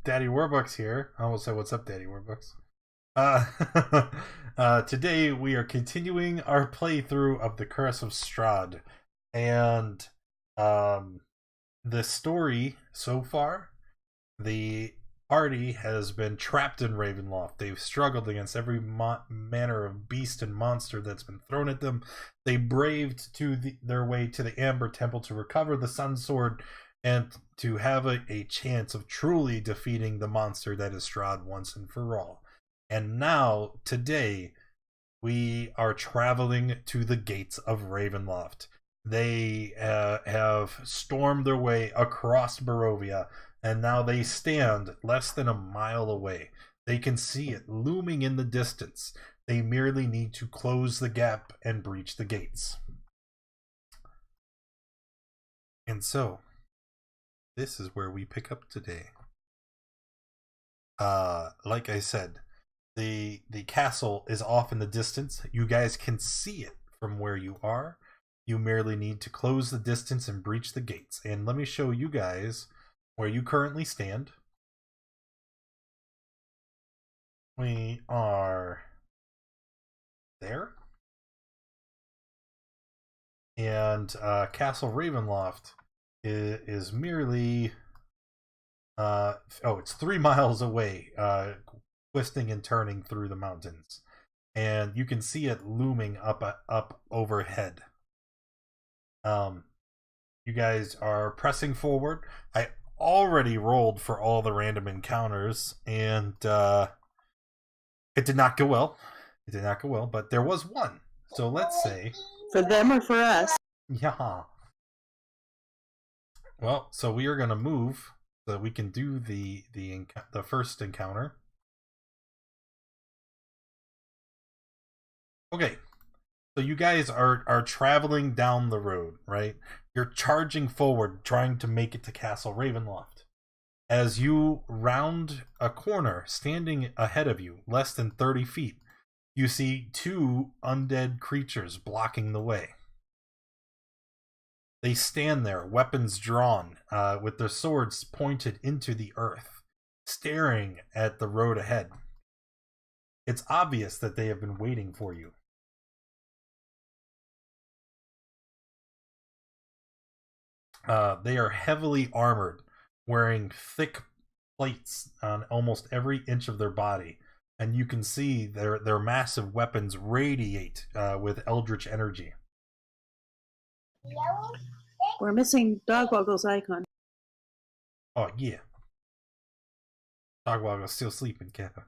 Daddy Warbucks here. I almost said, "What's up, Daddy Warbucks?" Today we are continuing our playthrough of the Curse of Strahd, and um, the story so far, the party has been trapped in Ravenloft. They've struggled against every manner of beast and monster that's been thrown at them. They braved their way to the Amber Temple to recover the Sun Sword and to have a chance of truly defeating the monster that is Strahd once and for all. And now, today, we are traveling to the gates of Ravenloft. They have stormed their way across Barovia, and now they stand less than a mile away. They can see it looming in the distance. They merely need to close the gap and breach the gates. And so, this is where we pick up today. Like I said, the castle is off in the distance. You guys can see it from where you are. You merely need to close the distance and breach the gates. And let me show you guys where you currently stand. We are there. And Castle Ravenloft is merely it's 3 miles away, twisting and turning through the mountains, and you can see it looming up overhead. You guys are pressing forward. I already rolled for all the random encounters, and it did not go well. It did not go well, but there was one. So let's say for them or for us. Yeah. Well, so we are going to move so that we can do the first encounter. Okay. So you guys are traveling down the road, right? You're charging forward, trying to make it to Castle Ravenloft. As you round a corner, standing ahead of you, less than 30 feet, you see two undead creatures blocking the way. They stand there, weapons drawn, with their swords pointed into the earth, staring at the road ahead. It's obvious that they have been waiting for you. They are heavily armored, wearing thick plates on almost every inch of their body, and you can see their massive weapons radiate with eldritch energy. We're missing Dogwoggle's icon. Oh yeah, Dogwaggle's still sleeping, Kappa.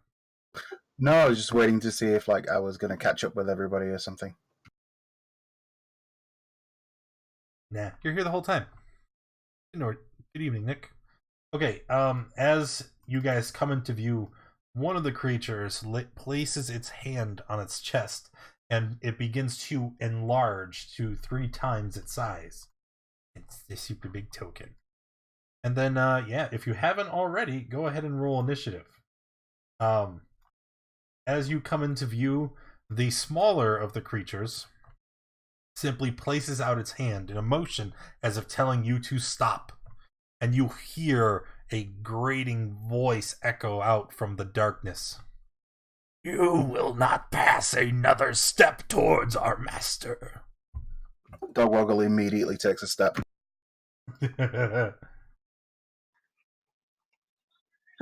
No, I was just waiting to see if I was going to catch up with everybody or something. Nah, you're here the whole time. Good evening, Nick. Okay, as you guys come into view, one of the creatures places its hand on its chest, and it begins to enlarge to 3 times its size. It's a super big token. And then, if you haven't already, go ahead and roll initiative. As you come into view, the smaller of the creatures simply places out its hand in a motion as if telling you to stop. And you hear a grating voice echo out from the darkness. You will not pass another step towards our master. Dogwoggle immediately takes a step. How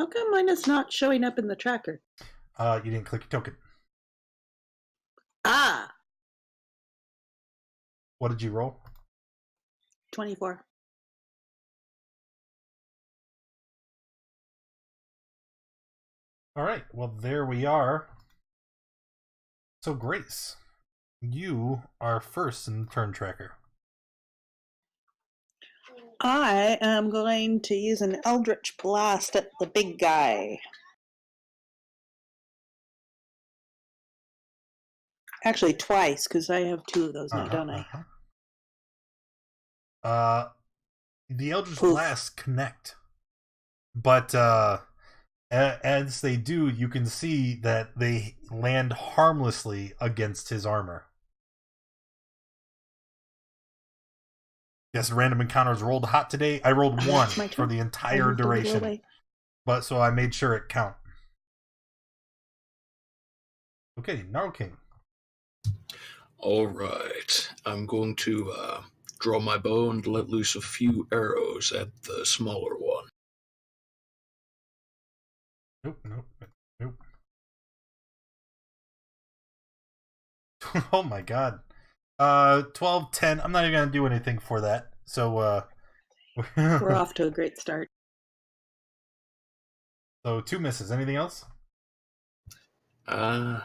come mine is not showing up in the tracker? You didn't click your token. Ah! What did you roll? 24. All right, well, there we are. So, Grace, you are first in the turn tracker. I am going to use an Eldritch Blast at the big guy. Actually, twice, because I have 2 of those now, don't I? The Eldritch Blast connect. But as they do, you can see that they land harmlessly against his armor. Yes, random encounters rolled hot today. I rolled 1 for the entire duration. but so I made sure it count. Okay, Gnarl King. All right. I'm going to draw my bow and let loose a few arrows at the smaller one. Nope. Oh my god. 12, 10. I'm not even gonna do anything for that. So We're off to a great start. So 2 misses. Anything else? I'm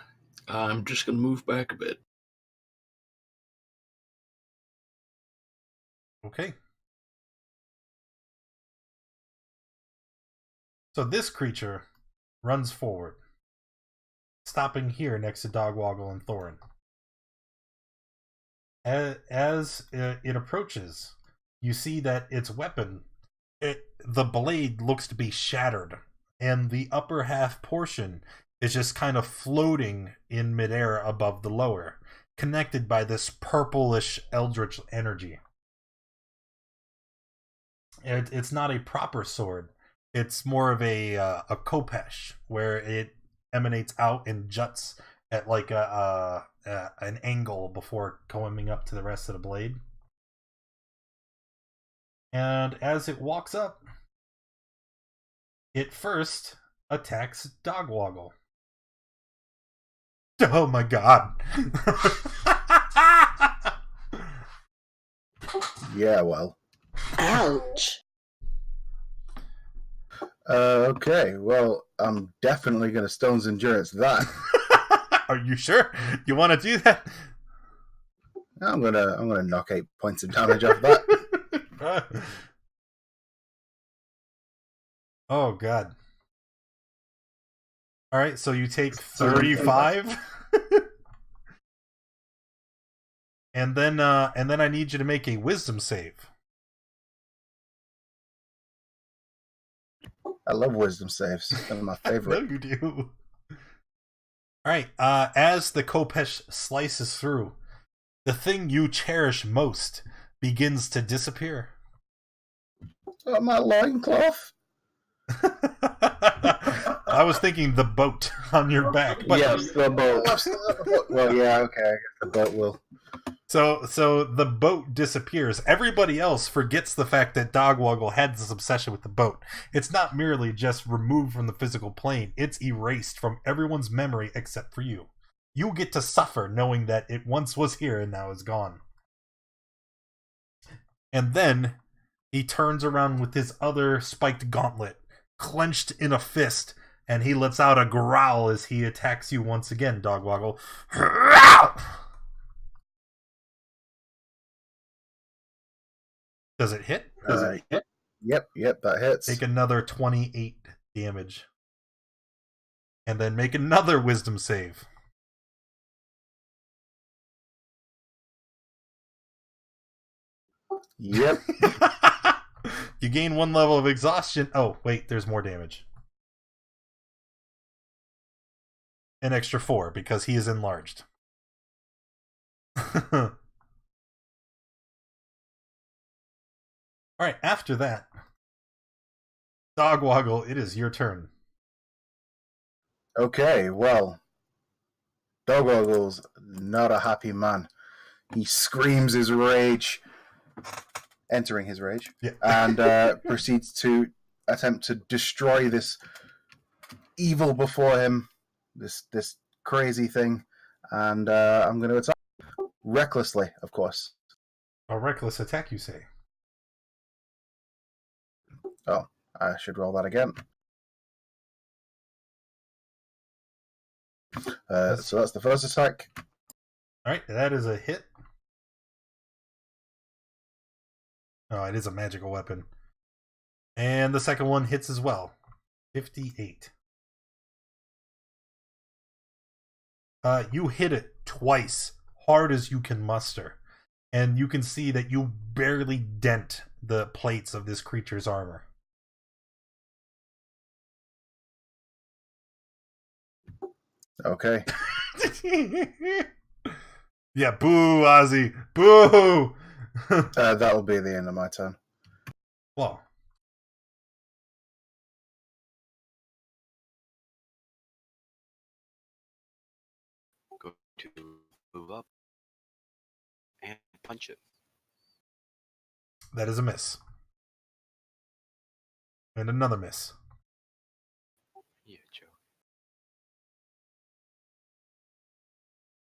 just going to move back a bit. Okay. So this creature runs forward, stopping here next to Dogwoggle and Thorin. As it approaches, you see that its weapon, the blade looks to be shattered, and the upper half portion is just kind of floating in midair above the lower, connected by this purplish eldritch energy. It's not a proper sword. It's more of a khopesh, where it emanates out and juts at like an angle before coming up to the rest of the blade. And as it walks up, it first attacks Dogwoggle. Oh my god. Yeah, well. Ouch. Okay, well, I'm definitely going to Stone's Endurance that. Are you sure you want to do that? I'm gonna knock 8 points of damage off that. Oh god. All right, so you take 35. and then I need you to make a wisdom save. I love wisdom saves. They're my favorite. No, you do. All right, as the khopesh slices through, the thing you cherish most begins to disappear. Oh, my loincloth. I was thinking the boat on your back. But yes, the boat. Well, yeah, okay. I guess the boat will. So the boat disappears. Everybody else forgets the fact that Dogwoggle had this obsession with the boat. It's not merely just removed from the physical plane. It's erased from everyone's memory except for you. You get to suffer knowing that it once was here and now is gone. And then he turns around with his other spiked gauntlet, clenched in a fist, and he lets out a growl as he attacks you once again, Dogwoggle. Does it hit? Yep, that hits. Take another 28 damage. And then make another wisdom save. Yep. You gain 1 level of exhaustion. Oh, wait, there's more damage. An extra 4 because he is enlarged. Alright, after that, Dogwoggle, it is your turn. Okay, well, Dogwoggle's not a happy man. He screams his rage, entering his rage, and proceeds to attempt to destroy this evil before him, this crazy thing, and I'm going to attack recklessly, of course. A reckless attack, you say? Oh, I should roll that again. So that's the first attack. Alright, that is a hit. Oh, it is a magical weapon. And the second one hits as well. 58. You hit it twice, hard as you can muster. And you can see that you barely dent the plates of this creature's armor. Okay. Yeah, boo, Ozzy. Boo! That'll be the end of my turn. Well, going to move up and punch it. That is a miss. And another miss. Yeah, Joe.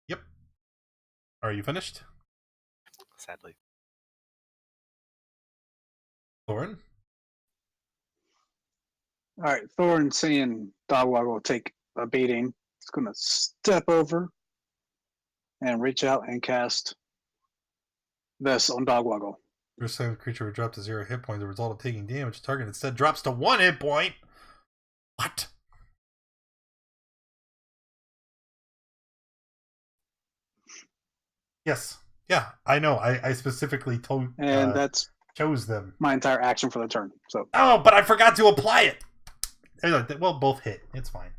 Yep. Are you finished? Sadly. Thorin? All right, Thorin, seeing Dogwaggle take a beating, is going to step over and reach out and cast this on Dogwaggle. First time the creature would drop to 0 hit points as a result of taking damage. The target instead drops to 1 hit point. What? Yes. Yeah, I know. I specifically And that's chose them. my entire action for the turn. So Oh, but I forgot to apply it. Well, both hit. It's fine.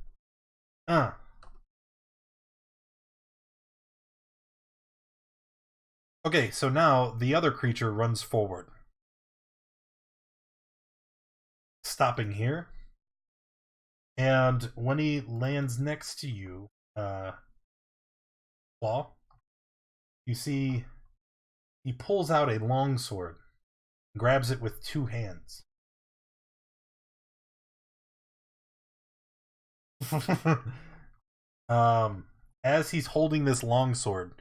Okay, so now the other creature runs forward. Stopping here. And when he lands next to you, Claw, you see he pulls out a longsword, grabs it with 2 hands. As he's holding this longsword,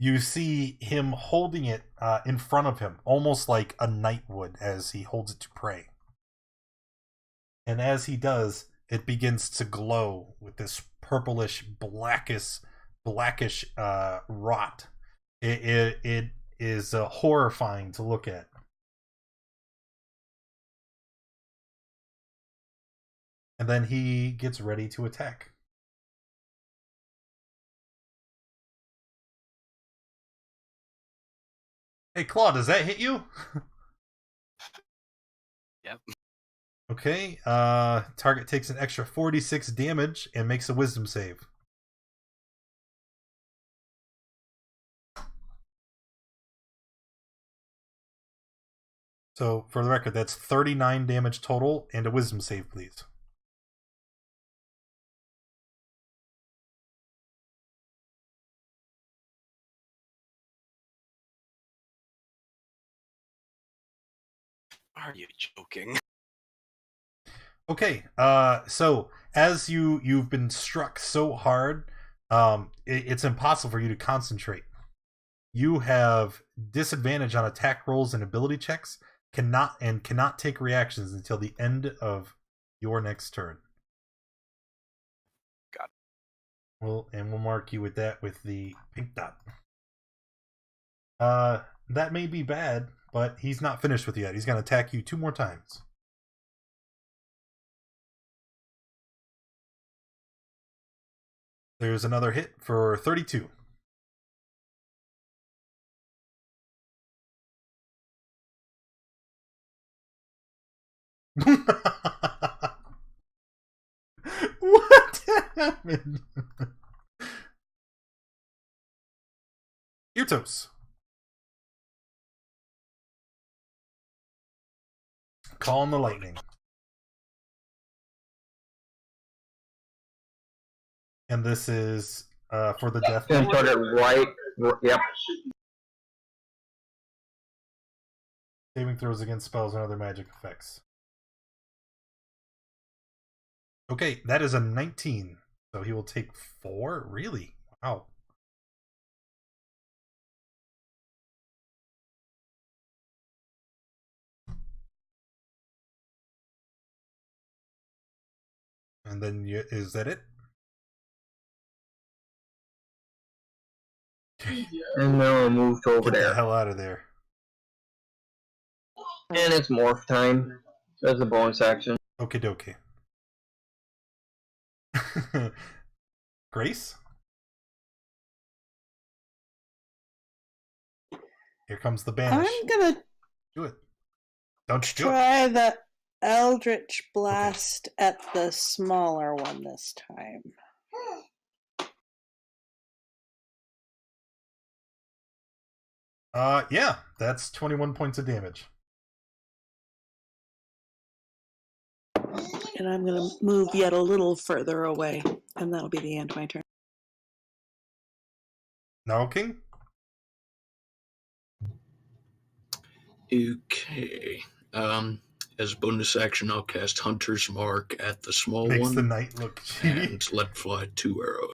you see him holding it in front of him, almost like a knight would as he holds it to prey. And as he does, it begins to glow with this purplish, blackish rot. It is horrifying to look at. And then he gets ready to attack. Hey, Claw, does that hit you? Yep. Okay, target takes an extra 46 damage and makes a wisdom save. So, for the record, that's 39 damage total and a wisdom save, please. Are you joking? Okay, so as you've been struck so hard, it's impossible for you to concentrate. You have disadvantage on attack rolls and ability checks, cannot take reactions until the end of your next turn. Got it. Well, and we'll mark you with that with the pink dot. That may be bad, but he's not finished with you yet. He's going to attack you 2 more times. There's another hit for 32. What happened? Yrtos. Call on the lightning. And this is for the death. Gonna target right. Yep. Saving throws against spells and other magic effects. Okay, that is a 19. So he will take 4? Really? Wow. And then is that it? And now we're moved over Get the there. hell out of there. And it's morph time. That's a bonus action. Okie dokie. Grace? Here comes the banish. I'm gonna Do it. Don't you do it. try the Eldritch Blast at the smaller one this time. Yeah, that's 21 points of damage. And I'm gonna move yet a little further away, and that'll be the end of my turn. No, King? Okay. As bonus action, I'll cast Hunter's Mark at the small Makes the one knight look cheaty. and let fly 2 arrows.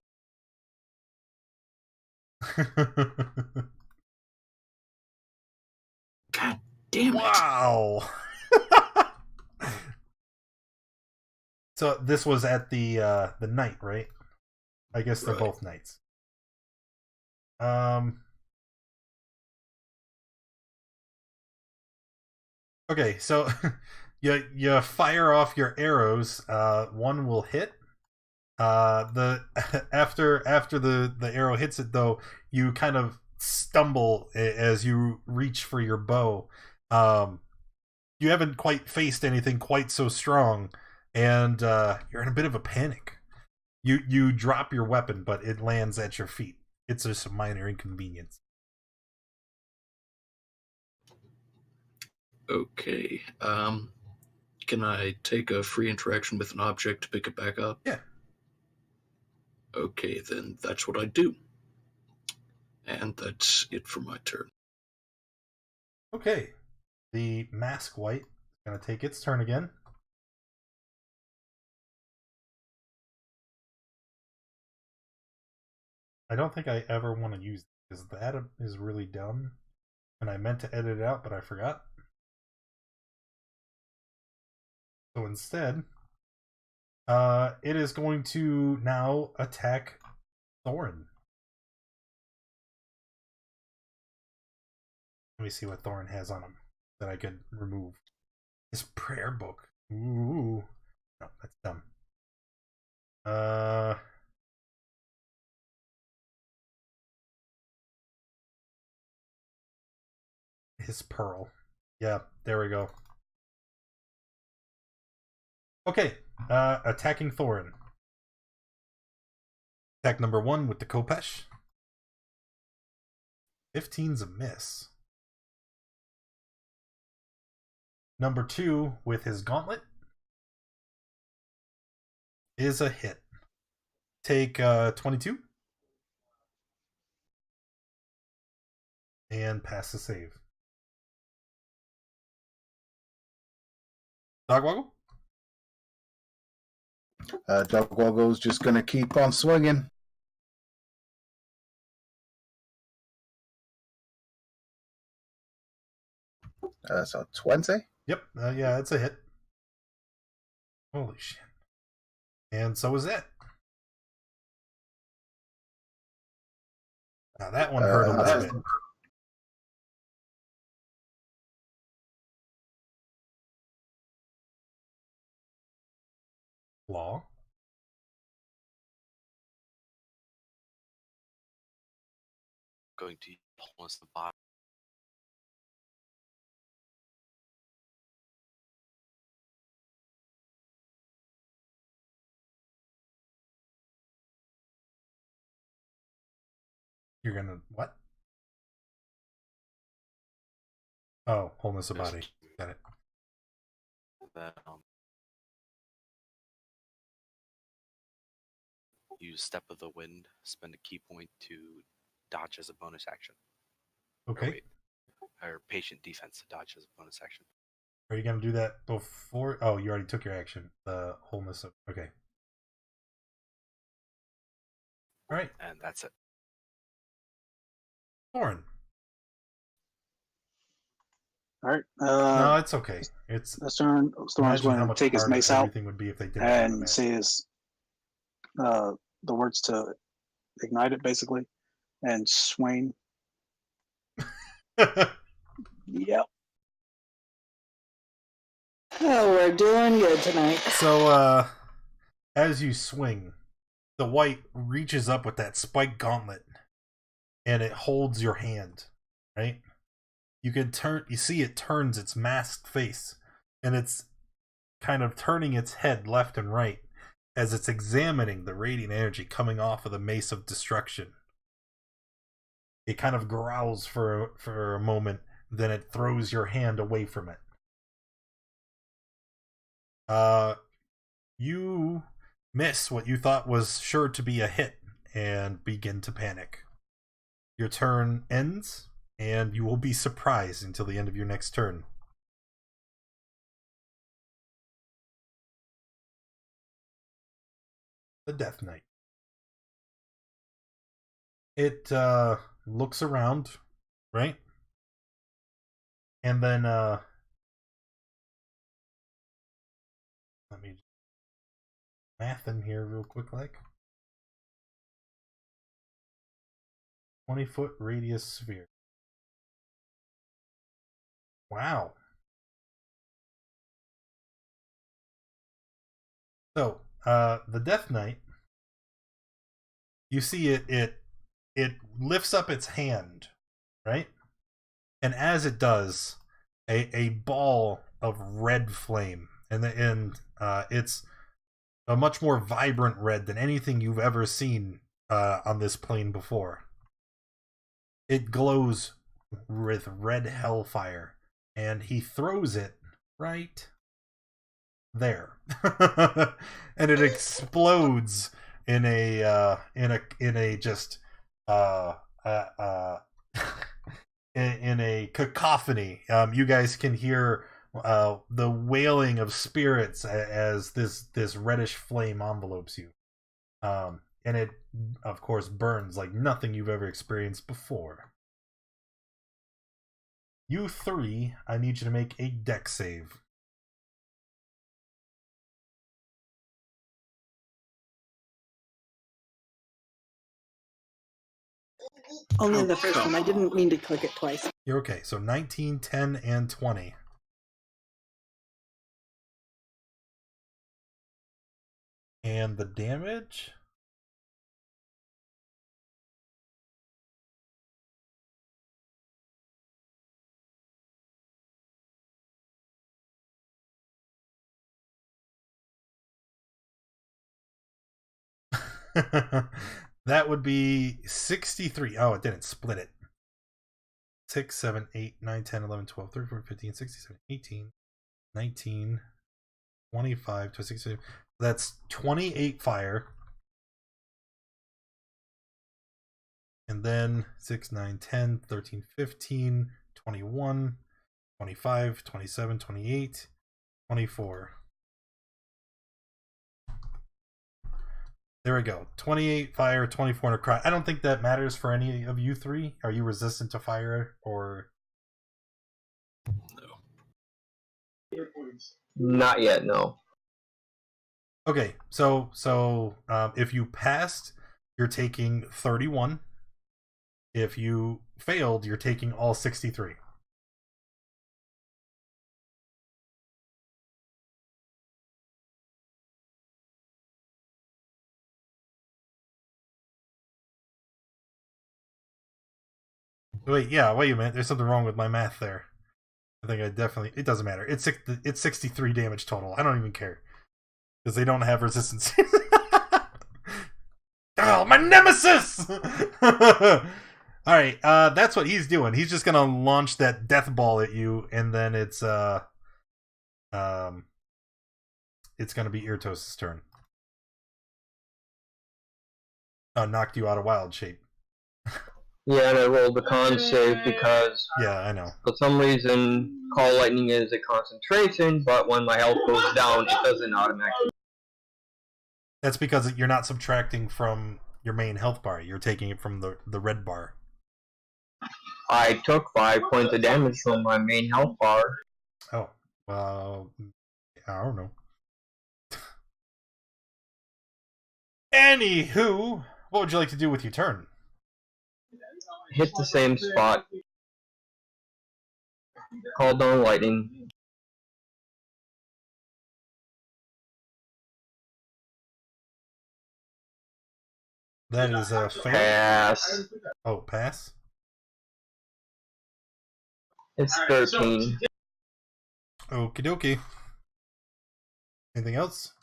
God damn it! Wow. So this was at the knight, right? I guess they're Right. both knights. Okay, so you fire off your arrows. One will hit. The after the arrow hits it though, you kind of stumble as you reach for your bow. You haven't quite faced anything quite so strong, and you're in a bit of a panic. You drop your weapon, but it lands at your feet. It's just a minor inconvenience. Okay. Can I take a free interaction with an object to pick it back up? Yeah. Okay, then that's what I do. And that's it for my turn. Okay. The mask white is going to take its turn again. I don't think I ever want to use it because that is really dumb. And I meant to edit it out, but I forgot. So instead, it is going to now attack Thorin. Let me see what Thorin has on him that I could remove. His prayer book. Ooh. No, that's dumb. His pearl. Yeah, there we go. Okay, attacking Thorin. Attack number 1 with the Kopesh. 15's a miss. Number 2 with his gauntlet is a hit. Take 22 and pass the save. Dogwoggle? Dogwoggle's just going to keep on swinging. So 20. Yep, yeah, it's a hit. Holy shit. And so is that. Now that one hurt a little bit. Law? Going to pulse the bottom. You're gonna what? Oh, wholeness of body. Got it. Then, use Step of the Wind, spend a key point to dodge as a bonus action. Okay. Or patient defense to dodge as a bonus action. Are you gonna do that before? Oh, you already took your action. The wholeness of. Okay. All right. And that's it. Thorin. All right. No, it's okay. It's Thorin's imagine how going to much take his harder mace out everything would be if they didn't have a and match. say the words to ignite it, basically, and swing. Yep. Oh, we're doing good tonight. So, as you swing, the white reaches up with that spiked gauntlet, and it holds your hand, right? You see it turns its masked face, and it's kind of turning its head left and right as it's examining the radiant energy coming off of the Mace of Destruction. It kind of growls for a moment, then it throws your hand away from it. You miss what you thought was sure to be a hit and begin to panic. Your turn ends, and you will be surprised until the end of your next turn. The Death Knight. It looks around, right? And then let me math in here real quick, like 20-foot radius sphere. Wow. So the Death Knight, you see it lifts up its hand, right? And as it does, a ball of red flame, and it's a much more vibrant red than anything you've ever seen on this plane before. It glows with red hellfire, and he throws it right there, and it explodes in a just in a cacophony. You guys can hear the wailing of spirits as this reddish flame envelopes you, and it of course burns like nothing you've ever experienced before. You three, I need you to make a dex save. Only the first one. I didn't mean to click it twice. You're okay. So 19, 10, and 20. And the damage? That would be 63. Oh, it didn't split it. 6, 7, 8, 9, 10, 11, 12, 13, 14, 15, 16, 17, 18, 19, 25, 26, 27. That's 28 fire. And then 6, 9, 10, 13, 15, 21, 25, 27, 28, 24. There we go. 28 fire, 24 necrotic. I don't think that matters for any of you three. Are you resistant to fire or? No. Not yet, no. Okay, so if you passed, you're taking 31. If you failed, you're taking all 63. Wait a minute. There's something wrong with my math there. I think it doesn't matter. It's 63 damage total. I don't even care. Because they don't have resistance. Oh, my nemesis! Alright, that's what he's doing. He's just gonna launch that death ball at you, and then it's gonna be Irtos' turn. Knocked you out of wild shape. Yeah, and I rolled the con save because Yeah, I know. for some reason Call Lightning is a concentration, but when my health goes down, it doesn't automatically. That's because you're not subtracting from your main health bar. You're taking it from the red bar. I took 5 points of damage from my main health bar. Oh, I don't know. Anywho, what would you like to do with your turn? Hit the same spot. Call down lightning. That is a fail. Pass. Oh, pass? It's 13. Okie dokie. Anything else?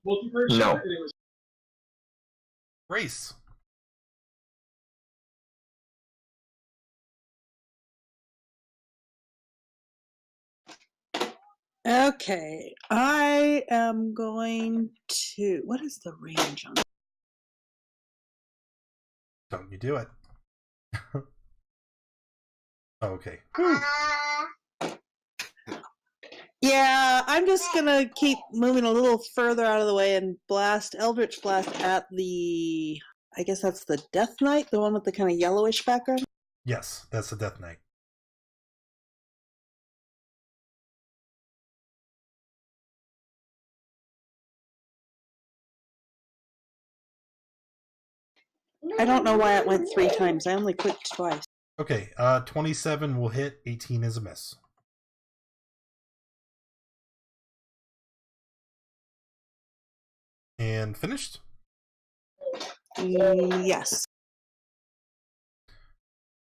No. Race. Okay, I am going to. What is the range on? Don't you do it. Okay. Yeah, I'm just gonna keep moving a little further out of the way and blast Eldritch Blast at the. I guess that's the Death Knight, the one with the kind of yellowish background. Yes, that's the Death Knight. I don't know why it went 3 times. I only clicked twice. Okay, 27 will hit, 18 is a miss. And finished? Yes.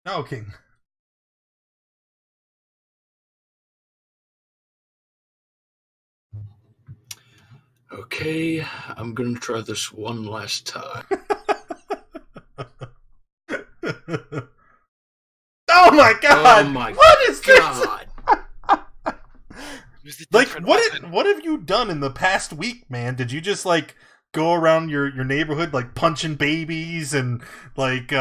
No, King. Okay, I'm going to try this one last time. Oh my god! Oh my what is God! Like, what have you done in the past week, man? Did you just, like, go around your neighborhood, like, punching babies and, like,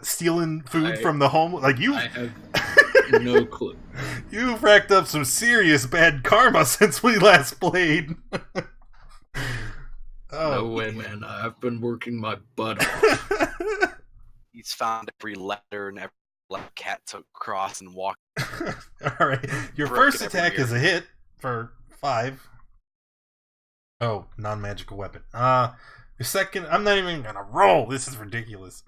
stealing food from the home? Like, you... I have no clue. You've racked up some serious bad karma since we last played. No way, man. I've been working my butt off. He's found every letter and every cat took cross and walked. Alright. Your first attack is a hit for 5. Oh, non-magical weapon. Your second... I'm not even gonna roll. This is ridiculous.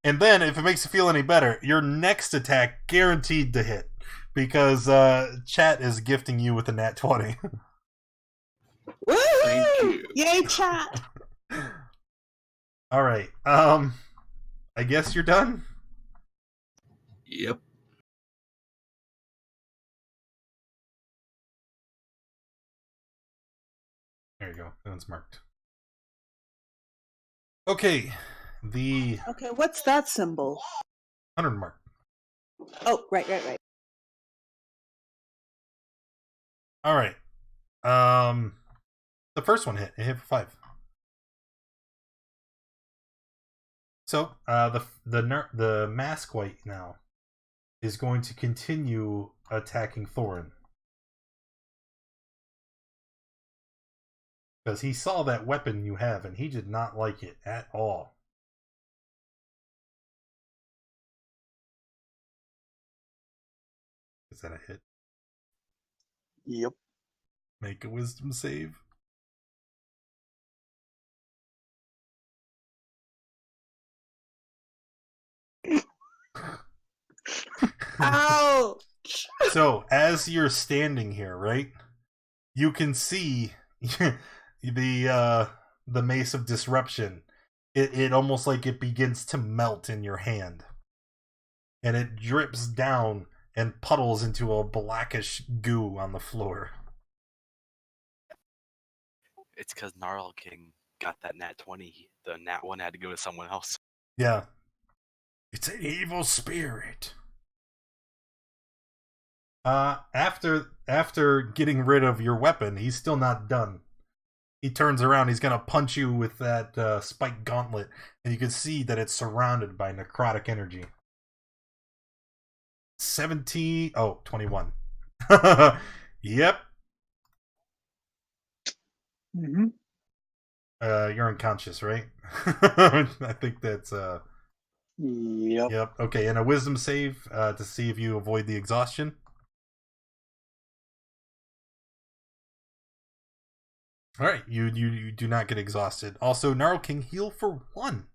And then, if it makes you feel any better, your next attack guaranteed to hit. Because chat is gifting you with a nat 20. Woo! Thank you. Yay, chat! Alright, I guess you're done? Yep. There you go. That one's marked. Okay, the... Okay, what's that symbol? 100 mark. Oh, right. Alright. The first one hit. It hit for 5. So, the Mask White now is going to continue attacking Thorin. Because he saw that weapon you have, and he did not like it at all. Is that a hit? Yep. Make a wisdom save. Ouch! So, as you're standing here, right, you can see the Mace of Disruption. It almost like it begins to melt in your hand. And it drips down and puddles into a blackish goo on the floor. It's because Gnarl King got that nat 20. The nat 1 had to go to someone else. Yeah. It's an evil spirit. After getting rid of your weapon, he's still not done. He turns around, he's gonna punch you with that spiked gauntlet, and you can see that it's surrounded by necrotic energy. 17... Oh, 21. Yep. Mm-hmm. You're unconscious, right? I think that's... Yep. Yep. Okay, and a wisdom save to see if you avoid the exhaustion. Alright, you do not get exhausted. Also, Gnarl King heal for 1.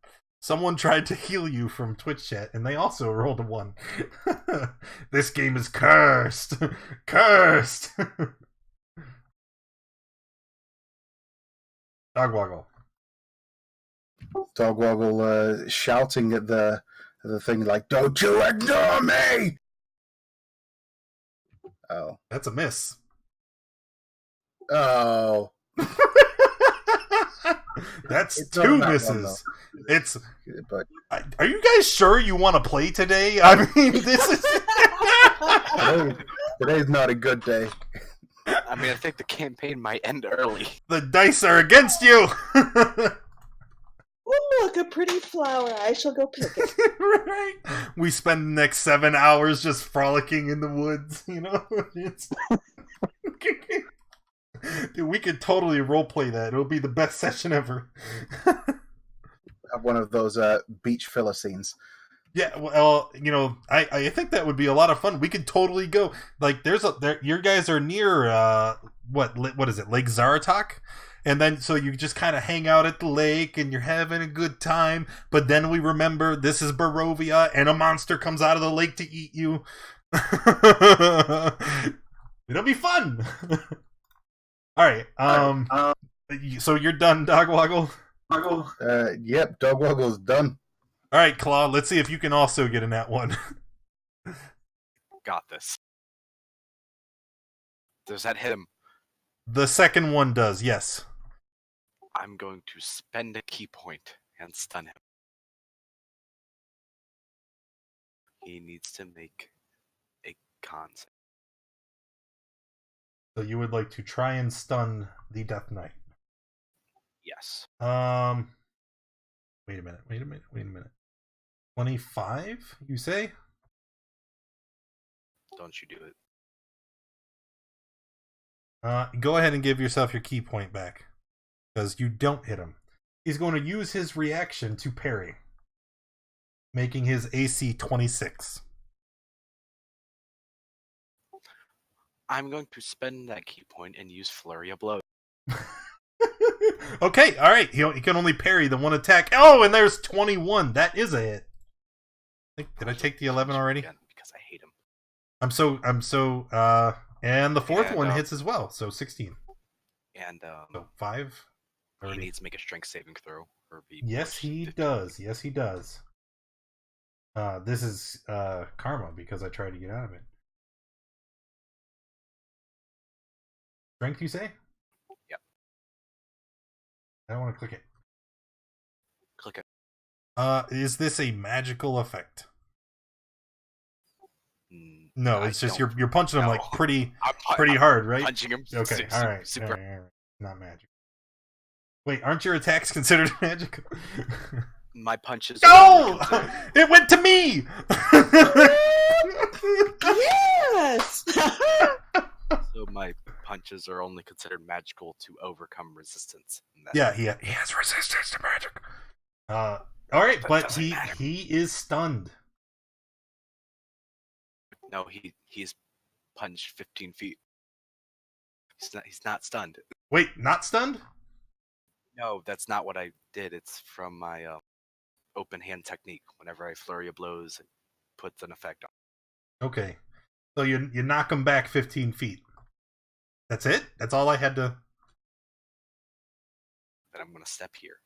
Someone tried to heal you from Twitch chat, and they also rolled a 1. This game is cursed! Cursed! Dogwoggle. Dogwoggle shouting at the thing like, "Don't you ignore me!" Oh. That's a miss. Oh. That's It's 2 not that misses. It's... But Are you guys sure you want to play today? I mean, this is... Today's not a good day. I mean, I think the campaign might end early. The dice are against you. Oh, look, a pretty flower. I shall go pick it. Right? We spend the next 7 hours just frolicking in the woods, you know? Dude, we could totally roleplay that. It'll be the best session ever. Have one of those beach Philistines. Yeah, well, you know, I think that would be a lot of fun. We could totally go. Like, your guys are near, what is it, Lake Zaratok? And then, so you just kind of hang out at the lake and you're having a good time. But then we remember this is Barovia and a monster comes out of the lake to eat you. It'll be fun. All right. So you're done, Dogwoggle? Yep, Dogwoggle's done. All right, Claw, let's see if you can also get in that one. Got this. Does that hit him? The second one does, yes. I'm going to spend a key point and stun him. He needs to make a con save. So you would like to try and stun the Death Knight. Yes. Wait a minute. 25, you say? Don't you do it. Go ahead and give yourself your key point back. Because you don't hit him. He's going to use his reaction to parry. Making his AC 26. I'm going to spend that key point and use Flurry of Blows. Okay, alright. He can only parry the one attack. Oh, and there's 21. That is a hit. Did I take the 11 already? Because I hate him. And the fourth one hits as well, so 16. And so 5. He needs to make a strength saving throw. Yes, he does. Yes, he does. This is karma because I tried to get out of it. Strength, you say? Yep. I don't want to click it. Click it. Is this a magical effect? No, it's just you're punching him like pretty hard, right? Punching him. Okay, all right. Not magic. Wait, aren't your attacks considered magical? My punches. No! It went to me! Yes! So my punches are only considered magical to overcome resistance. Yeah, he has resistance to magic. Alright, but he is stunned. No, he's punched 15 feet. He's not stunned. Wait, not stunned? No, that's not what I did. It's from my open hand technique. Whenever I flurry of blows, it puts an effect on. Okay. So you knock him back 15 feet. That's it? That's all I had to... Then I'm going to step here.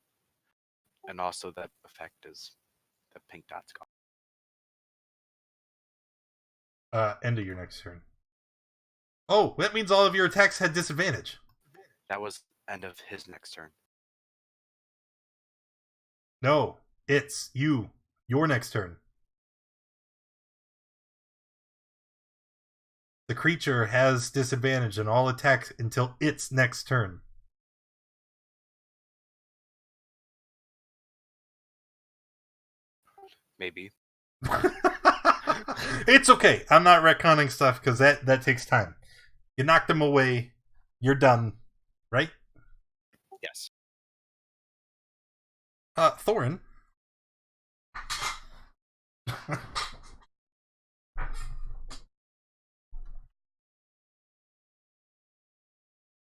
And also that effect is the pink dot's gone. End of your next turn. Oh, that means all of your attacks had disadvantage. That was end of his next turn. No, it's you. Your next turn. The creature has disadvantage on all attacks until its next turn. Maybe. It's okay. I'm not retconning stuff because that takes time. You knocked him away. You're done. Right? Yes. Thorin.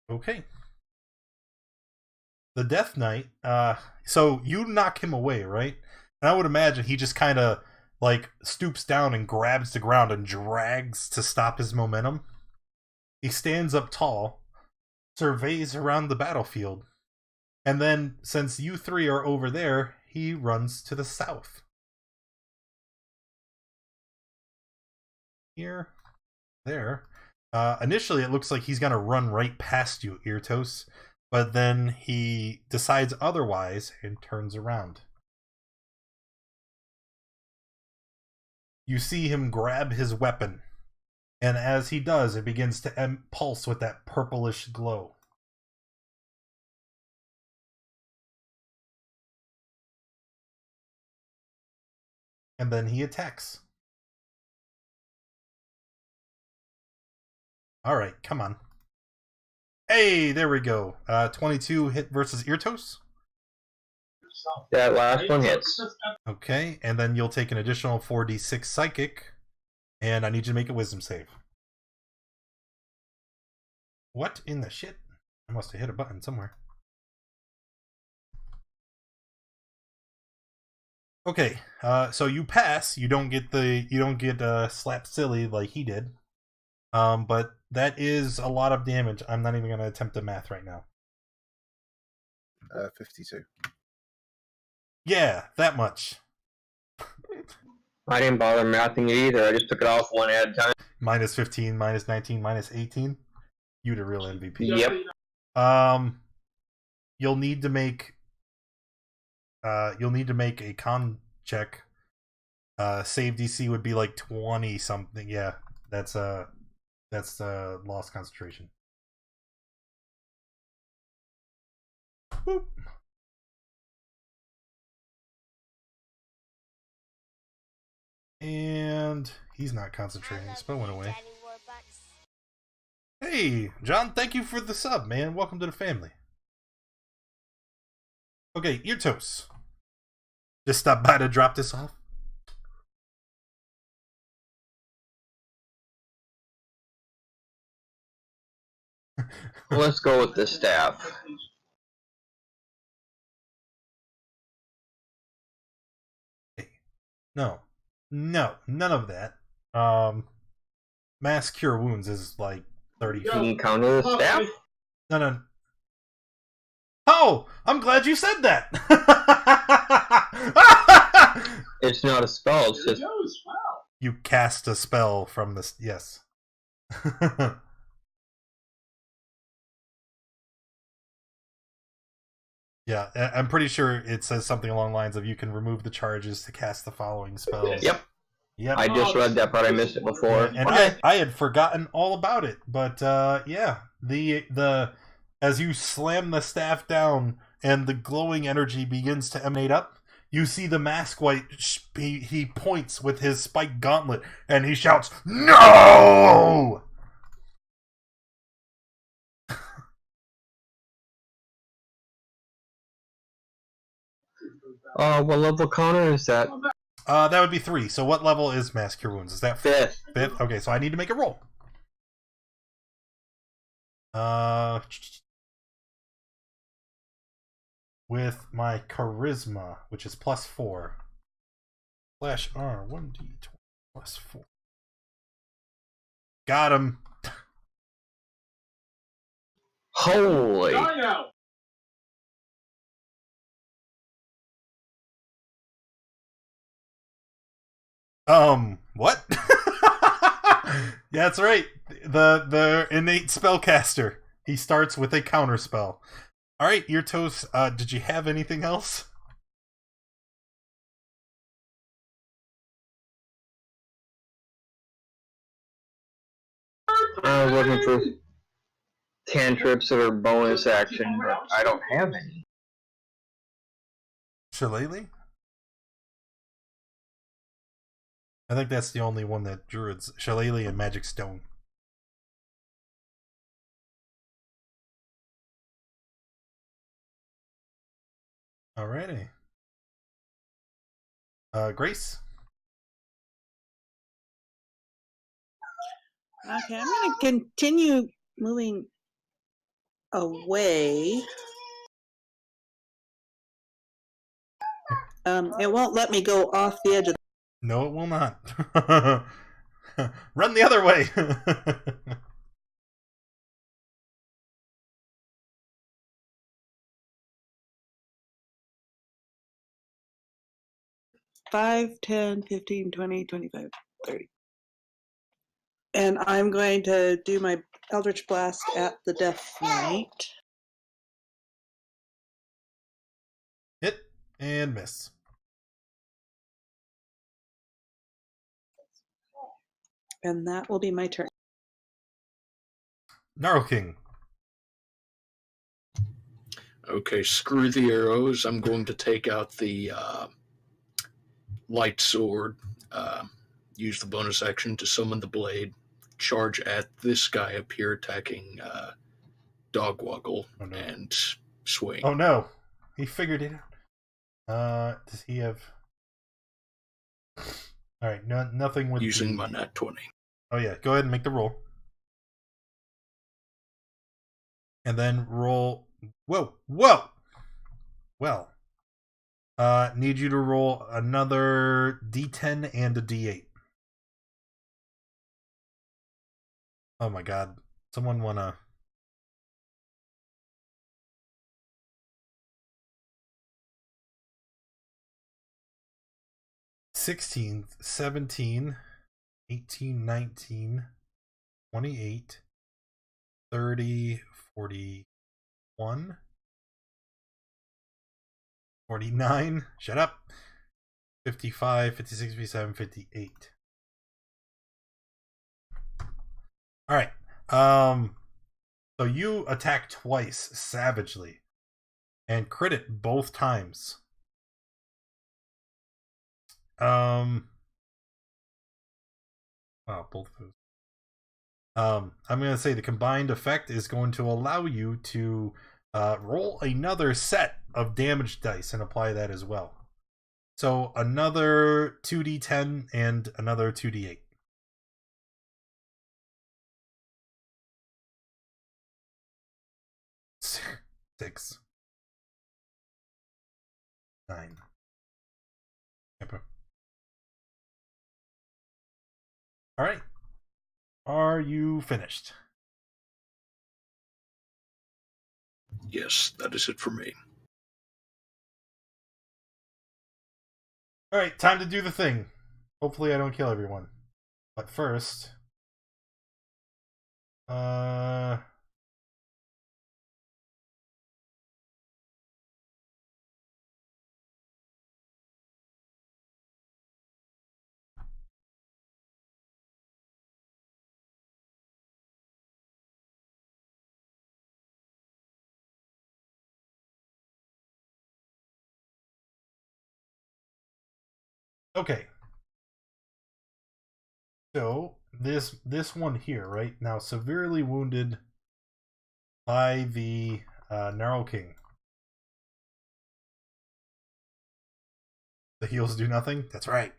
Okay. The Death Knight, so you knock him away, right? And I would imagine he just kind of, like, stoops down and grabs the ground and drags to stop his momentum. He stands up tall, surveys around the battlefield, and then, since you three are over there, he runs to the south. Here. There. Initially, it looks like he's going to run right past you, Irtos, but then he decides otherwise and turns around. You see him grab his weapon And as he does, it begins to pulse with that purplish glow. And then he attacks. Alright, come on. Hey, there we go. 22 hit versus Irtos. That last one hits. Okay, and then you'll take an additional 4d6 psychic. And I need you to make a wisdom save. What in the shit? I must have hit a button somewhere. Okay, so you pass. You don't get slapped silly like he did. But that is a lot of damage. I'm not even going to attempt the math right now. 52. Yeah, that much. I didn't bother mathing it either. I just took it off one at a time. Minus 15, minus 19, minus 18. You the real MVP. Yep. You'll need to make a con check. Save DC would be like 20 something. Yeah, that's lost concentration. Boop. And he's not concentrating. The spell went away. Hey, John, thank you for the sub, man. Welcome to the family. Okay, Irtos. Just stop by to drop this off. Let's go with the staff. No, none of that. Mass cure wounds is like 30 You feet. can counter the staff? No. Oh, I'm glad you said that. It's not a spell, it's just... You cast a spell from this. Yes. Yeah, I'm pretty sure it says something along the lines of you can remove the charges to cast the following spells. Yep. I just read that, but I missed it before. And I had forgotten all about it. But yeah, the as you slam the staff down and the glowing energy begins to emanate up, you see the mask white. He points with his spiked gauntlet and he shouts, "No!" What level counter is that? That would be 3. So what level is Mass Cure Wounds? Is that 5th? 5th? Okay, so I need to make a roll. With my Charisma, which is +4. Slash R, 1d20 +4. Got him. Holy. What? Yeah, that's right. The innate spellcaster. He starts with a counter spell. All right, Irtos, did you have anything else? I was looking for cantrips that are bonus action, but I don't have any. Shillelagh? I think that's the only one that druids. Shillelagh and Magic Stone. Alrighty. Grace? Okay, I'm going to continue moving away. It won't let me go off the edge of the... No, it will not. Run the other way. 5, 10, 15, 20, 25, 30. And I'm going to do my Eldritch Blast at the Death Knight. Hit and miss. And that will be my turn. Gnarl King. Okay, screw the arrows. I'm going to take out the light sword, use the bonus action to summon the blade, charge at this guy up here attacking Dogwoggle, and swing. Oh no, he figured it out. Does he have? All right, nothing with using my nat 20. Oh yeah, go ahead and make the roll, and then roll. Whoa. Well, need you to roll another D10 and a D8. Oh my god, someone wanna? 16, 17, 18, 19, 28, 30, 41, 49, shut up, 55, 56, 57, 58. Alright, so you attack twice, savagely, and crit it both times. Wow, both of those. I'm going to say the combined effect is going to allow you to roll another set of damage dice and apply that as well. So another 2d10 and another 2d8. Six. 9. All right. Are you finished? Yes, that is it for me. All right, time to do the thing. Hopefully I don't kill everyone. But first... Okay. So this one here, right now, severely wounded by the Gnarl King. The heals do nothing. That's right.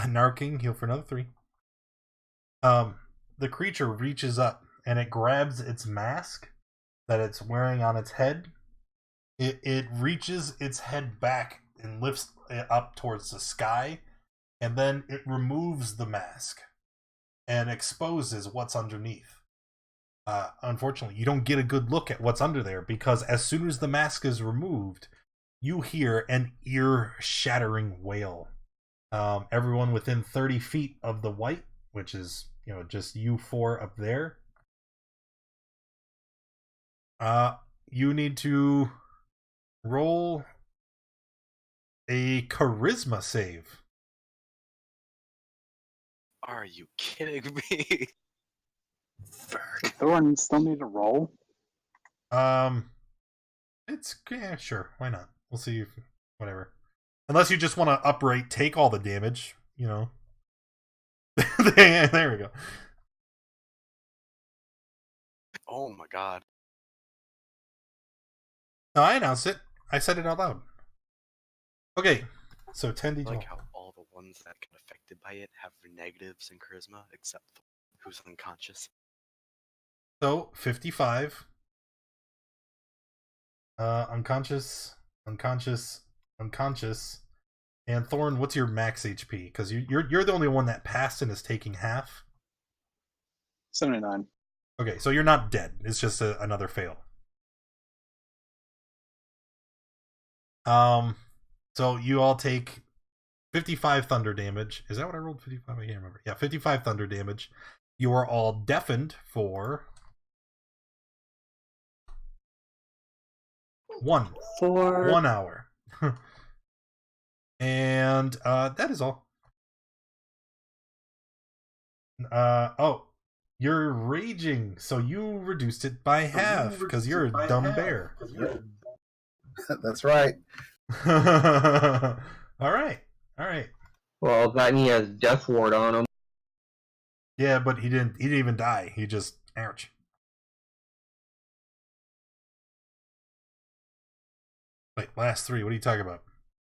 Gnarl King heal for another 3. The creature reaches up and it grabs its mask that it's wearing on its head. It reaches its head back and lifts it up towards the sky, and then it removes the mask and exposes what's underneath. Unfortunately, you don't get a good look at what's under there because as soon as the mask is removed, you hear an ear-shattering wail. Everyone within 30 feet of the white, which is, just you 4 up there, you need to roll a charisma save. Are you kidding me? Thorn still need to roll? It's, sure, why not? We'll see if, whatever. Unless you just want to upright take all the damage, There we go. Oh my god. No, I announced it. I said it out loud. Okay, so 10d12. I like how all the ones that get affected by it have negatives in charisma, except who's unconscious. So 55. Unconscious. And Thorn, what's your max HP? Because you're the only one that passed and is taking half. 79. Okay, so you're not dead. It's just another fail. So you all take 55 thunder damage. Is that what I rolled? 55? I can't remember. Yeah, 55 thunder damage. You are all deafened for 1 hour. And that is all. Oh, you're raging, so you reduced it by half because you're a dumb bear. That's right. All right. Well, that he has Death Ward on him. Yeah, but he didn't even die. He just ouch. Wait, last three. What are you talking about?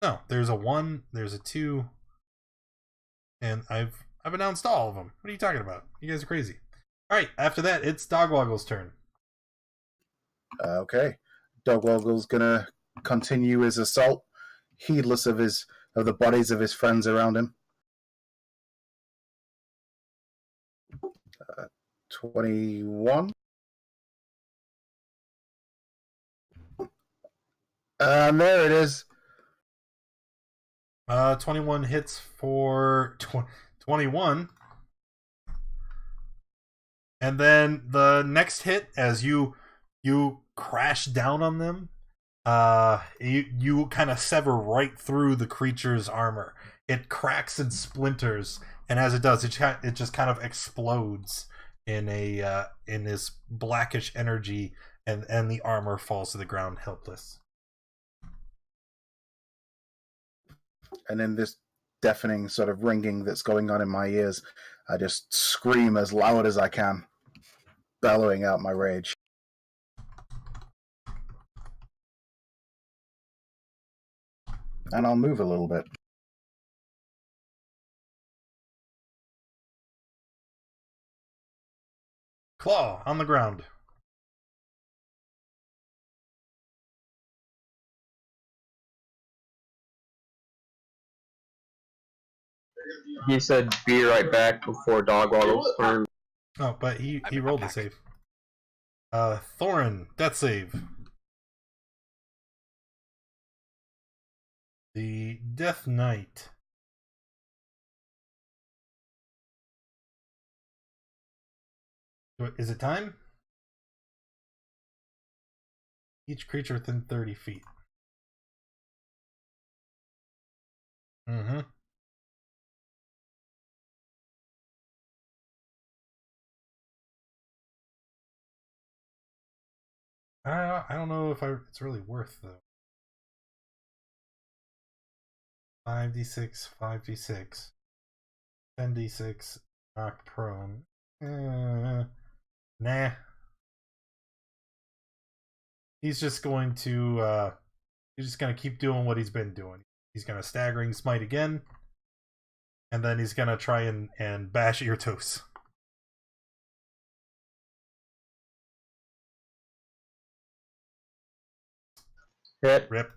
No, there's a 1, there's a 2, and I've announced all of them. What are you talking about? You guys are crazy. All right, after that, it's Dogwoggle's turn. Okay. Dogwoggle's gonna continue his assault, heedless of the bodies of his friends around him. 21. And there it is. 21 hits for 21. And then the next hit, as you crash down on them, you kind of sever right through the creature's armor. It cracks and splinters, and as it does, it just kind of explodes in this blackish energy, and the armor falls to the ground helpless. And in this deafening sort of ringing that's going on in my ears, I just scream as loud as I can, bellowing out my rage. And I'll move a little bit. Claw on the ground. He said, "Be right back" before Dogwaddle's turn. Oh, but he rolled the save. Thorin, death save. The Death Knight. Is it time? Each creature within 30 feet. Mm-hmm. I don't know if it's really worth though. 5d6, 5d6, 10d6, knocked prone. Nah. He's just going to keep doing what he's been doing. He's gonna staggering smite again, and then he's gonna try and bash at your toes. Hit. Rip.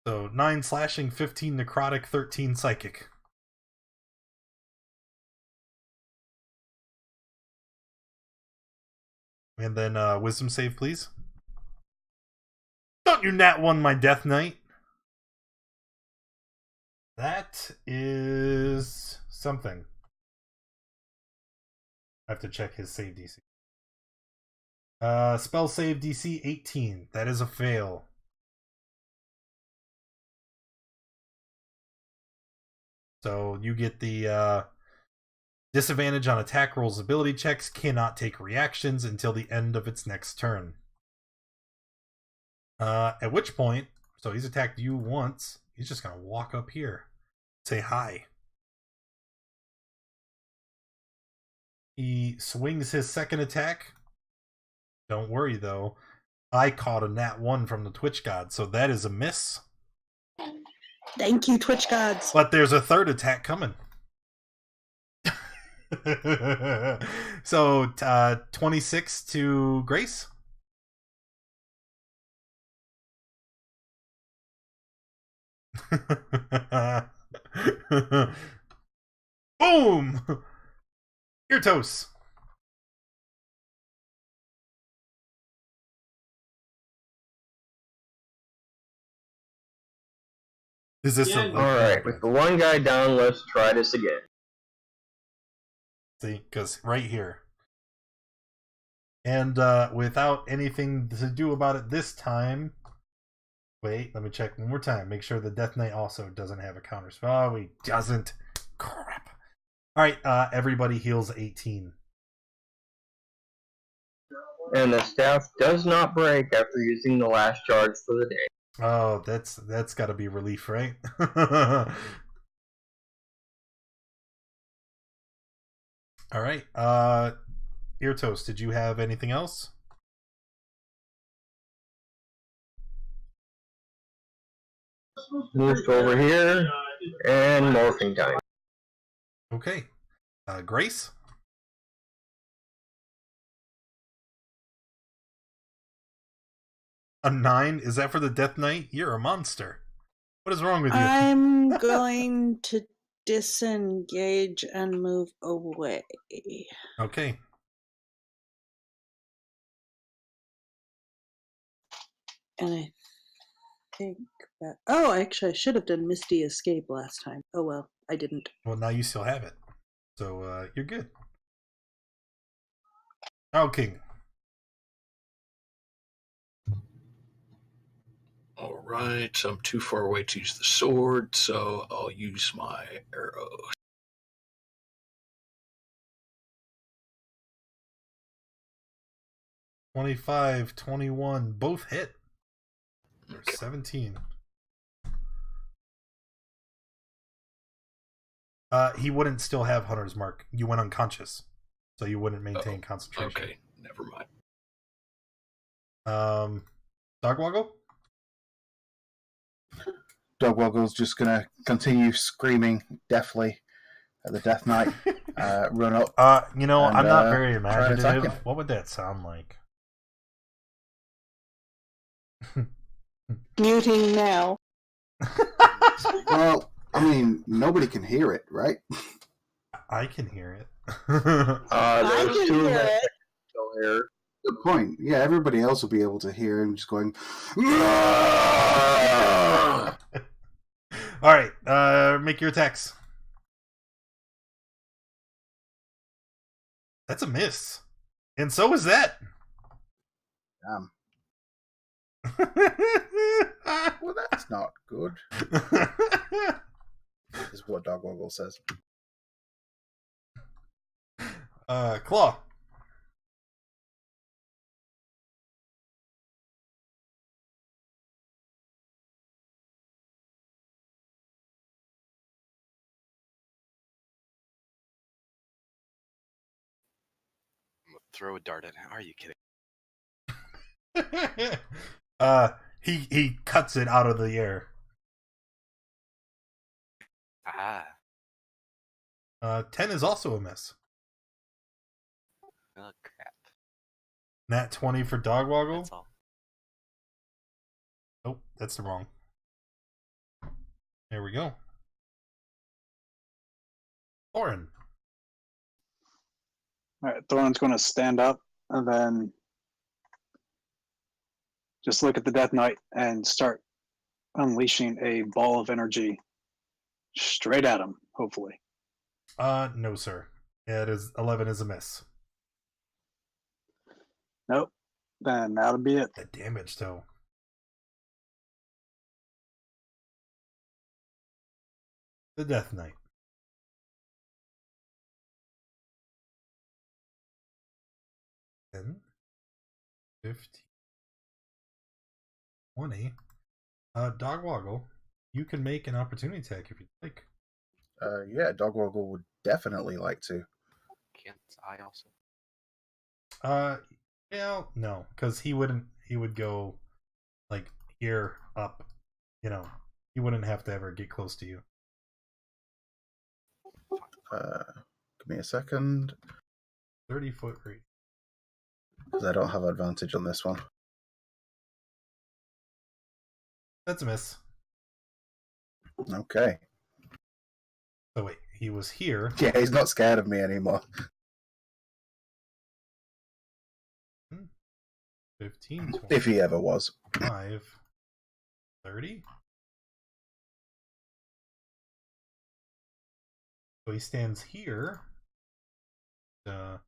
So 9 slashing, 15 necrotic, 13 psychic. And then wisdom save, please. Don't you nat 1 my Death Knight. That is something. I have to check his save DC. Spell save DC 18. That is a fail. So you get the disadvantage on attack rolls, ability checks, cannot take reactions until the end of its next turn. At which point, so he's attacked you once, he's just going to walk up here. Say hi. He swings his second attack. Don't worry though, I caught a nat 1 from the Twitch God, so that is a miss. Thank you, Twitch gods. But there's a third attack coming. So 26 to Grace. Boom! Your toast. Is this Alright, with the one guy down, let's try this again. See, because right here. And without anything to do about it this time, Wait, let me check one more time. Make sure the Death Knight also doesn't have a counter spell. Oh, he doesn't. Crap. All right, everybody heals 18. And the staff does not break after using the last charge for the day. Oh, that's got to be relief, right? All right. Ear Toast, did you have anything else? Moved over here, and morphing time. Okay. Grace? A 9? Is that for the Death Knight? You're a monster. What is wrong with you? I'm going to disengage and move away. Okay. And I think that... Oh, actually, I should have done Misty Escape last time. Oh well, I didn't. Well, now you still have it. So, you're good. Oh, King. All right, I'm too far away to use the sword, so I'll use my arrow. $25, $21, both hit. Okay. 17. He wouldn't still have Hunter's Mark. You went unconscious, so you wouldn't maintain concentration. Okay, never mind. Dogwoggle? Dogwoggle's just gonna continue screaming deathly at the Death Knight. Run up. I'm not and, very try and attack imaginative. him. What would that sound like? Muting now. Well, I mean, nobody can hear it, right? I can hear it. I There's can two hear that it. still here. Good point. Yeah, everybody else will be able to hear him just going. All right, make your attacks. That's a miss. And so is that. Damn. Well, that's not good. Is what Dogwoggle says. Claw. I'm gonna throw a dart at him. Are you kidding? He cuts it out of the air. Ah. 10 is also a miss. Oh crap. Nat 20 for Dogwoggle. That's all. Nope, that's the wrong. There we go. Thorin. All right, Thorin's going to stand up and then just look at the Death Knight and start unleashing a ball of energy straight at him, hopefully. No, sir. It is 11 is a miss. Nope. Then that'll be it. The damage, though. The Death Knight. 10, 15, 20. Dogwoggle, you can make an opportunity attack if you'd like. Yeah, Dogwoggle would definitely like to. Can't I also? Yeah, no, because he would go like here up, he wouldn't have to ever get close to you. Give me a second. 30-foot radius. Because I don't have advantage on this one. That's a miss. Okay. So wait, he was here. Yeah, he's not scared of me anymore. 15, 20, If he ever was. 5, 30. So he stands here. Yeah.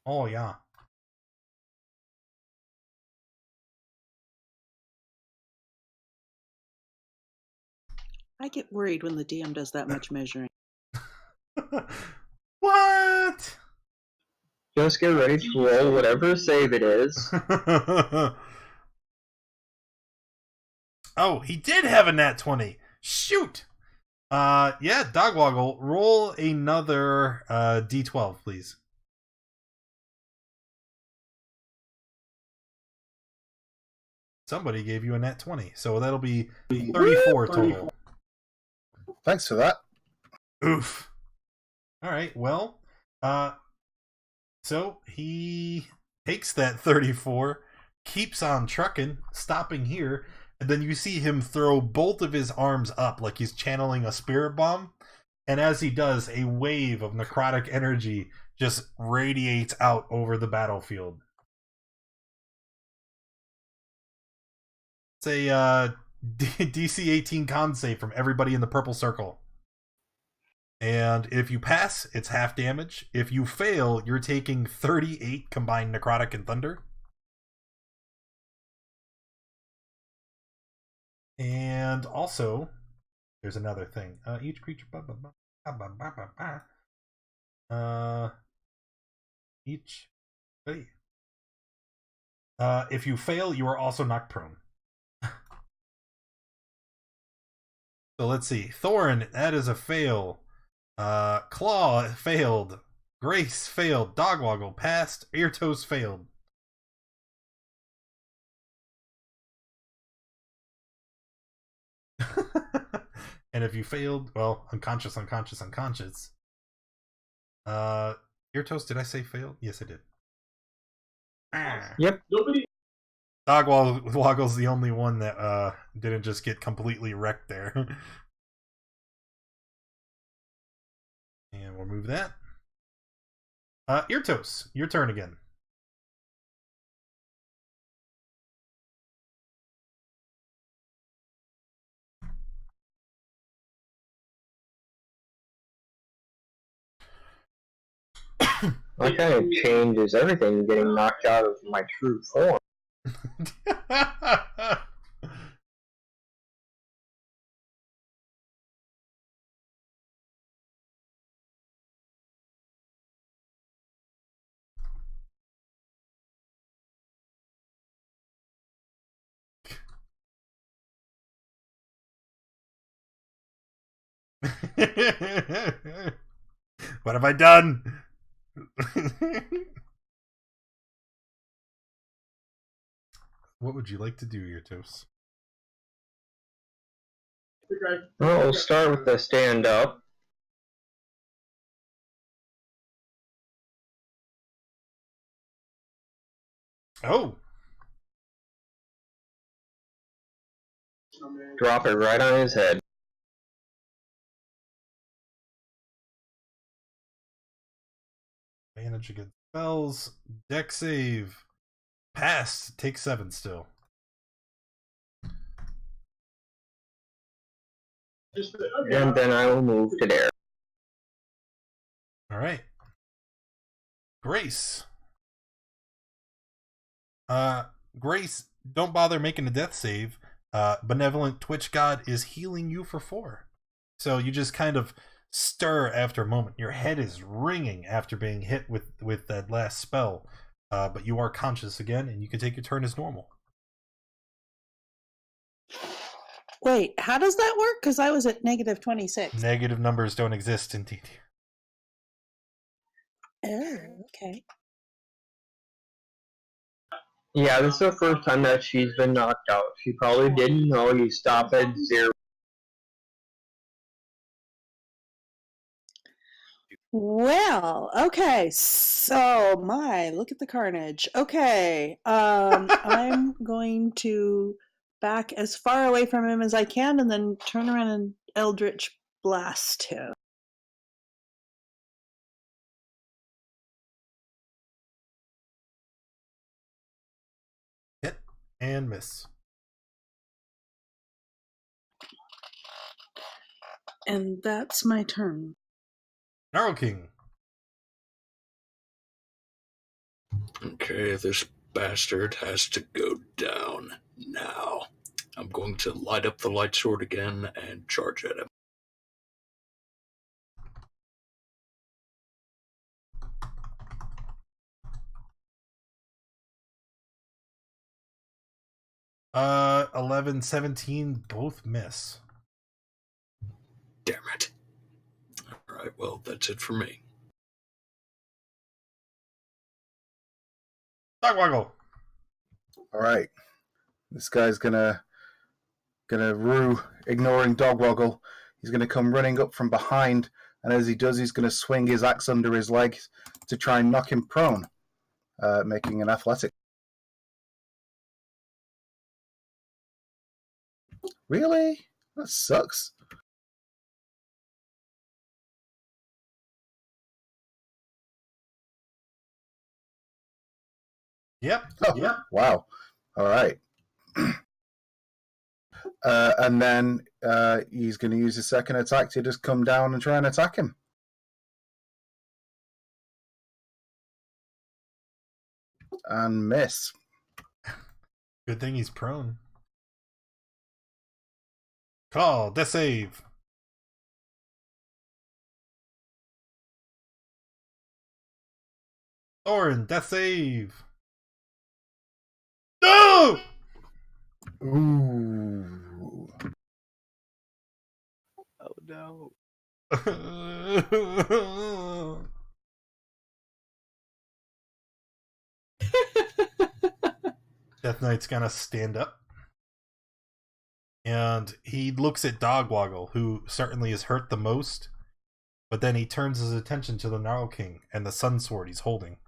Oh, yeah. I get worried when the DM does that much measuring. What? Just get ready to roll whatever save it is. Oh, he did have a nat 20. Shoot. Yeah, Dogwoggle, roll another D12, please. Somebody gave you a nat 20, so that'll be 34 total. Thanks for that. Oof. All right, well, so he takes that 34, keeps on trucking, stopping here, and then you see him throw both of his arms up like he's channeling a spirit bomb. And as he does, a wave of necrotic energy just radiates out over the battlefield. It's a DC 18 con save from everybody in the purple circle. And if you pass, it's half damage. If you fail, you're taking 38 combined necrotic and thunder. And also, there's another thing. Each creature... each... Hey. If you fail, you are also knocked prone. So let's see. Thorn, that is a fail. Claw failed. Grace failed. Dogwoggle passed. Eartoes failed. And if you failed, well, unconscious. Eartoes, did I say failed? Yes, I did. Yep. Dogwoggle's the only one that didn't just get completely wrecked there. And we'll move that. Eartoes, your turn again. That kind of changes everything, getting knocked out of my true form. What have I done? What would you like to do, Eartoes? Well, we'll start with the stand up. Oh! Drop it right on his head. Manage against spells. Deck save. Pass. Take 7 still. And then I will move to there. Alright. Grace. Grace, don't bother making a death save. Benevolent Twitch God is healing you for 4. So you just kind of stir after a moment. Your head is ringing after being hit with that last spell. But you are conscious again, and you can take your turn as normal. Wait, how does that work? Because I was at negative 26. Negative numbers don't exist in D&D. Oh, okay. Yeah, this is the first time that she's been knocked out. She probably didn't know you stop at 0. Well, okay, so look at the carnage. Okay, I'm going to back as far away from him as I can and then turn around and Eldritch Blast him. Hit and miss. And that's my turn. Gnarl King. Okay, this bastard has to go down now. I'm going to light up the light sword again and charge at him. Uh, 11, 17, both miss. Damn it. Alright, well, that's it for me. Dogwoggle! Alright. This guy's gonna rue ignoring Dogwoggle. He's gonna come running up from behind, and as he does, he's gonna swing his axe under his legs to try and knock him prone, making an athletic. Really? That sucks. Yep. Oh, Yep. wow. All right. And then he's going to use his second attack to just come down and try and attack him. And miss. Good thing he's prone. Call, death save. Thorin, death save. No! Ooh. Oh no. Death Knight's gonna stand up. And he looks at Dogwoggle, who certainly is hurt the most. But then he turns his attention to the Gnarl King and the Sun Sword he's holding.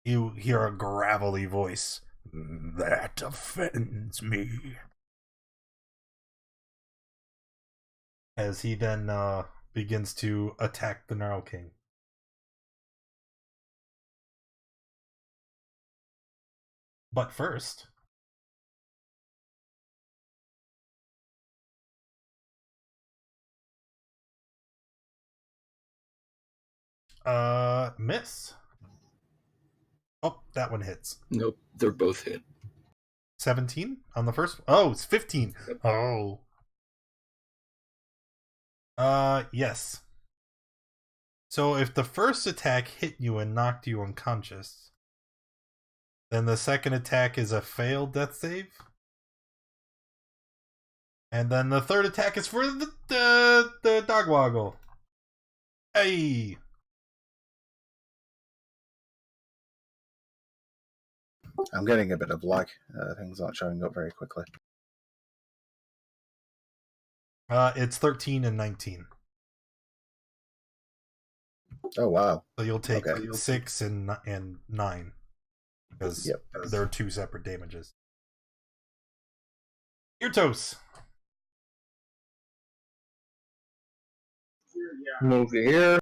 You hear a gravelly voice. That offends me. As he then begins to attack the Gnarl King. But first, miss. Oh, that one hits. Nope, they're both hit. 17 on the first. Oh, it's 15. Yep. Oh. Yes. So if the first attack hit you and knocked you unconscious, then the second attack is a failed death save. And then the third attack is for the Dogwoggle. Hey! I'm getting a bit of lag. Things aren't showing up very quickly. It's 13 and 19. Oh, wow. So you'll take Okay. 6 and 9. Because there are 2 separate damages. Yrtos! Move here.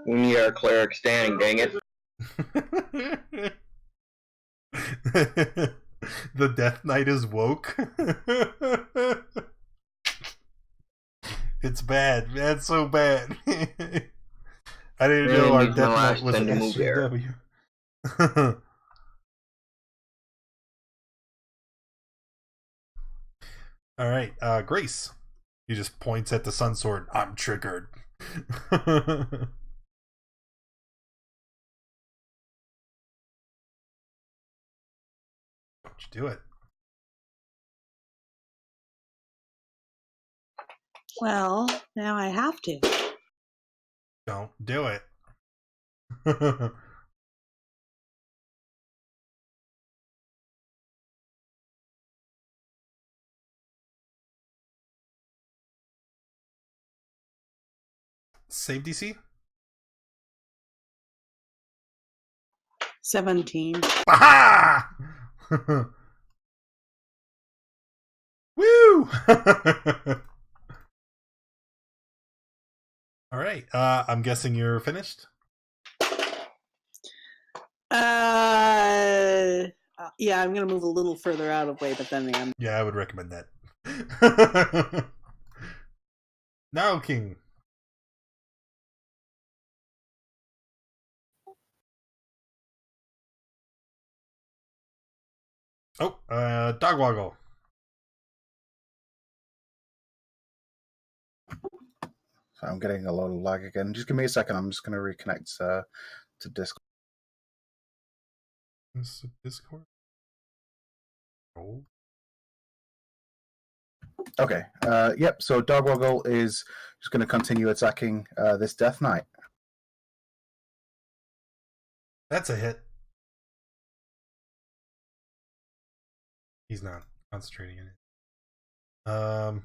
We need our cleric standing, dang it. The Death Knight is woke. It's bad. That's so bad. I didn't know our Death Knight was an SJW. Alright, Grace. He just points at the Sun Sword. I'm triggered. Don't you do it. Well, now I have to. Don't do it. Save DC? 17. Aha! Woo! All right. I'm guessing you're finished. Yeah, I'm gonna move a little further out of way, but then again. Yeah, I would recommend that. Now, King. Oh, Dogwoggle. So I'm getting a lot of lag again. Just give me a second. I'm just going to reconnect to Discord. This is Discord. Oh. Okay. Yep. So Dogwoggle is just going to continue attacking this Death Knight. That's a hit. He's not concentrating in it.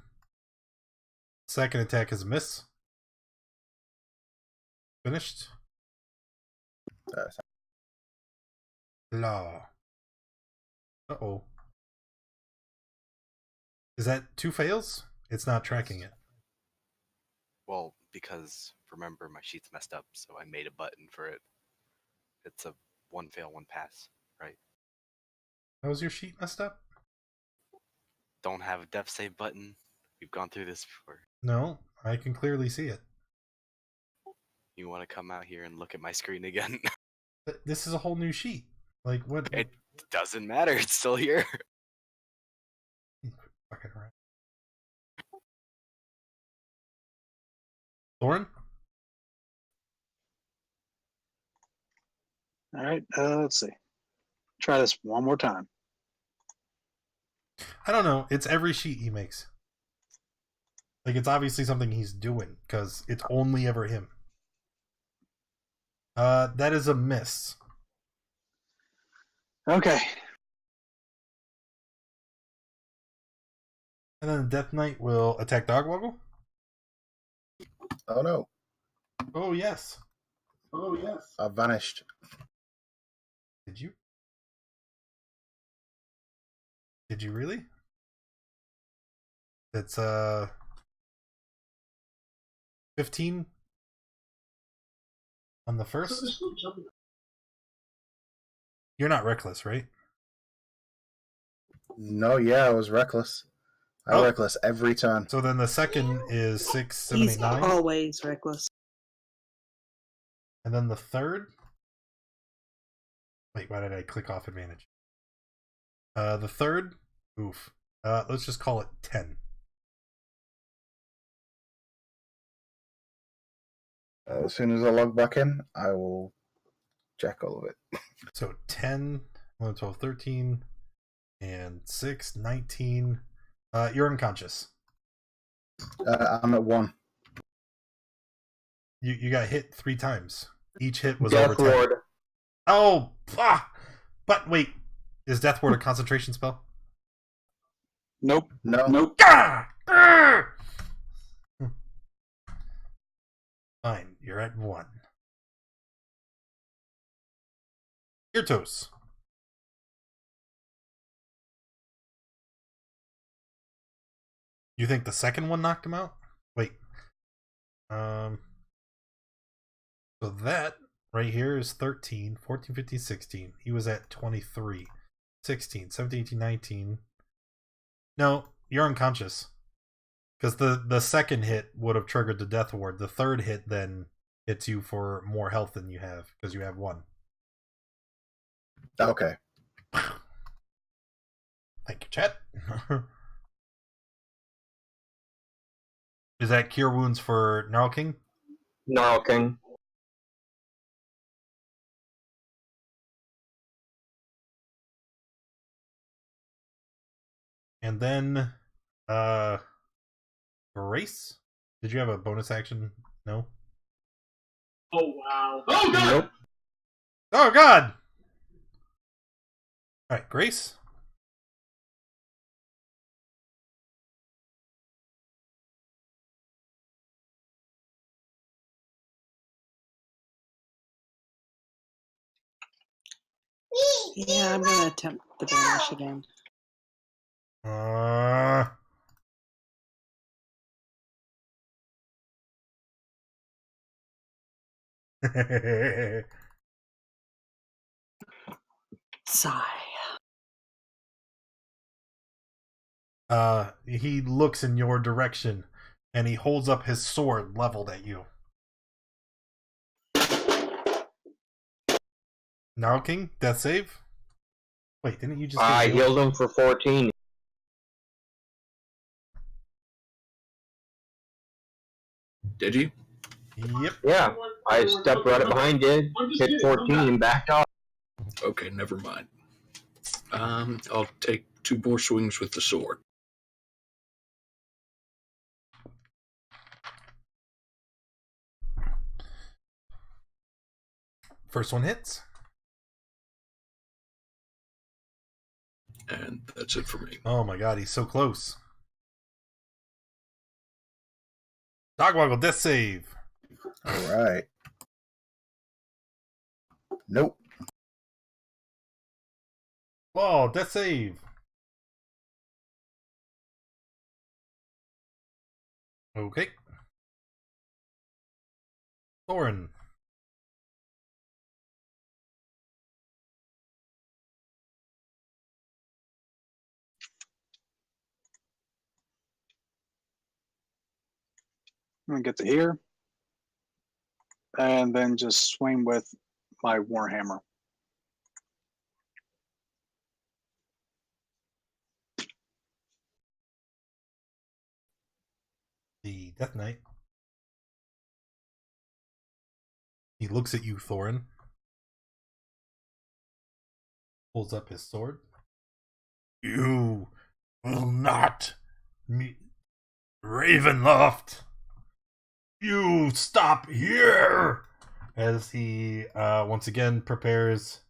Second attack is a miss. Finished. Law. Uh-oh. Is that 2 fails? It's not tracking it. Well, because remember my sheet's messed up, so I made a button for it. It's a 1 fail, 1 pass, right? How was your sheet messed up? Don't have a death save button. We've gone through this before. No, I can clearly see it. You want to come out here and look at my screen again? This is a whole new sheet. Like, what? It doesn't matter. It's still here. Fucking right. Thorin? All right, let's see. Try this one more time. I don't know. It's every sheet he makes. Like, it's obviously something he's doing, because it's only ever him. That is a miss. Okay. And then the Death Knight will attack Dogwoggle? Oh no. Oh, yes. Oh yes. I've vanished. Did you? Did you really? That's 15 on the first. You're not reckless, right? No, yeah, I was reckless. I'm reckless every turn. So then the second is 6, 7, He's 8, 9. always reckless. And then the third. Wait, why did I click off advantage? The third. Oof. Let's just call it 10. As soon as I log back in, I will check all of it. So 10, 11, 12, 13, and 6, 19. You're unconscious. I'm at 1. You got hit 3 times. Each hit was Death over 10. Ward. Oh, but wait, is Death Ward a concentration spell? Nope. No. Nope. Fine, you're at 1. Your toes. You think the second one knocked him out? Wait. So that right here is 13, 14, 15, 16. He was at 23. 16, 17, 18, 19. No, you're unconscious. Because the second hit would have triggered the Death Ward. The third hit then hits you for more health than you have, because you have 1. Okay. Thank you, chat. Is that Cure Wounds for Gnarl King? Gnarl King. And then, Grace? Did you have a bonus action? No? Oh, wow. Oh, God! Nope. Oh, God! Alright, Grace? Yeah, I'm going to attempt the banish again. Sigh. He looks in your direction and he holds up his sword leveled at you. Gnarl King, death save. Wait, didn't you just I healed him for 14. Did you? Yep. Yeah, I stepped right behind you, hit 14, and backed off. Okay, never mind. I'll take 2 more swings with the sword. First one hits. And that's it for me. Oh my god, he's so close. Dogwoggle, death save. Alright. Nope. Oh, death save. Okay. Thorin. I'm gonna get to here, and then just swing with my warhammer. The Death Knight. He looks at you, Thorin. Pulls up his sword. You will not meet Ravenloft. You stop here! As he once again prepares.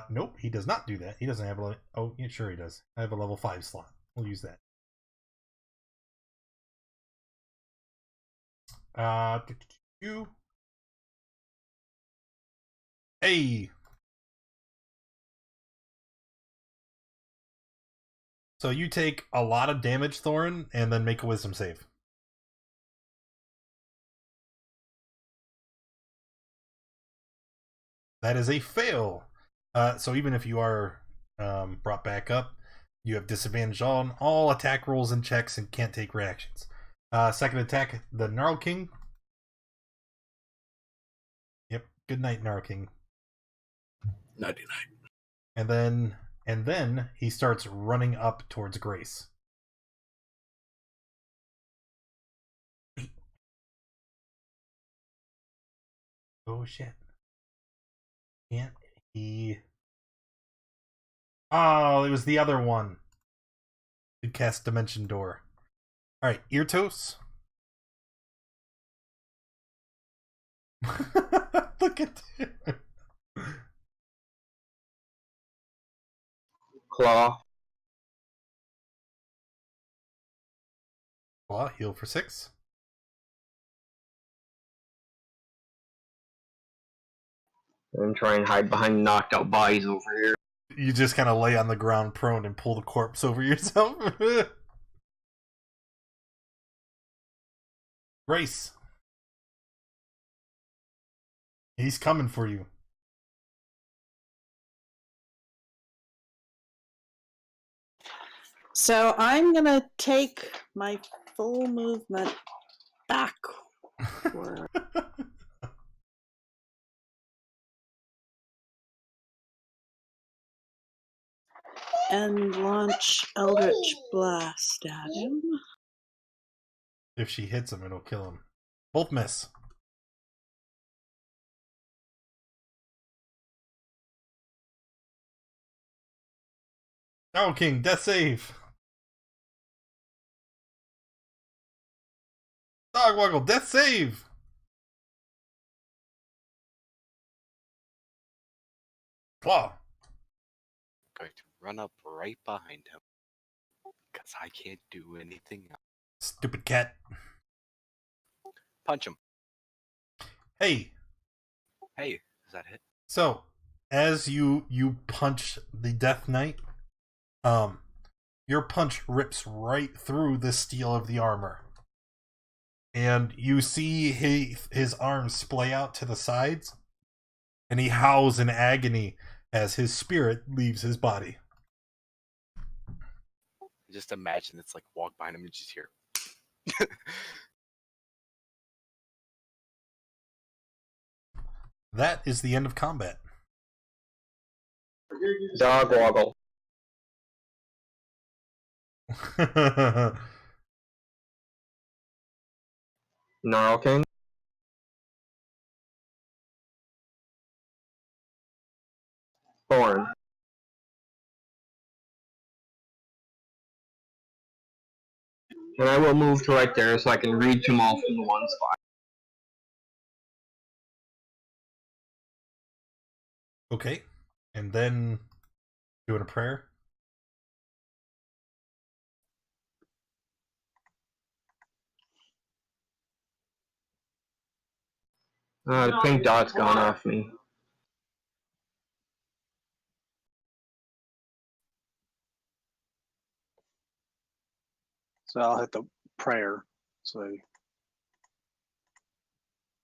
Nope, he does not do that. He doesn't have a. Oh, yeah, sure he does. I have a level 5 slot. We'll use that. You. Hey. So you take a lot of damage, Thorin, and then make a wisdom save. That is a fail. So even if you are brought back up, you have disadvantage on all attack rolls and checks and can't take reactions. Second attack, the Gnarl King. Yep, good night, Gnarl King. Nighty night. And then he starts running up towards Grace. Oh shit. Can't he? Oh, it was the other one. To cast Dimension Door. Alright, Eartos. Look at him. Claw. Claw, heal for 6. And try and hide behind knocked out bodies over here. You just kind of lay on the ground prone and pull the corpse over yourself. Grace. He's coming for you. So I'm going to take my full movement back. And launch Eldritch Blast at him. If she hits him, it'll kill him. Both miss. Oh, King, death save. Dogwoggle, death save. Claw. Going to run up right behind him because I can't do anything else. Stupid cat. Punch him. Hey. Hey, is that hit? So, as you punch the Death Knight, your punch rips right through the steel of the armor. And you see his arms splay out to the sides, and he howls in agony as his spirit leaves his body. Just imagine it's like walk behind him and just hear. That is the end of combat. Dog woggle. Gnarl King. Thorn. And I will move to right there so I can reach them all from the one spot. Okay. And then doing a prayer. The pink dot's gone off me. So I'll hit the prayer. So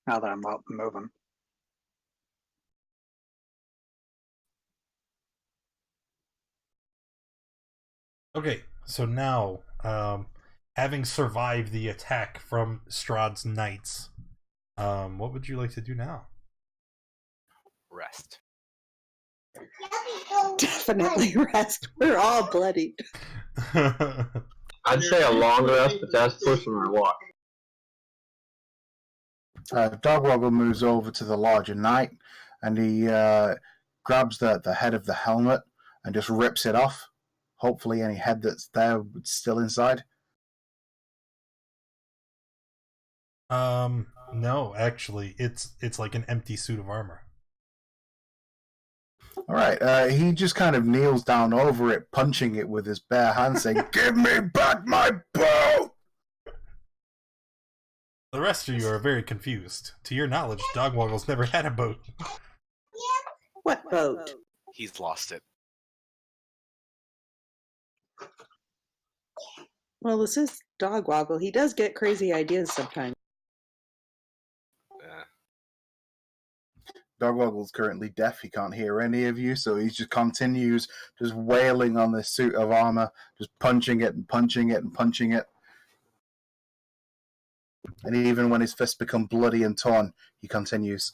now that I'm up and moving. Okay, so now, having survived the attack from Strahd's knights, what would you like to do now? Rest. Definitely rest. We're all bloodied. I'd say a long rest, but that's pushing my luck. Dogwoggle moves over to the larger knight, and he grabs the head of the helmet and just rips it off. Hopefully any head that's there is still inside. No, actually, it's like an empty suit of armor. All right, he just kind of kneels down over it, punching it with his bare hand, saying, "Give me back my boat!" The rest of you are very confused. To your knowledge, Dogwoggle's never had a boat. What boat? He's lost it. Well, this is Dogwoggle. He does get crazy ideas sometimes. Dogwoggle's currently deaf. He can't hear any of you, so he just continues just wailing on this suit of armor, just punching it and punching it and punching it. And even when his fists become bloody and torn, he continues.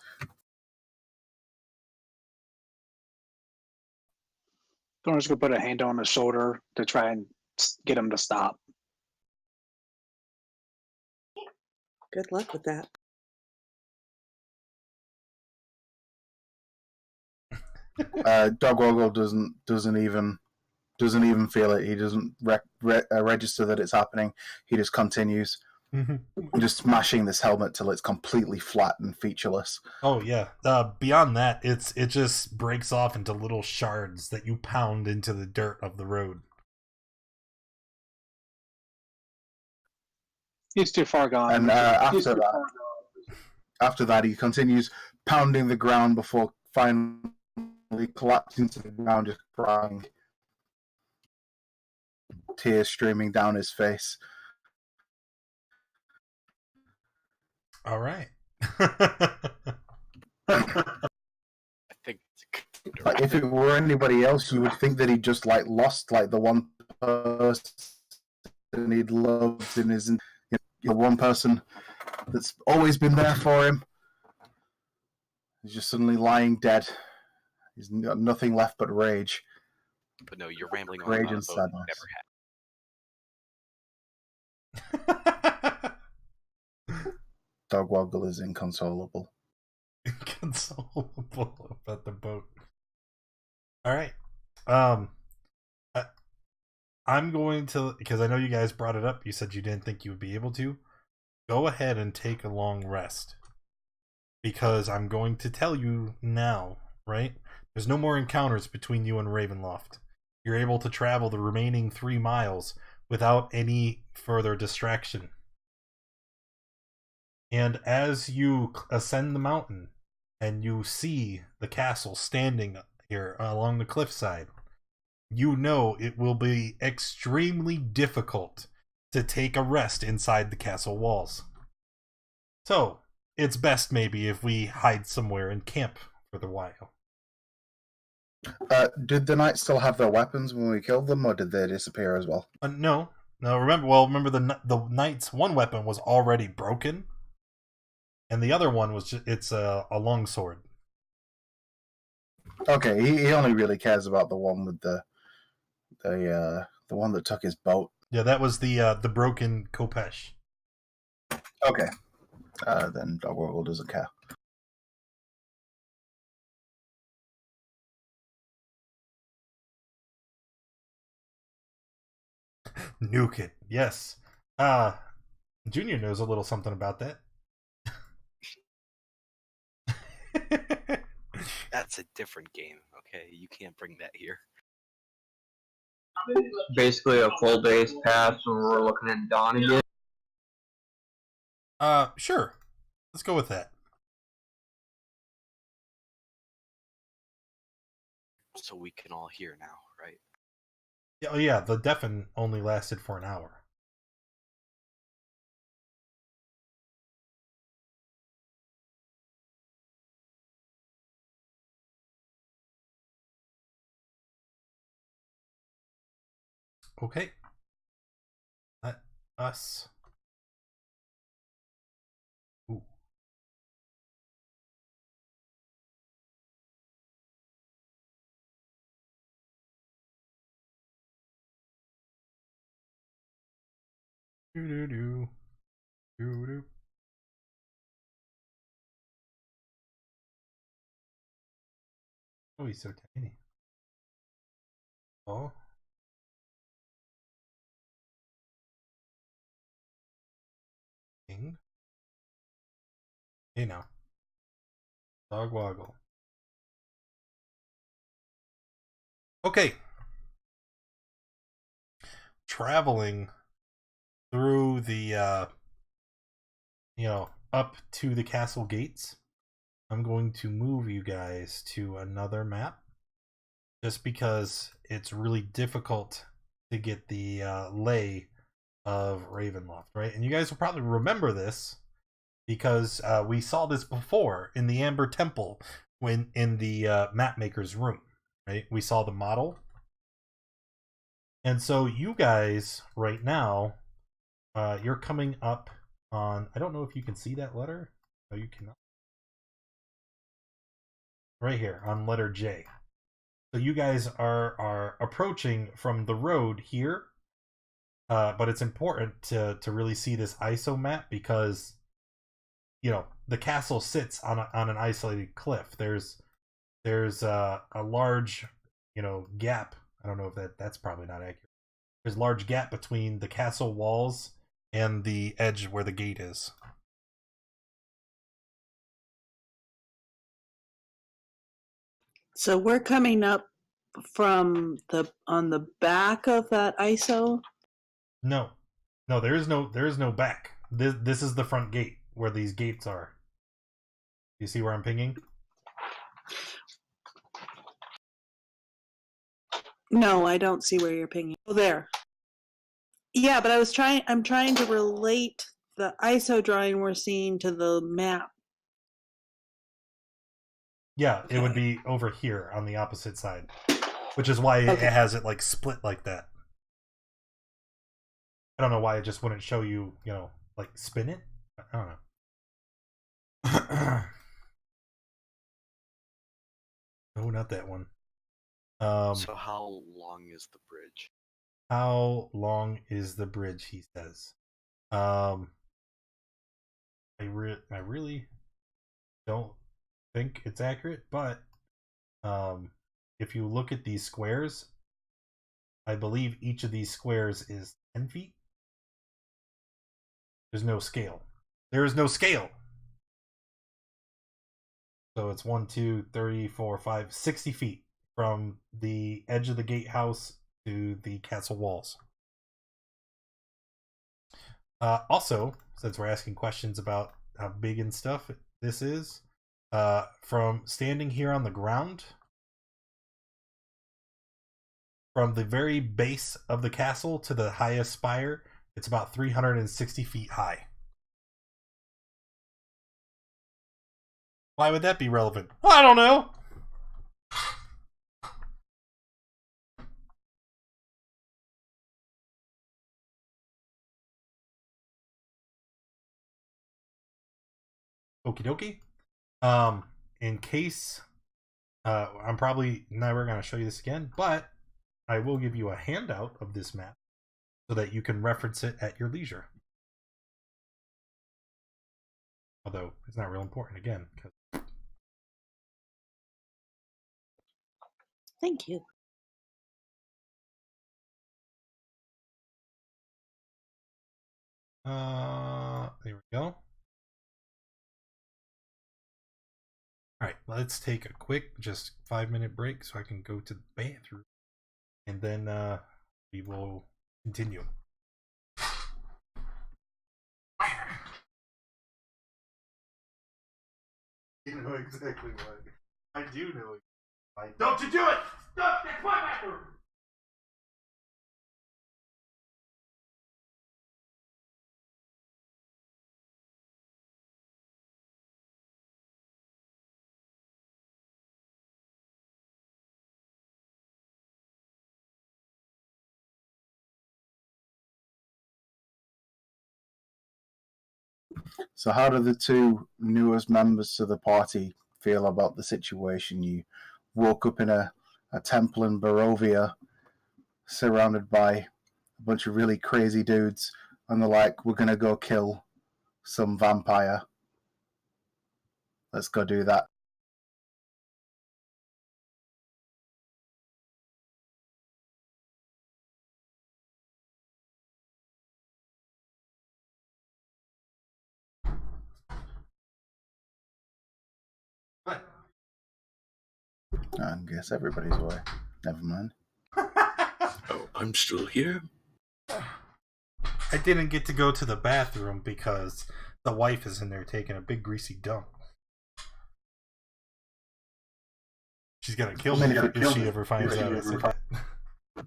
Thorn's going to put a hand on his shoulder to try and get him to stop. Good luck with that. Dogwoggle doesn't even feel it. He doesn't register that it's happening. He just continues, just smashing this helmet till it's completely flat and featureless. Oh yeah. Beyond that, it just breaks off into little shards that you pound into the dirt of the road. He's too far gone. And after that, he continues pounding the ground before finally collapsing to the ground, just crying, tears streaming down his face. All right. I think Like, if it were anybody else, you would think that he just like lost like the one person he'd loved in his, one person that's always been there for him. He's just suddenly lying dead. He's got nothing left but rage. But no, you're rambling on Rage about a and boat you never had. Dogwoggle is inconsolable. Inconsolable about the boat. All right. I'm going to, because I know you guys brought it up. You said you didn't think you would be able to. Go ahead and take a long rest. Because I'm going to tell you now, right? There's no more encounters between you and Ravenloft. You're able to travel the remaining 3 miles without any further distraction. And as you ascend the mountain and you see the castle standing here along the cliffside, you know it will be extremely difficult to take a rest inside the castle walls. So, it's best maybe if we hide somewhere and camp for the while. Did the knights still have their weapons when we killed them, or did they disappear as well? No. Remember the knight's one weapon was already broken, and the other one was it's a longsword. Okay, he only really cares about the one with the one that took his boat. Yeah, that was the broken Kopesh. Okay, then Dogwoggle doesn't care. Nuke it. Yes. Junior knows a little something about that. That's a different game. Okay, you can't bring that here. Basically, a full day's pass when we're looking at dawn again. Sure. Let's go with that. So we can all hear now, right? Yeah, oh yeah, the deafen only lasted for an hour. Okay. Let us. Ooh. Do do do. Do do. Oh, he's so tiny. Oh. King. Hey now. Dog woggle. Okay. Traveling through the up to the castle gates. I'm going to move you guys to another map just because it's really difficult to get the lay of Ravenloft, right? And you guys will probably remember this because we saw this before in the Amber Temple when in the map maker's room, right? We saw the model. And so you guys right now, you're coming up on, I don't know if you can see that letter. No, you cannot. Right here on letter J. So you guys are approaching from the road here, but it's important to really see this ISO map because the castle sits on an isolated cliff. There's a large gap. I don't know if that's probably not accurate. There's a large gap between the castle walls and the edge where the gate is. So we're coming up from on the back of that ISO. No, there is no back. This is the front gate where these gates are. You see where I'm pinging? No, I don't see where you're pinging. Oh, there. Yeah, but I'm trying to relate the ISO drawing we're seeing to the map. Yeah, Okay. It would be over here on the opposite side, which is why it has it like split like that. I don't know why it just wouldn't show you, like spin it. I don't know. No, not that one. So how long is the bridge? How long is the bridge? He says. I really don't think it's accurate, but if you look at these squares, I believe each of these squares is 10 feet. There's no scale. There is no scale. So it's 1, 2, 3, 4, 5, 60 feet from the edge of the gatehouse to the castle walls. Also, since we're asking questions about how big and stuff this is, from standing here on the ground, from the very base of the castle to the highest spire, it's about 360 feet high. Why would that be relevant? I don't know. Okie dokie. In case I'm probably never going to show you this again, but I will give you a handout of this map so that you can reference it at your leisure. Although it's not real important again. Thank you. There we go. Alright, let's take a quick, just 5-minute break so I can go to the bathroom. And then we will continue. You know exactly what. I do know. Don't you do it! Stop! That's my bathroom! So, how do the two newest members to the party feel about the situation? You woke up in a temple in Barovia, surrounded by a bunch of really crazy dudes, and they're like, "We're gonna go kill some vampire. Let's go do that." What? I guess everybody's away. Never mind. Oh, I'm still here. I didn't get to go to the bathroom because the wife is in there taking a big greasy dump. She's gonna kill me if she ever finds out I said that.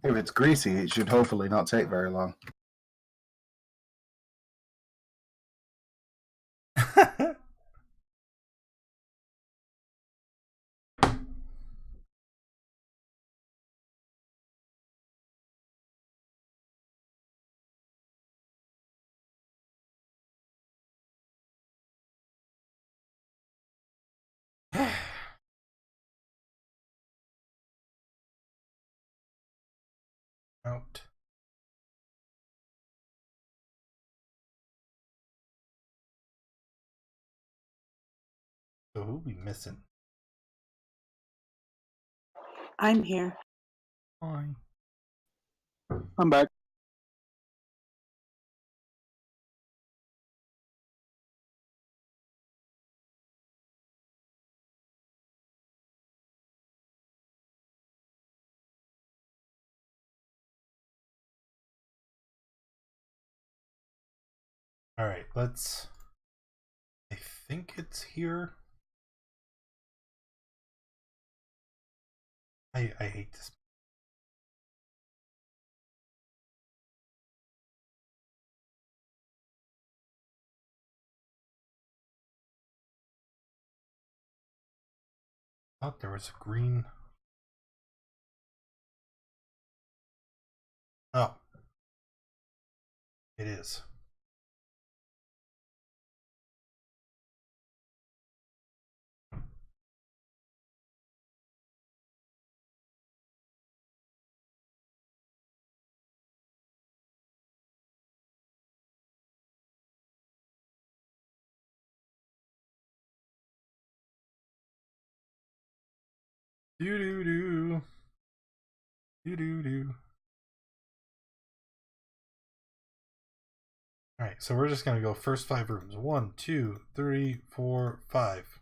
If it's greasy, it should hopefully not take very long. Out. So who we missing? I'm here. Hi. I'm back. Alright, let's... I think it's here. I hate this. Oh, there was a green... Oh. It is. Do-do-do. Do-do-do. Alright, so we're just gonna go first 5 rooms. 1, 2, 3, 4, 5.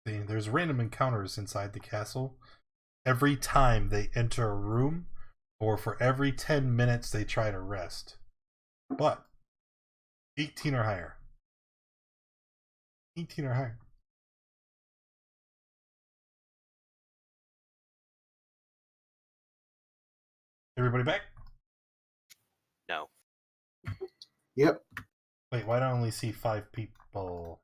There's random encounters inside the castle every time they enter a room or for every 10 minutes they try to rest. But 18 or higher. 18 or higher. Everybody back? No. Yep. Wait, why do I only see 5 people?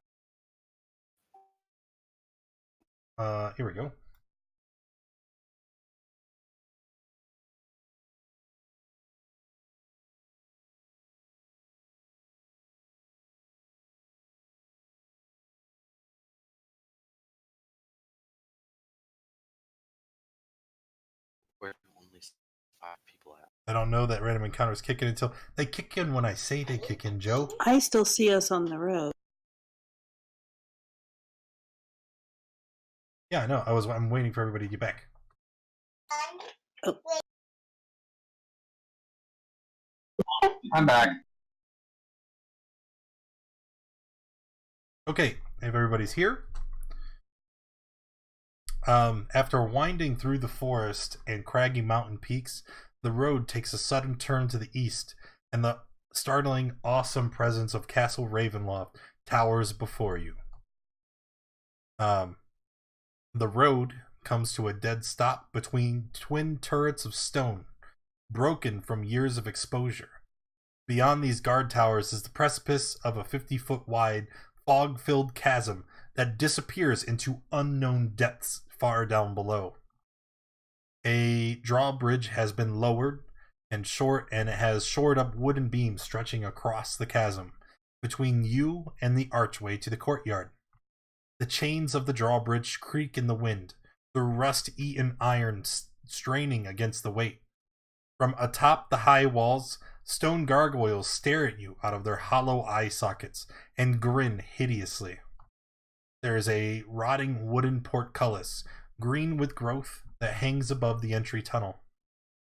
Here we go. Where only 5 people at? I don't know that random encounters kick in until they kick in when I say they kick in, Joe. I still see us on the road. Yeah, I know. I'm waiting for everybody to get back. Oh. I'm back. Okay, if everybody's here. After winding through the forest and craggy mountain peaks, the road takes a sudden turn to the east, and the startling, awesome presence of Castle Ravenloft towers before you. The road comes to a dead stop between twin turrets of stone, broken from years of exposure. Beyond these guard towers is the precipice of a 50-foot wide, fog-filled chasm that disappears into unknown depths far down below. A drawbridge has been lowered and it has shored up wooden beams stretching across the chasm between you and the archway to the courtyard. The chains of the drawbridge creak in the wind, the rust-eaten iron straining against the weight. From atop the high walls, stone gargoyles stare at you out of their hollow eye sockets and grin hideously. There is a rotting wooden portcullis, green with growth, that hangs above the entry tunnel.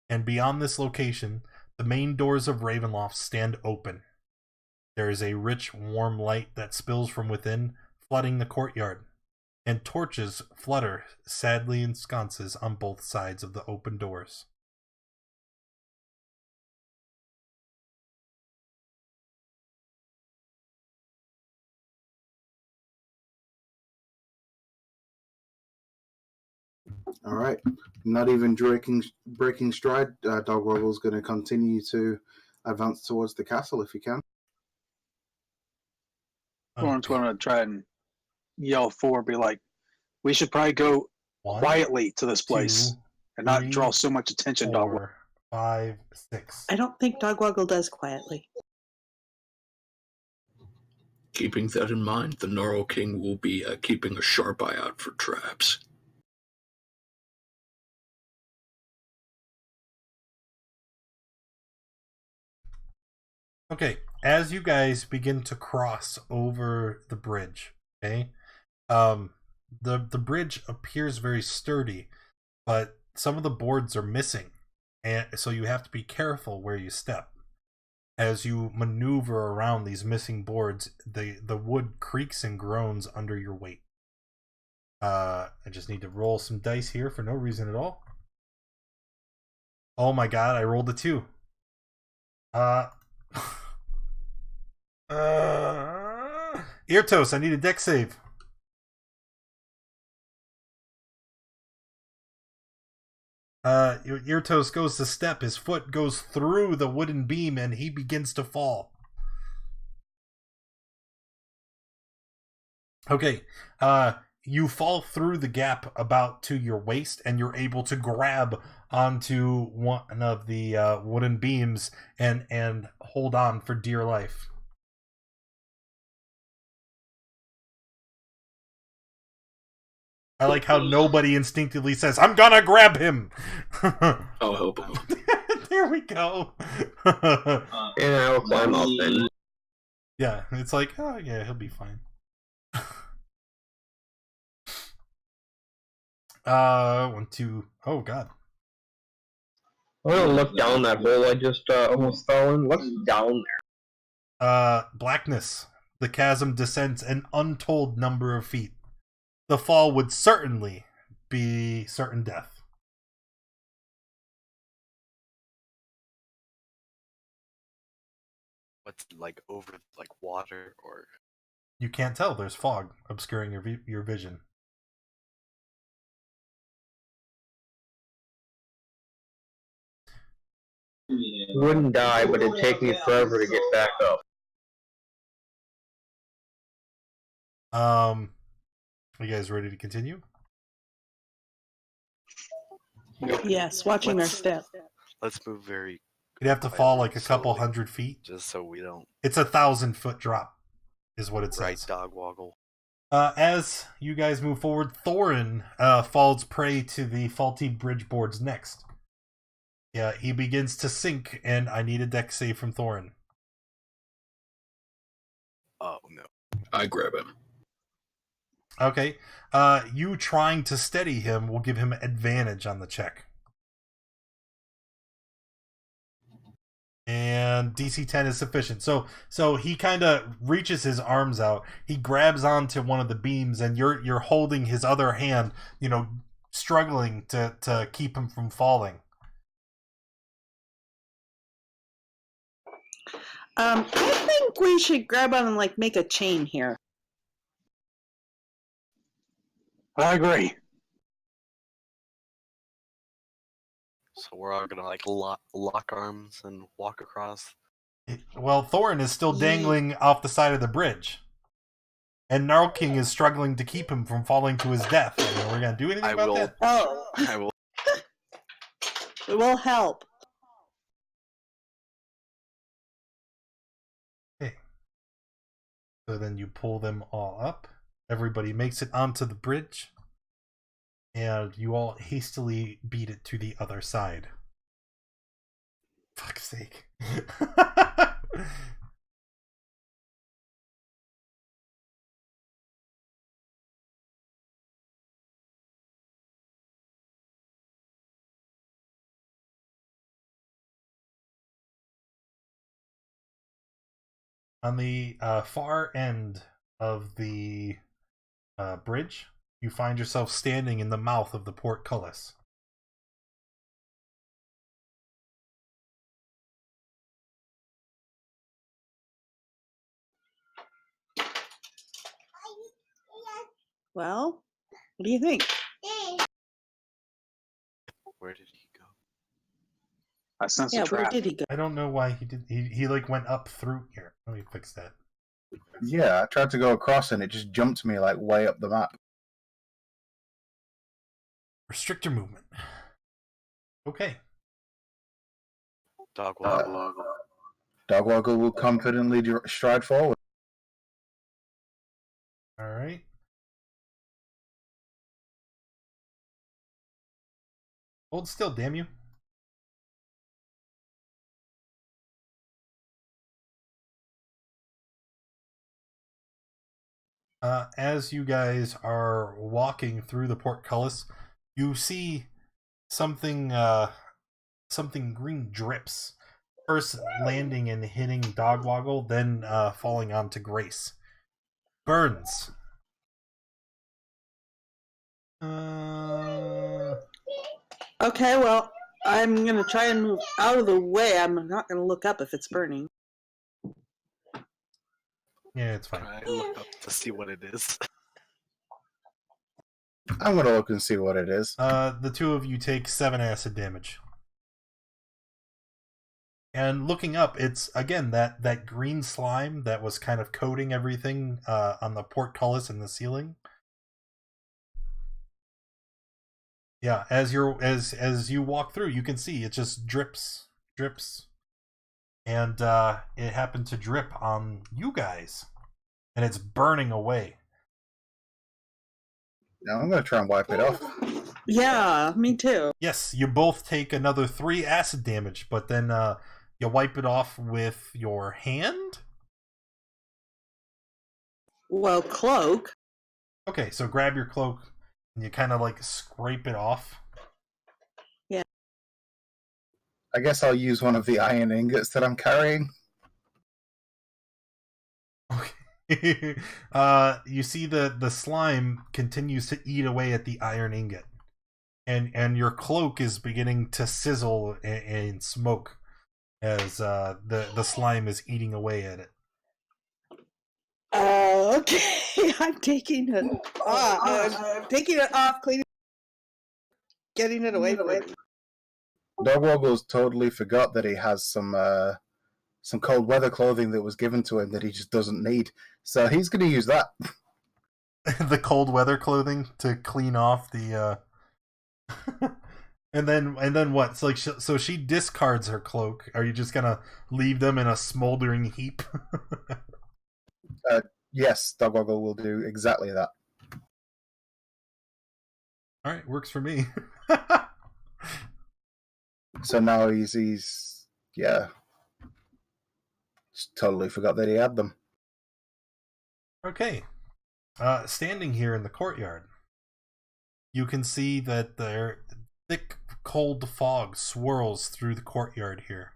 And beyond this location, the main doors of Ravenloft stand open. There is a rich, warm light that spills from within, flooding the courtyard, and torches flutter sadly in sconces on both sides of the open doors. All right. Not even breaking stride, Dogwaggle's going to continue to advance towards the castle if he can. Thorn's going to try and yell forward, be like, we should probably go quietly to this place and not draw so much attention, Dogwaggle. 4, 5, 6. I don't think Dogwaggle does quietly. Keeping that in mind, the Gnarl King will be keeping a sharp eye out for traps. Okay, as you guys begin to cross over the bridge, okay, the bridge appears very sturdy, but some of the boards are missing, and so you have to be careful where you step. As you maneuver around these missing boards, the wood creaks and groans under your weight. I just need to roll some dice here for no reason at all. Oh my god, I rolled a 2. Eartos, I need a deck save. Eartos goes to step, his foot goes through the wooden beam, and he begins to fall. Okay, you fall through the gap about to your waist, and you're able to grab onto one of the wooden beams and hold on for dear life. I like how nobody instinctively says, I'm gonna grab him! I'll help him. There we go. And I'll climb up then. Yeah, it's like, oh yeah, he'll be fine. 1, 2, oh god. I'm gonna look down that hole I just almost fell in. What's down there? Blackness. The chasm descends an untold number of feet. The fall would certainly be certain death. What's like over like water or? You can't tell. There's fog obscuring your vision. Wouldn't die, but it'd take me forever to get back up. Are you guys ready to continue? Yes, watching our step. Let's move very. You'd have to fall like a couple hundred feet. Just so we don't. It's 1,000-foot drop, is what it says. Right, Dogwaggle. As you guys move forward, Thorin falls prey to the faulty bridge boards next. Yeah, he begins to sink, and I need a dex save from Thorin. Oh no. I grab him. Okay. You trying to steady him will give him advantage on the check. And DC 10 is sufficient. So he kind of reaches his arms out. He grabs onto one of the beams, and you're holding his other hand, struggling to keep him from falling. I think we should grab on and make a chain here. I agree. So we're all gonna lock arms and walk across. Well, Thorin is still dangling off the side of the bridge, and Gnarl King is struggling to keep him from falling to his death. I mean, we're gonna do anything about that? Oh, I will. it will help. Okay. So then you pull them all up. Everybody makes it onto the bridge, and you all hastily beat it to the other side. Fuck's sake. On the far end of the bridge, you find yourself standing in the mouth of the portcullis. Well, what do you think? Where did he go? I sense a Where trap. did he go? I don't know why he did. He went up through here. Let me fix that. Yeah, I tried to go across and it just jumped me way up the map. Restrict your movement. Okay. Dogwoggle. Dogwoggle will confidently stride forward. All right. Hold still, damn you. As you guys are walking through the portcullis, you see something green drips. First landing and hitting Dogwoggle, then falling onto Grace. Burns. Okay, well, I'm going to try and move out of the way. I'm not going to look up if it's burning. Yeah, it's fine. Try and look up to see what it is. I'm gonna look and see what it is. The two of you take 7 acid damage. And looking up, it's again that green slime that was kind of coating everything on the portcullis and the ceiling. Yeah, as you walk through, you can see it just drips, and it happened to drip on you guys, and it's burning away. Now I'm gonna try and wipe it off. Yeah, me too. Yes, you both take another 3 acid damage, but then you wipe it off with your hand? Well, cloak. Okay, so grab your cloak and you kind of scrape it off. Yeah. I guess I'll use one of the iron ingots that I'm carrying. Okay. You see the slime continues to eat away at the iron ingot. And your cloak is beginning to sizzle and smoke as the slime is eating away at it. Okay, I'm taking it off. I'm taking it off, cleaning, getting it away from me. Dogwoggle's totally forgot that he has some cold weather clothing that was given to him that he just doesn't need. So he's going to use that. The cold weather clothing to clean off the and then what? So she discards her cloak. Are you just gonna leave them in a smoldering heap? Yes, Dogwoggle will do exactly that. All right, works for me. So now he's yeah. Just totally forgot that he had them. Okay. Standing here in the courtyard, you can see that their thick, cold fog swirls through the courtyard here.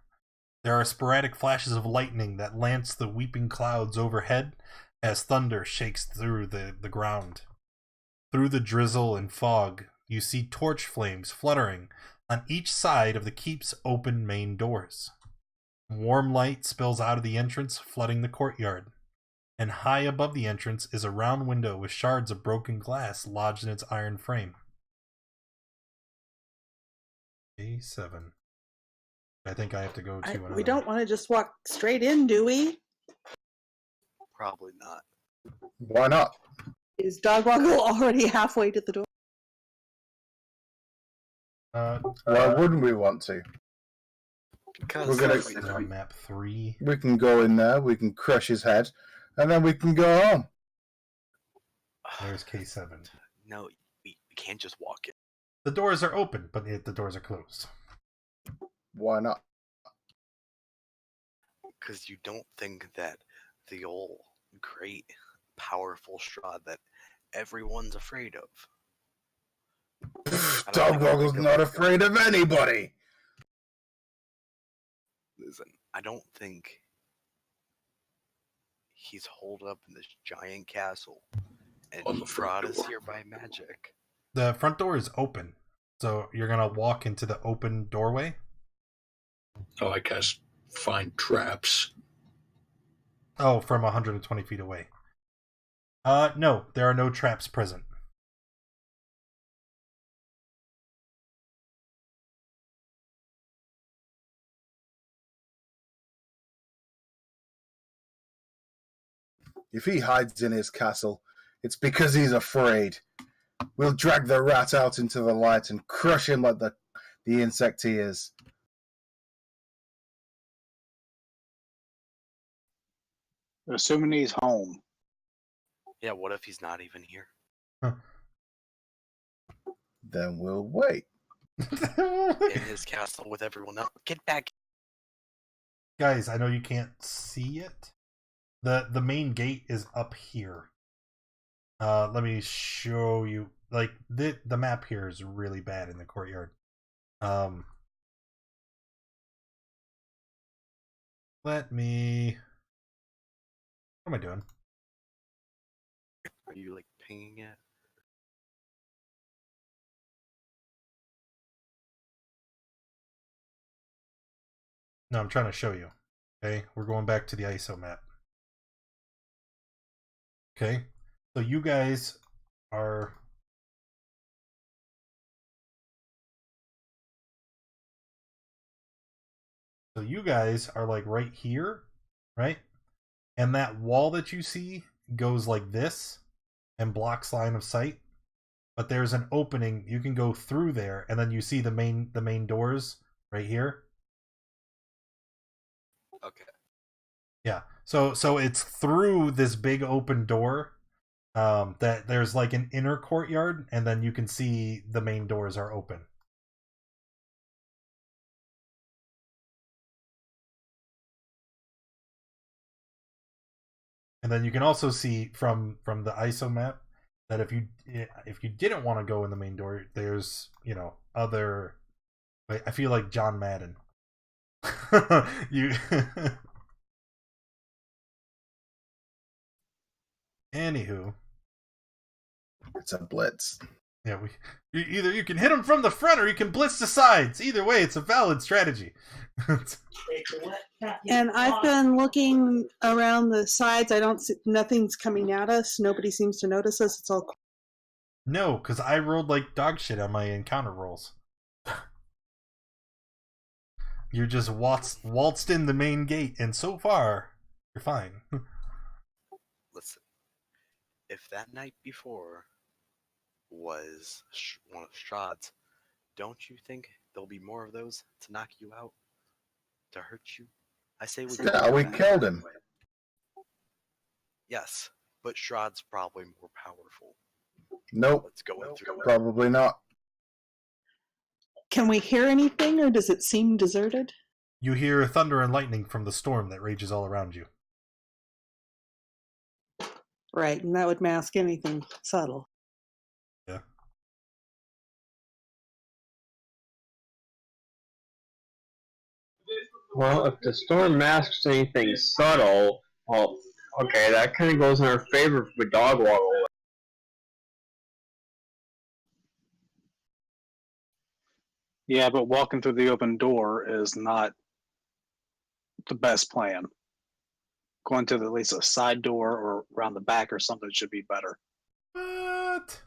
There are sporadic flashes of lightning that lance the weeping clouds overhead as thunder shakes through the ground. Through the drizzle and fog, you see torch flames fluttering on each side of the keep's open main doors. Warm light spills out of the entrance, flooding the courtyard. And high above the entrance is a round window with shards of broken glass lodged in its iron frame. A7. I think I have to go to another. We don't want to just walk straight in, do we? Probably not. Why not? Is Dogwoggle already halfway to the door? Why wouldn't we want to? Because We're gonna- Is on map 3. We can go in there, we can crush his head, and then we can go home. There's K7. No, we can't just walk in. The doors are open, but the doors are closed. Why not? Because you don't think that the old great, powerful Strahd that everyone's afraid of. Dogwoggle's not afraid of anybody. Listen, I don't think he's holed up in this giant castle, and Strahd is here by magic. The front door is open, so you're gonna walk into the open doorway. Oh, I cast find traps. Oh, from 120 feet away. No, there are no traps present. If he hides in his castle, it's because he's afraid. We'll drag the rat out into the light and crush him like the insect he is. Assuming he's home. Yeah, what if he's not even here? Then we'll wait. In his castle with everyone else. Get back. Guys, I know you can't see it. The main gate is up here. Let me show you. Like the map here is really bad in the courtyard. Let me. What am I doing? Are you like pinging it? No, I'm trying to show you. Okay, we're going back to the ISO map. Okay, so you guys are. So you guys are like right here, right? And that wall that you see goes like this and blocks line of sight. But there's an opening, you can go through there, and then you see the main doors right here. Okay. Yeah. So it's through this big open door. That there's like an inner courtyard, and then you can see the main doors are open. And then you can also see from the ISO map that if you didn't want to go in the main door, there's other. Wait, I feel like John Madden. You. Anywho, It's a blitz. yeah, either you can hit him from the front or you can blitz the sides. Either way, it's a valid strategy. And I've been looking around the sides. I don't see, nothing's coming at us. Nobody seems to notice us. It's all. No, because I rolled like dog shit on my encounter rolls. You just waltzed in the main gate, and so far, you're fine. Listen, if that night before was one of Strahd's, don't you think there'll be more of those to knock you out, to hurt you? I say we. Yeah, we killed him. Yes, but Strahd's probably more powerful. Nope. Let's go in through. Probably not. Can we hear anything, or does it seem deserted? You hear thunder and lightning from the storm that rages all around you. Right, and that would mask anything subtle. Yeah. Well, if the storm masks anything subtle, well, okay, that kind of goes in our favor for dog waddle. Yeah, but walking through the open door is not the best plan. Going to at least a side door or around the back or something should be better. What?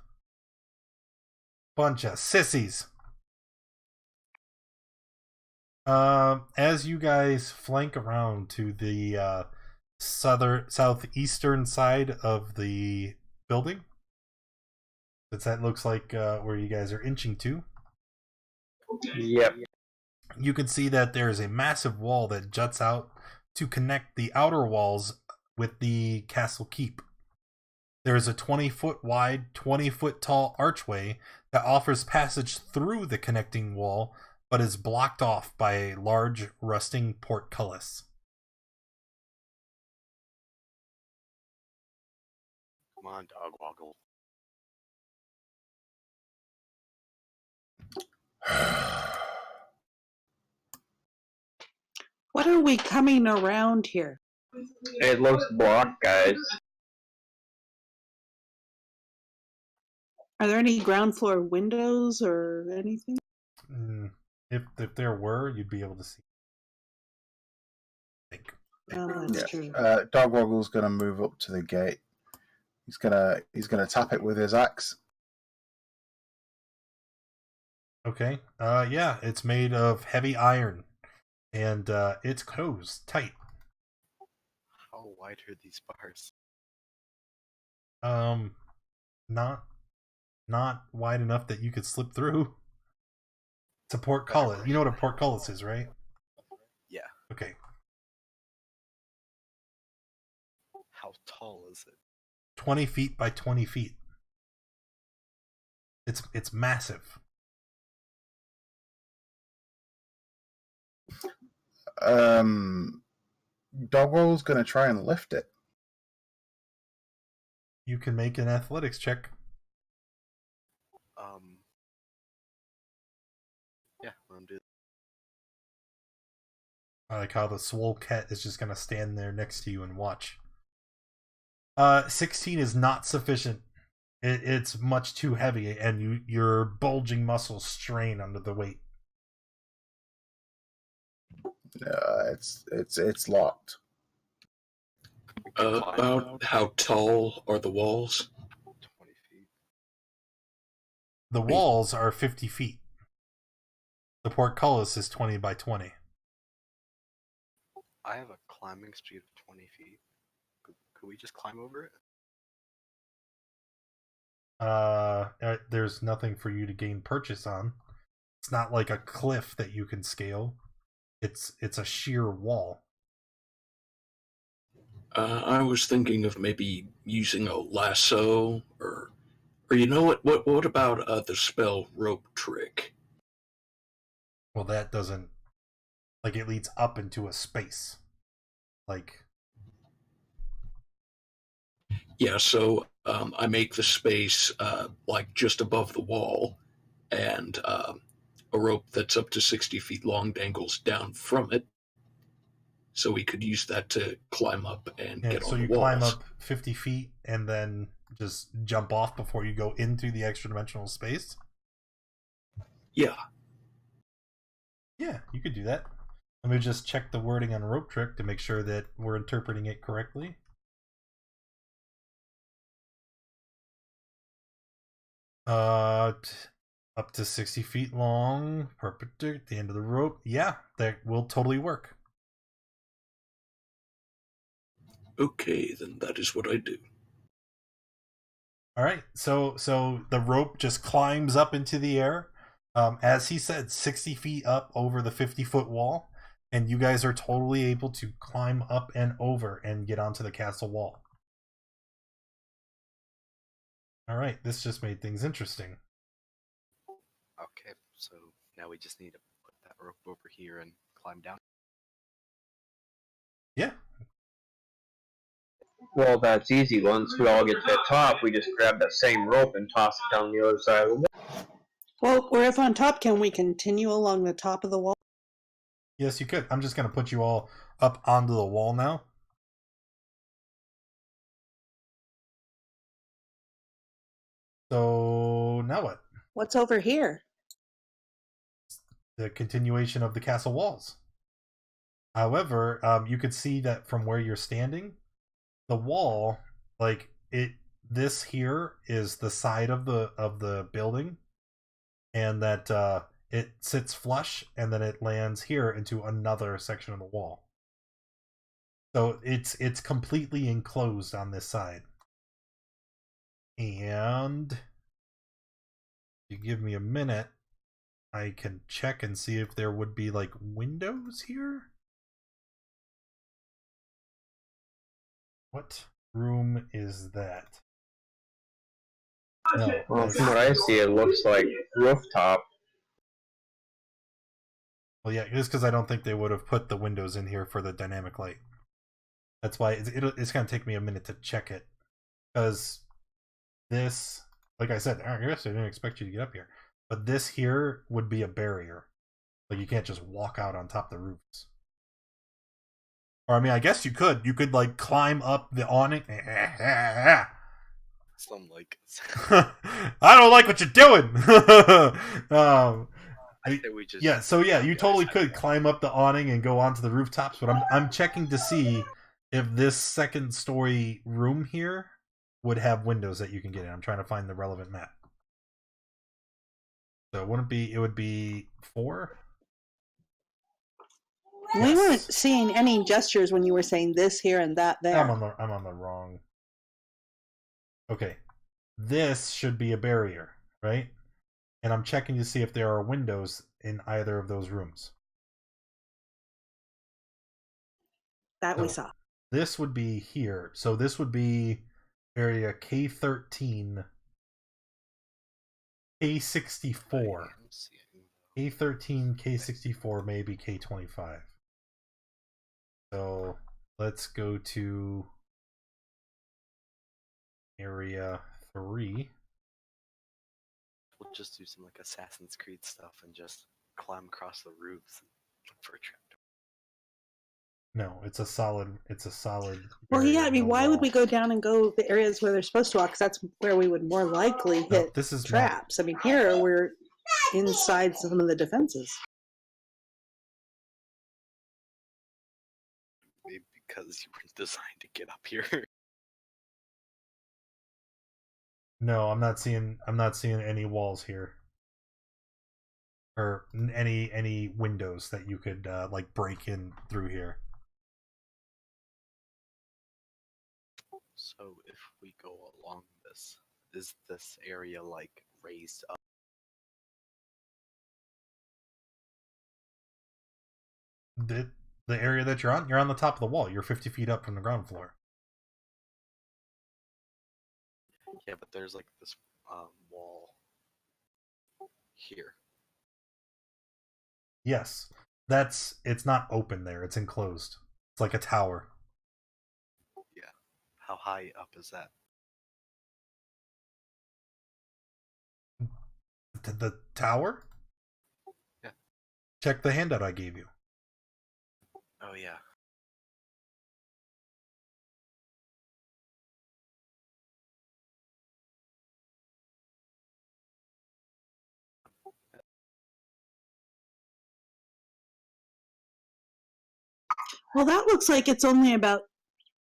Bunch of sissies. As you guys flank around to the southeastern side of the building, that looks like where you guys are inching to. Yep. You can see that there is a massive wall that juts out to connect the outer walls with the castle keep. There is a 20-foot wide, 20-foot tall archway that offers passage through the connecting wall, but is blocked off by a large, rusting portcullis. Come on, dog woggle. What are we coming around here? It looks blocked, guys. Are there any ground floor windows or anything? If there were, you'd be able to see. Oh, that's true. Dog Woggle's going to move up to the gate. He's gonna tap it with his axe. Okay. Yeah, it's made of heavy iron, and it's closed tight. How wide are these bars? Not wide enough that you could slip through. It's a portcullis. You know what a portcullis is, right? Yeah. Okay. How tall is it? 20 feet by 20 feet. It's massive. Dogwell's gonna try and lift it. You can make an athletics check. Yeah, let him do I like how the swole cat is just gonna stand there next to you and watch. 16 is not sufficient. It's much too heavy, and your bulging muscles strain under the weight. It's locked. About how tall are the walls? 20 feet. The walls are 50 feet. The portcullis is 20 by 20. I have a climbing speed of 20 feet. Could we just climb over it? There's nothing for you to gain purchase on. It's not like a cliff that you can scale. It's a sheer wall. I was thinking of maybe using a lasso, or you know what? What about the spell rope trick? Well, that doesn't, like, it leads up into a space. Like, yeah. So I make the space like just above the wall, and a rope that's up to 60 feet long dangles down from it. So we could use that to climb up and get on the walls. So you climb up 50 feet and then just jump off before you go into the extra dimensional space? Yeah. Yeah, you could do that. Let me just check the wording on rope trick to make sure that we're interpreting it correctly. Up to 60 feet long, perpendicular at the end of the rope. Yeah, that will totally work. Okay, then that is what I do. All right, so the rope just climbs up into the air. As he said, 60 feet up over the 50-foot wall, and you guys are totally able to climb up and over and get onto the castle wall. All right, this just made things interesting. Okay, so Now we just need to put that rope over here and climb down. Yeah. Well, that's easy. Once we all get to the top, we just grab that same rope and toss it down the other side of the wall. Well, we're up on top. Can we continue along the top of the wall? Yes, you could. I'm just going to put you all up onto the wall now. So now what? What's over here? The continuation of the castle walls. However, you could see that from where you're standing, the wall, like this here is the side of the building, and that it sits flush, and then it lands here into another section of the wall. So it's completely enclosed on this side. And if you give me a minute, I can check and see if there would be like windows here. What room is that? No. Well, from what I see, it looks like rooftop. Well, yeah, just because I don't think they would have put the windows in here for the dynamic light. That's why it's going to take me a minute to check it. Because this, like I said, I guess I didn't expect you to get up here. But this here would be a barrier. Like, you can't just walk out on top of the roofs. Or, I mean, I guess you could. You could, like, climb up the awning. Some like. I don't like what you're doing! I think we just. Yeah, so yeah, you totally could climb up the awning and go onto the rooftops, but I'm checking to see if this second story room here would have windows that you can get in. I'm trying to find the relevant map. So it would be 4? We weren't seeing any gestures when you were saying this here and that there. I'm on the wrong. Okay. This should be a barrier, right? And I'm checking to see if there are windows in either of those rooms. That we saw. This would be here. So this would be area K13, K64. K13, K64, maybe K25. So let's go to area 3. We'll just do some like Assassin's Creed stuff and just climb across the roofs and look for a trapdoor. No, it's a solid. Well, yeah. I mean, why would we go? go down and go the areas where they're supposed to walk? Because that's where we would more likely hit this is traps. I mean, here we're inside some of the defenses. Maybe because you weren't designed to get up here. No, I'm not seeing any walls here, or any windows that you could like break in through here. So if we go along this, is this area like raised up? The area that you're on the top of the wall. You're 50 feet up from the ground floor. Yeah, but there's like this wall here. Yes, it's not open there. It's enclosed. It's like a tower. Yeah. How high up is that? The tower? Yeah. Check the handout I gave you. Oh yeah. Well, that looks like it's only about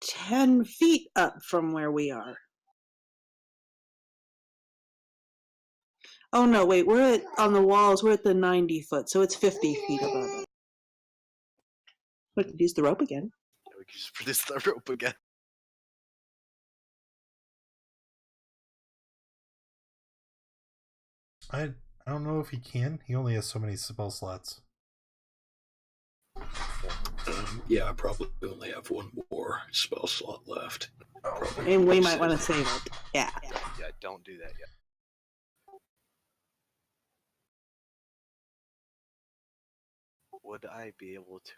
10 feet up from where we are. Oh, no, wait, on the walls, we're at the 90 foot, so it's 50 feet above it. We could use the rope again. Yeah, we could just produce the rope again. I don't know if he can. He only has so many spell slots. Yeah, I probably only have one more spell slot left. And we might want to save it. Yeah. Yeah, don't do that yet. would I be able to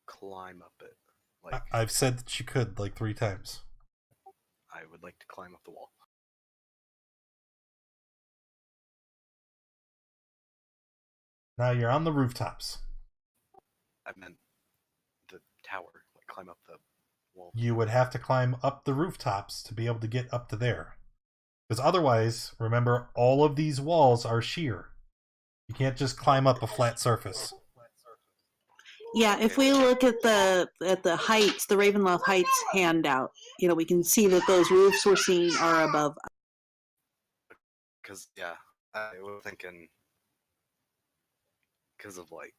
climb up it? Like, I've said that you could like 3 times. I would like to climb up the wall. Now you're on the rooftops. I meant the tower, like climb up the wall. You would have to climb up the rooftops to be able to get up to there. Because otherwise, remember, all of these walls are sheer. You can't just climb up a flat surface. Yeah, if we look at the heights, the Ravenloft Heights handout, we can see that those roofs we're seeing are above. Because, yeah, I was thinking, because of, like,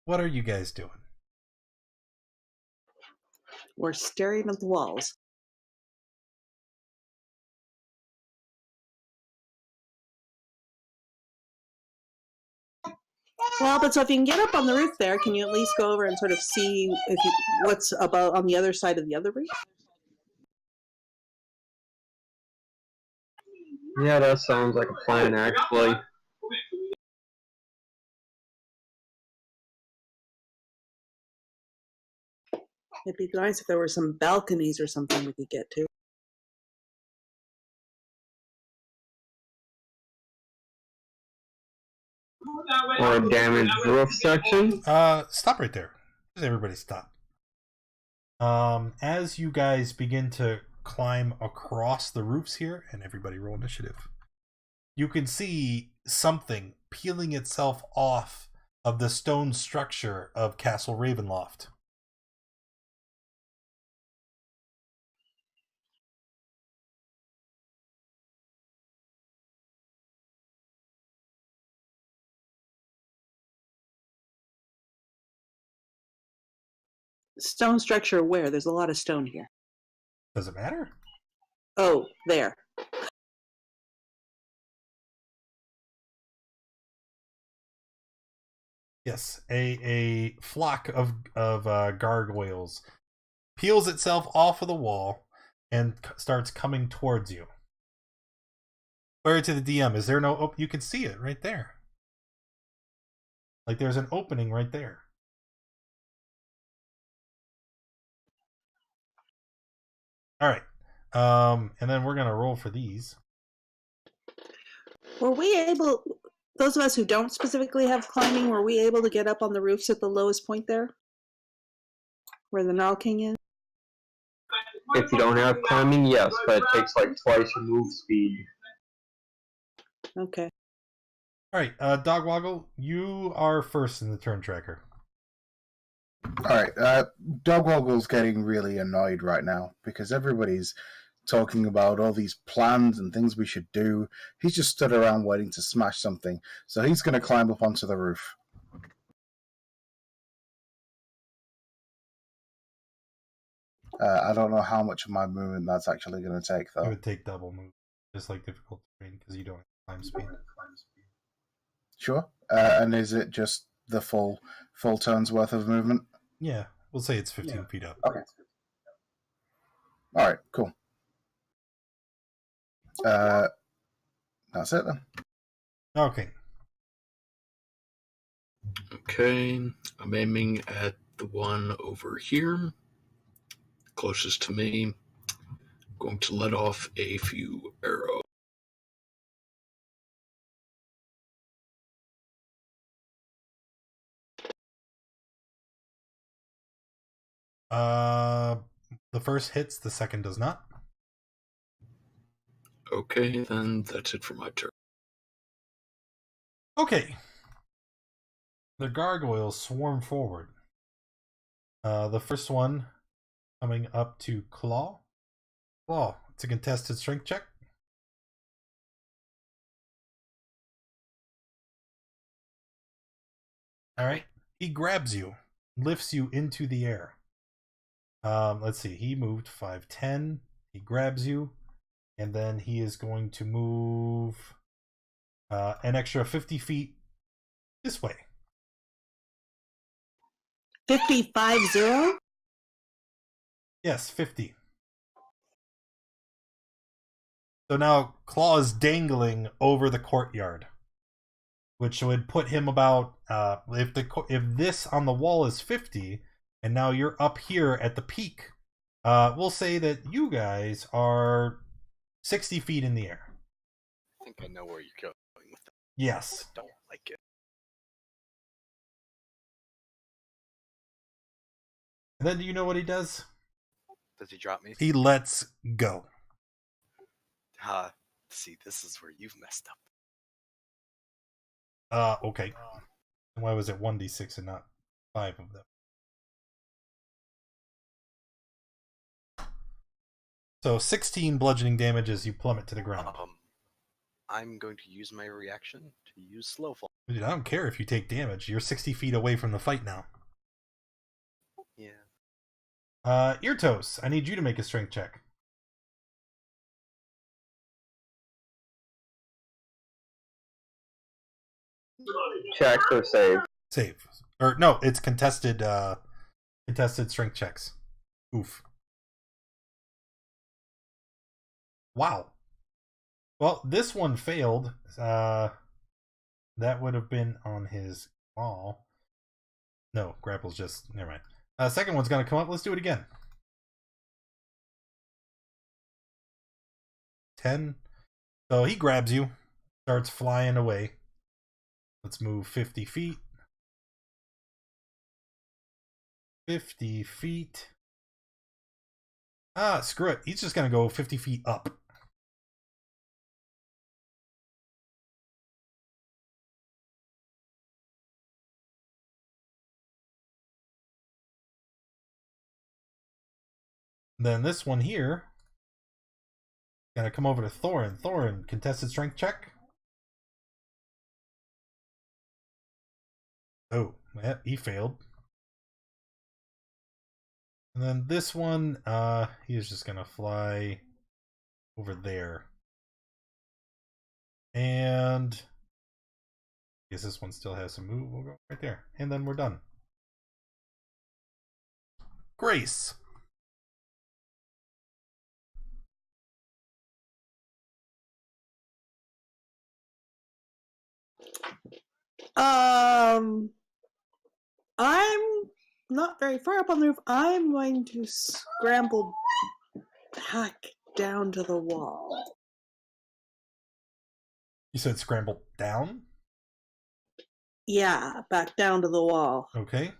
What are you guys doing? We're staring at the walls. Well, but so if you can get up on the roof there, can you at least go over and sort of see what's above on the other side of the other roof? Yeah, that sounds like a plan, actually. It'd be nice if there were some balconies or something we could get to. Or a damaged roof section. Stop right there. Just everybody stop. As you guys begin to climb across the roofs here, and everybody roll initiative, you can see something peeling itself off of the stone structure of Castle Ravenloft. Stone structure where? There's a lot of stone here. Does it matter? Oh, there. Yes, a flock of gargoyles peels itself off of the wall and starts coming towards you. Where to the DM? Is there no? You can see it right there. Like there's an opening right there. All right, and then we're gonna roll for these. Were we able? Those of us who don't specifically have climbing, were we able to get up on the roofs at the lowest point there, where the Gnarl King is? If you don't have climbing, yes, but it takes like twice your move speed. Okay. All right, Dogwoggle, you are first in the turn tracker. Alright, Dogwoggle's getting really annoyed right now because everybody's talking about all these plans and things we should do. He's just stood around waiting to smash something, so he's going to climb up onto the roof. I don't know how much of my movement that's actually going to take, It though. would take double move, just like difficult terrain, because you don't have climb speed. Sure. And is it just the full turn's worth of movement? Yeah, we'll say it's 15 feet up. Okay. Alright, cool. That's it then. Okay. Okay, I'm aiming at the one over here, closest to me. Going to let off a few arrows. The first hits, the second does not. Okay, then that's it for my turn. Okay. The gargoyles swarm forward. The first one coming up to Claw. Claw, it's a contested strength check. Alright. He grabs you, lifts you into the air. Let's see, he moved 5'10". He grabs you, and then he is going to move an extra 50 feet this way. 50-50? Yes, 50. So now Claw's dangling over the courtyard, which would put him about if this on the wall is 50, and now you're up here at the peak. We'll say that you guys are 60 feet in the air. I think I know where you're going with that. Yes. I don't like it. And then do you know what he does? Does he drop me? He lets go. See, this is where you've messed up. Okay. Why was it 1d6 and not 5 of them? So 16 bludgeoning damage as you plummet to the ground. I'm going to use my reaction to use slow fall. Dude, I don't care if you take damage. You're 60 feet away from the fight now. Yeah. Eartos, I need you to make a strength check. Check or save? Save. Or no, it's contested strength checks. Oof. Wow. Well, this one failed. That would have been on his wall. No, grapple's just... Never mind. Second one's going to come up. Let's do it again. 10. So he grabs you. Starts flying away. Let's move 50 feet. 50 feet. Screw it. He's just going to go 50 feet up. Then this one here, gonna come over to Thorin. Thorin, contested strength check. Oh, yeah, he failed. And then this one, he is just gonna fly over there. And I guess this one still has some move. We'll go right there. And then we're done. Grace. I'm not very far up on the roof. I'm going to scramble back down to the wall. You said scramble down? Yeah, back down to the wall. Okay.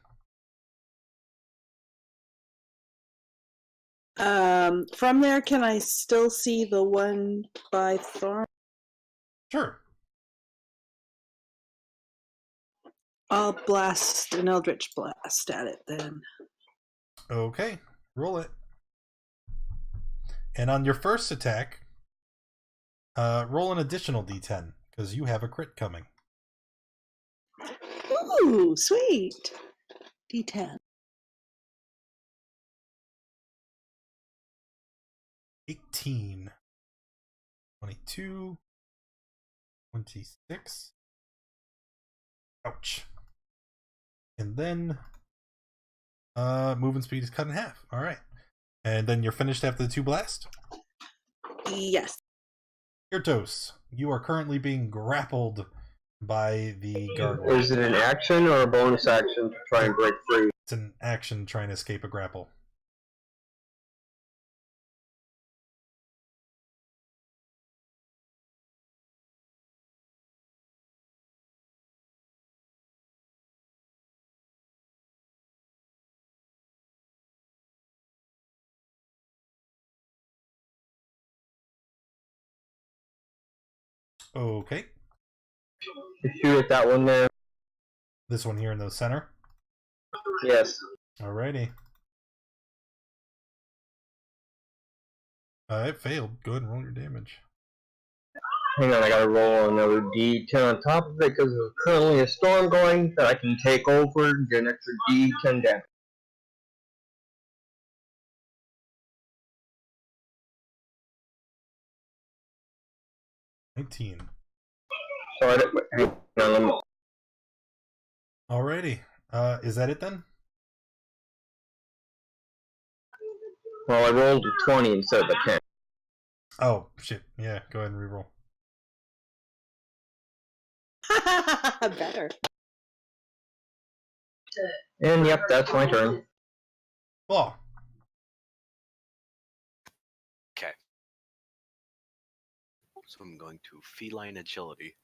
From there, can I still see the one by Thorn? Sure. I'll blast an Eldritch Blast at it then. Okay, roll it. And on your first attack, roll an additional d10, because you have a crit coming. Ooh, sweet. D10. 18. 22. 26. Ouch. And then movement speed is cut in half. Alright. And then you're finished after the 2 blast? Yes. Irtos, you are currently being grappled by the gargoyle. Is it an action or a bonus action to try and break free? It's an action trying to escape a grapple. Okay. You shoot at that one there. This one here in the center. Yes. Alrighty. It failed. Go ahead and roll your damage. Hang on, I gotta roll another D10 on top of it because there's currently a storm going that I can take over and get an extra D10 damage. $19. So hang on, let me... Alrighty. Is that it then? Well, I rolled a 20 instead of a 10. Oh, shit. Yeah, go ahead and reroll. Better. And yep, that's my turn. Claw. Okay. So I'm going to feline agility.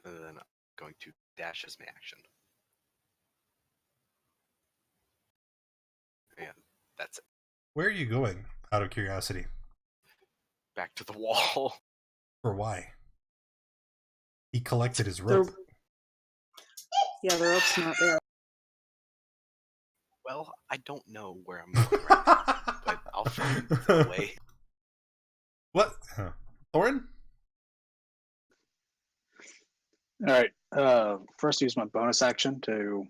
And then I'm going to dash as my action. And that's it. Where are you going, out of curiosity? Back to the wall. For why? He collected his rope. Yeah, the rope's not there. Well, I don't know where I'm going right now, but I'll find a way. What? Thorin? All right. First, use my bonus action to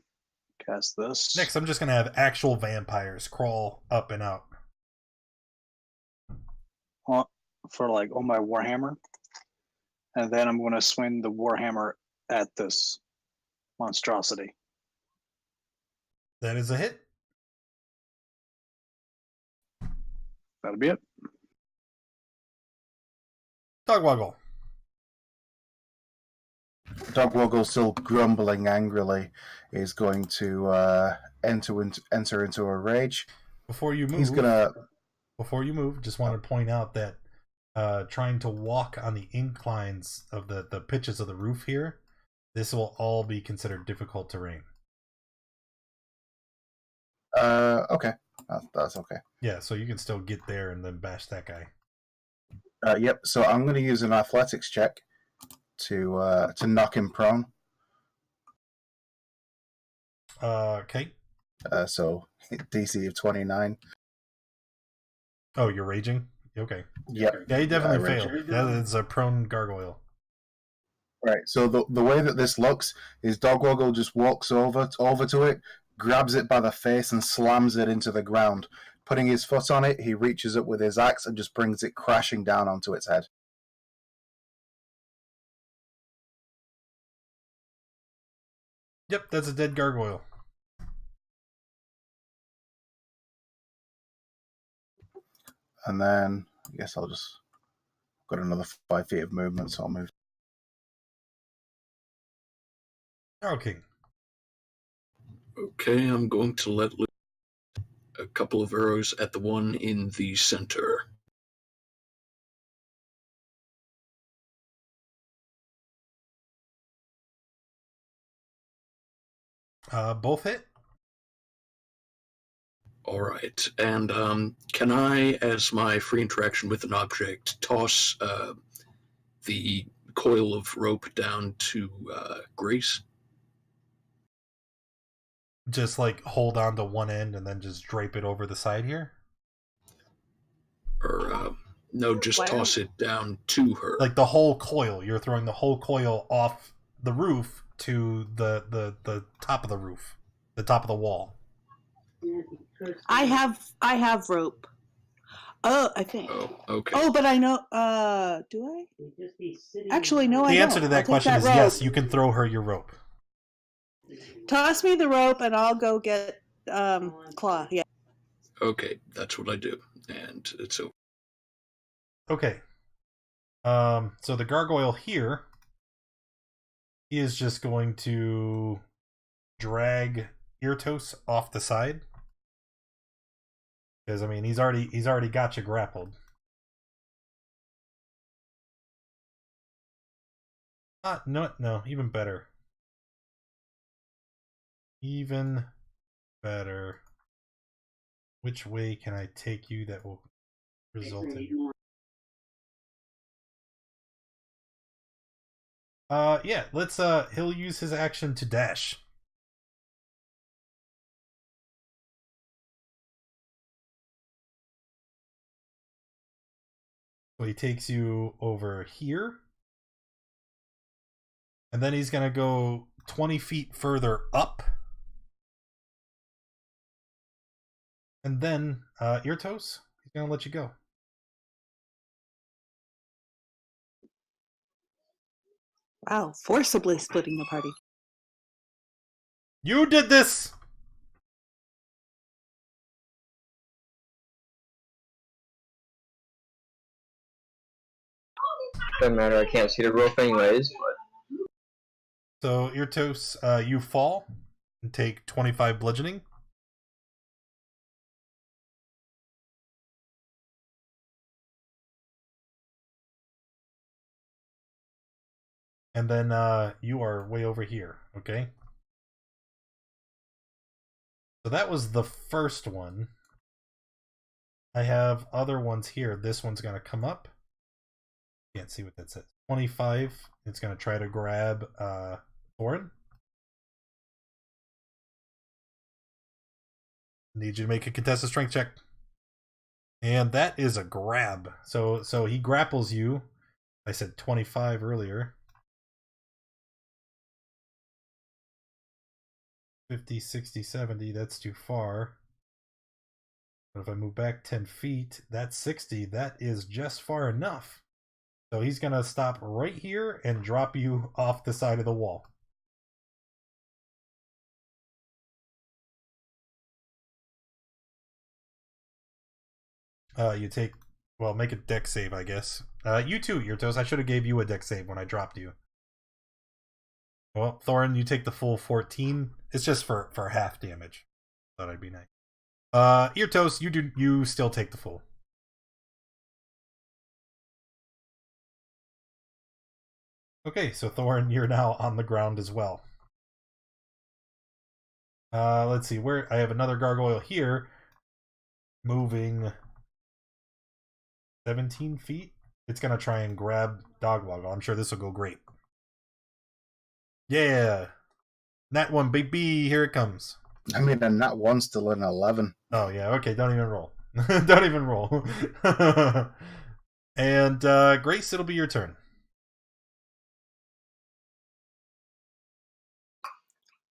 cast this. Next, I'm just going to have actual vampires crawl up and out. For like on my warhammer, and then I'm going to swing the warhammer at this monstrosity. That is a hit. That'll be it. Dogwoggle. Dogwoggle, still grumbling angrily, is going to enter into a rage. Before you move, just want to point out that trying to walk on the inclines of the pitches of the roof here, this will all be considered difficult terrain. Okay. That's okay. Yeah, so you can still get there and then bash that guy. Yep, so I'm going to use an athletics check to knock him prone. Okay. So DC of 29. Oh, you're raging? Okay. Yep. Yeah, he definitely failed. That is a prone gargoyle. Right, so the way that this looks is Dogwoggle just walks over to it, grabs it by the face and slams it into the ground. Putting his foot on it, he reaches up with his axe and just brings it crashing down onto its head. Yep, that's a dead gargoyle. And then I guess I'll just got another 5 feet of movement, so I'll move. Okay. Okay, I'm going to let loose a couple of arrows at the one in the center. Both hit. All right, and can I, as my free interaction with an object, toss the coil of rope down to Grace? Just like hold on to one end and then just drape it over the side here? Or, no, just toss it down to her. Like the whole coil. You're throwing the whole coil off the roof to the top of the roof. The top of the wall. I have rope. Oh, I think. Oh, okay. Oh, but I know. Do I? Actually, no. The I answer don't. to that question is yes. You can throw her your rope. Toss me the rope, and I'll go get Claw. Yeah. Okay, that's what I do, and it's over. Okay. So the gargoyle here is just going to drag Irtos off the side. Because I mean he's already got you grappled. No, even better. Even better. Which way can I take you that will result in? Yeah, let's he'll use his action to dash. So he takes you over here. And then he's going to go 20 feet further up. And then, Eartos, he's going to let you go. Wow, forcibly splitting the party. You did this! Doesn't matter, I can't see the roof anyways, but... So, Eartos, you fall and take 25 bludgeoning. And then you are way over here, okay? So that was the first one. I have other ones here. This one's going to come up. Can't see what that says. 25. It's going to try to grab Thorin. Need you to make a contested strength check. And that is a grab. So he grapples you. I said 25 earlier. 50, 60, 70. That's too far. But if I move back 10 feet, that's 60. That is just far enough. So he's going to stop right here and drop you off the side of the wall. You take... Well, make a deck save, I guess. You too, Eartos. I should have gave you a deck save when I dropped you. Well, Thorin, you take the full 14. It's just for half damage. Thought I'd be nice. Eartos, you still take the full. Okay, so Thorin, you're now on the ground as well. Let's see, where I have another gargoyle here, moving 17 feet. It's gonna try and grab Dogwoggle. I'm sure this will go great. Yeah, Nat 1, baby, here it comes. I mean, and that one's still an 11. Oh yeah, okay, don't even roll. Don't even roll. And Grace, it'll be your turn.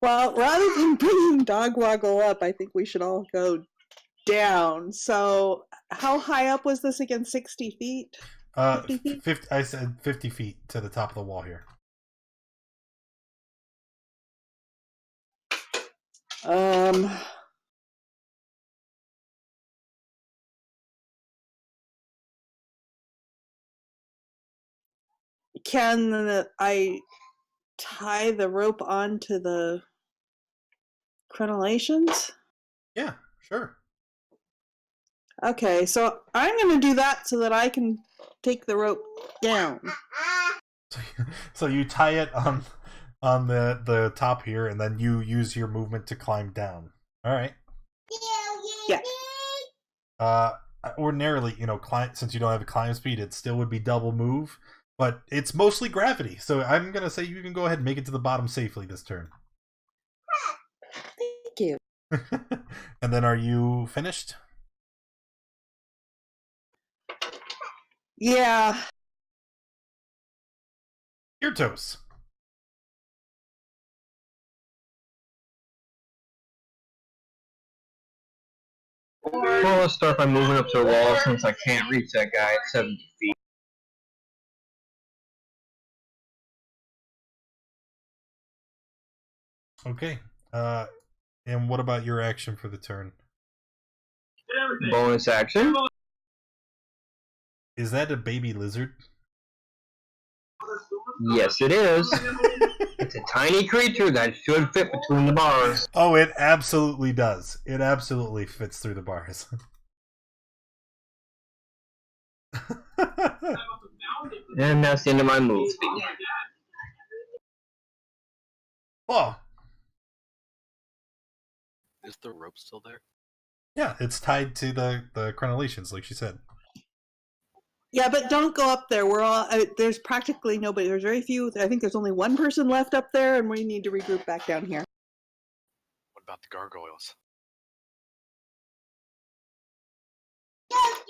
Well, rather than bringing Dogwoggle up, I think we should all go down. So, how high up was this again? 60 feet? 50 feet? 50, I said 50 feet to the top of the wall here. Can I tie the rope onto the crenellations? Yeah, sure. Okay, so I'm going to do that so that I can take the rope down. So you tie it on the top here, and then you use your movement to climb down. All right. Yeah. Ordinarily, since you don't have a climb speed, it still would be double move, but it's mostly gravity. So I'm gonna say you can go ahead and make it to the bottom safely this turn. Thank you. And then, are you finished? Yeah. Eartos. Well, let's start by moving up to the wall since I can't reach that guy at 70 feet. Okay. And what about your action for the turn? Bonus action. Is that a baby lizard? Yes, it is. It's a tiny creature that should fit between the bars. Oh, it absolutely does. It absolutely fits through the bars. And that's the end of my move speed. Oh, Is the rope still there? yeah, it's tied to the crenellations, like she said. Yeah, but don't go up there. We're all there's practically nobody. There's very few. I think there's only one person left up there, and we need to regroup back down here. What about the gargoyles?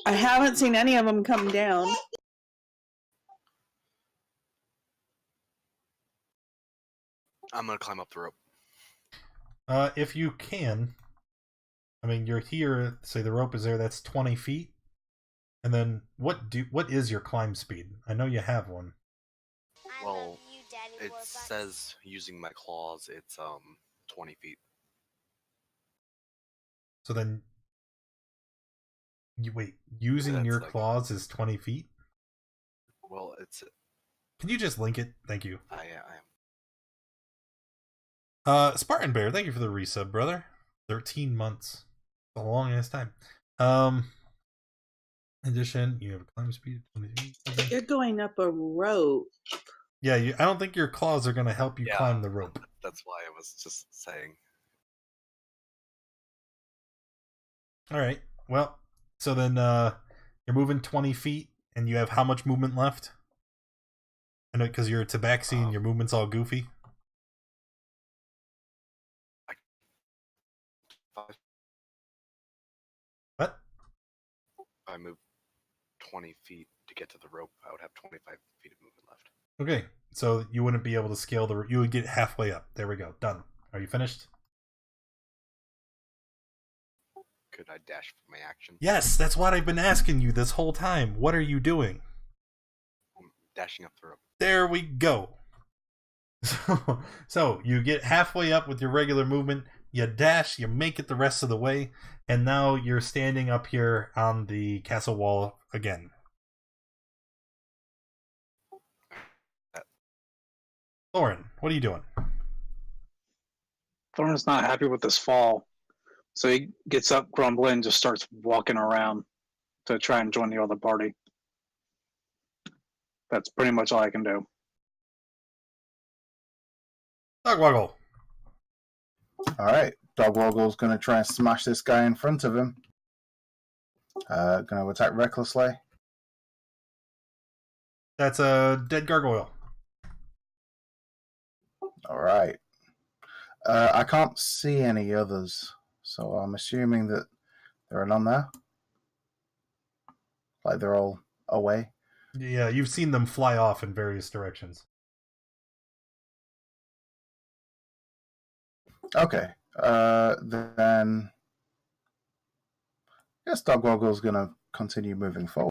I haven't seen any of them come down. I'm gonna climb up the rope. If you can, I mean, you're here. Say the rope is there. That's 20 feet. And then what is your climb speed? I know you have one. Well, it says using my claws, it's 20 feet. So then, using That's your like- claws is 20 feet? Well, it's... Can you just link it? Thank you. I am. Spartan Bear, thank you for the resub, brother. 13 months. A long ass time. Addition, you have a climb speed of 20 feet. You're going up a rope. Yeah, I don't think your claws are going to help you climb the rope. That's why I was just saying. Alright, well, so then you're moving 20 feet, and you have how much movement left? I know, because you're a tabaxi and your movement's all goofy. What? If I move 20 feet to get to the rope, I would have 25 feet of movement left. Okay, so you wouldn't be able to scale you would get halfway up. There we go, done. Are you finished? Could I dash for my action? Yes, that's what I've been asking you this whole time. What are you doing? I'm dashing up the rope. There we go. So you get halfway up with your regular movement, you dash, you make it the rest of the way, and now you're standing up here on the castle wall again. Thorin, what are you doing? Thorin's not happy with this fall, so he gets up grumbling and just starts walking around to try and join the other party. That's pretty much all I can do. Dogwoggle. Alright, Dogwoggle's going to try and smash this guy in front of him. Going to attack recklessly. That's a dead gargoyle. Alright. I can't see any others, so I'm assuming that there are none there. Like they're all away. Yeah, you've seen them fly off in various directions. Okay. Then I guess Dogwoggle's going to continue moving forward.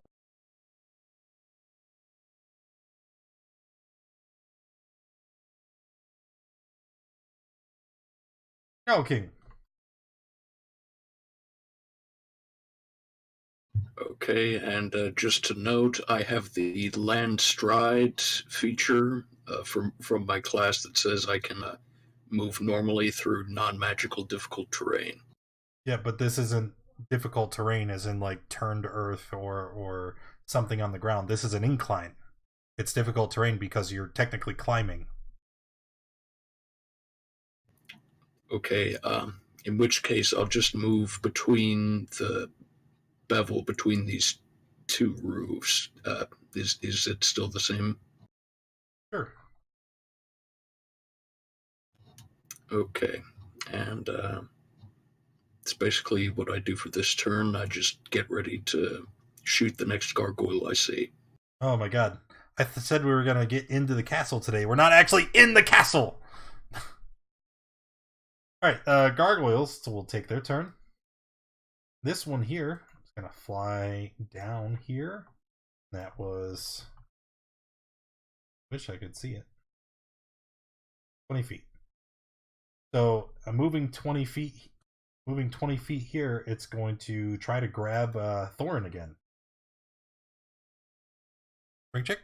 Oh, King. Okay, and just to note, I have the land stride feature from my class that says I can move normally through non-magical difficult terrain. Yeah, but this isn't difficult terrain as in like turned earth or something on the ground. This is an incline. It's difficult terrain because you're technically climbing. Okay, in which case I'll just move between the bevel between these two roofs. Is it still the same? Sure. Okay, and it's basically what I do for this turn. I just get ready to shoot the next gargoyle I see. Oh my god. I said we were going to get into the castle today. We're not actually in the castle! Alright, gargoyles will take their turn. This one here is going to fly down here. That was... Wish I could see it. 20 feet. So, I'm moving 20 feet. Moving 20 feet here, it's going to try to grab Thorin again. Ring check.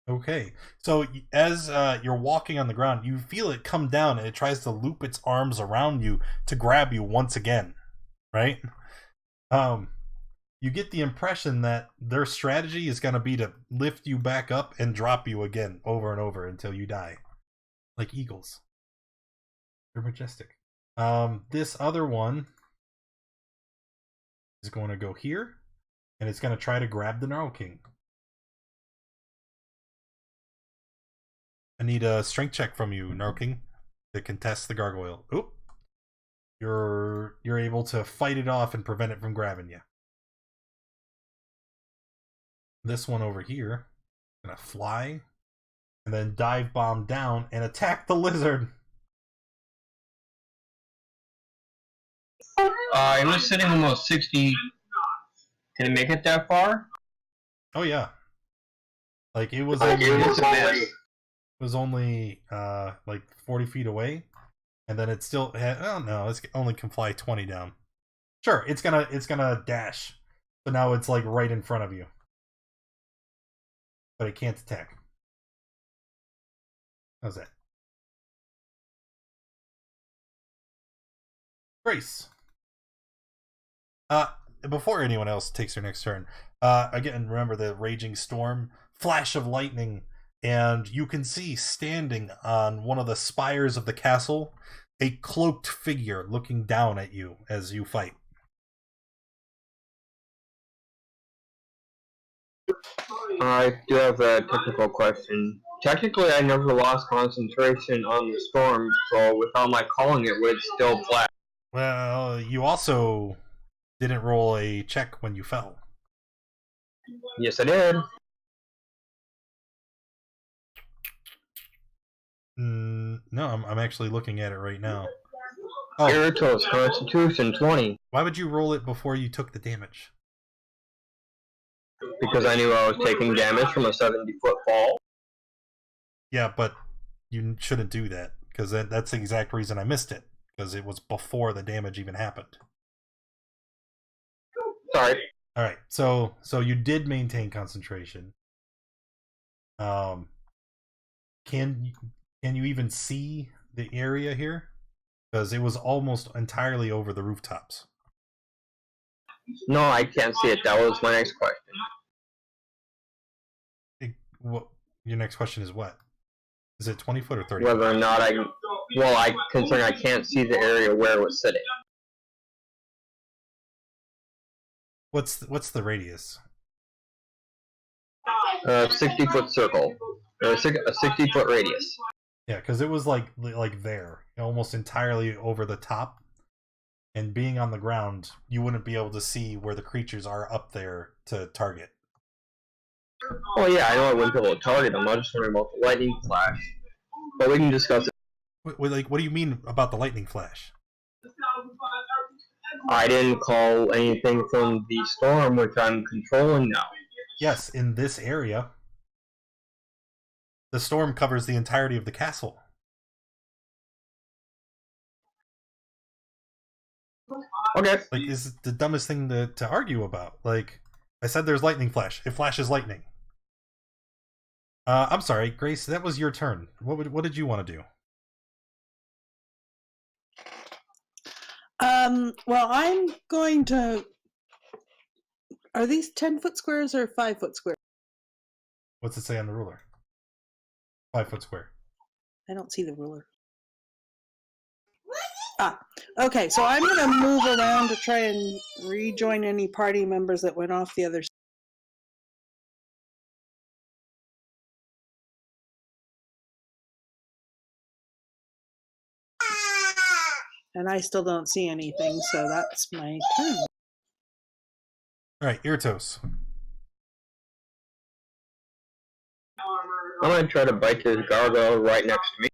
Okay, so as you're walking on the ground, you feel it come down and it tries to loop its arms around you to grab you once again, right? You get the impression that their strategy is going to be to lift you back up and drop you again over and over until you die. Like eagles. They're majestic. This other one is going to go here, and it's going to try to grab the Gnarl King. I need a strength check from you, Gnarl King, to contest the gargoyle. Oop. You're able to fight it off and prevent it from grabbing you. This one over here, gonna fly and then dive bomb down and attack the lizard. It was sitting almost 60. Can it make it that far? Oh yeah, like it was only like 40 feet away, and then it still had, oh no, it only can fly 20 down. Sure, it's gonna dash, but now it's like right in front of you, but it can't attack. How's that? Grace. Before anyone else takes their next turn, again, remember the raging storm, flash of lightning, and you can see standing on one of the spires of the castle a cloaked figure looking down at you as you fight. I do have a technical question. Technically, I never lost concentration on the storm, so without my calling it, would it still flash? Well, you also didn't roll a check when you fell. Yes, I did. No, I'm actually looking at it right now. Oh. Iritos, Constitution 20. Why would you roll it before you took the damage? Because I knew I was taking damage from a 70-foot fall. Yeah, but you shouldn't do that, because that's the exact reason I missed it, because it was before the damage even happened. Sorry. All right, so you did maintain concentration. Can you even see the area here? Because it was almost entirely over the rooftops. No, I can't see it. That was my next question. Your next question is what? Is it 20 foot or 30? Whether or not considering I can't see the area where it was sitting. What's the radius? 60-foot circle. Or a 60-foot radius. Yeah, because it was like there, almost entirely over the top. And being on the ground, you wouldn't be able to see where the creatures are up there to target. Oh yeah, I know I wouldn't be able to target them. I'm just wondering about the lightning flash. But we can discuss it. What do you mean about the lightning flash? I didn't call anything from the storm, which I'm controlling now. Yes, in this area. The storm covers the entirety of the castle. Okay. Like, this is the dumbest thing to argue about. Like, I said there's lightning flash. It flashes lightning. I'm sorry, Grace, that was your turn. What did you want to do? Well, I'm going to... Are these 10-foot squares or 5-foot squares? What's it say on the ruler? 5-foot square. I don't see the ruler. Okay, so I'm going to move around to try and rejoin any party members that went off the other side. And I still don't see anything, so that's my turn. Alright, Irtos. I'm gonna try to bite this gargoyle right next to me.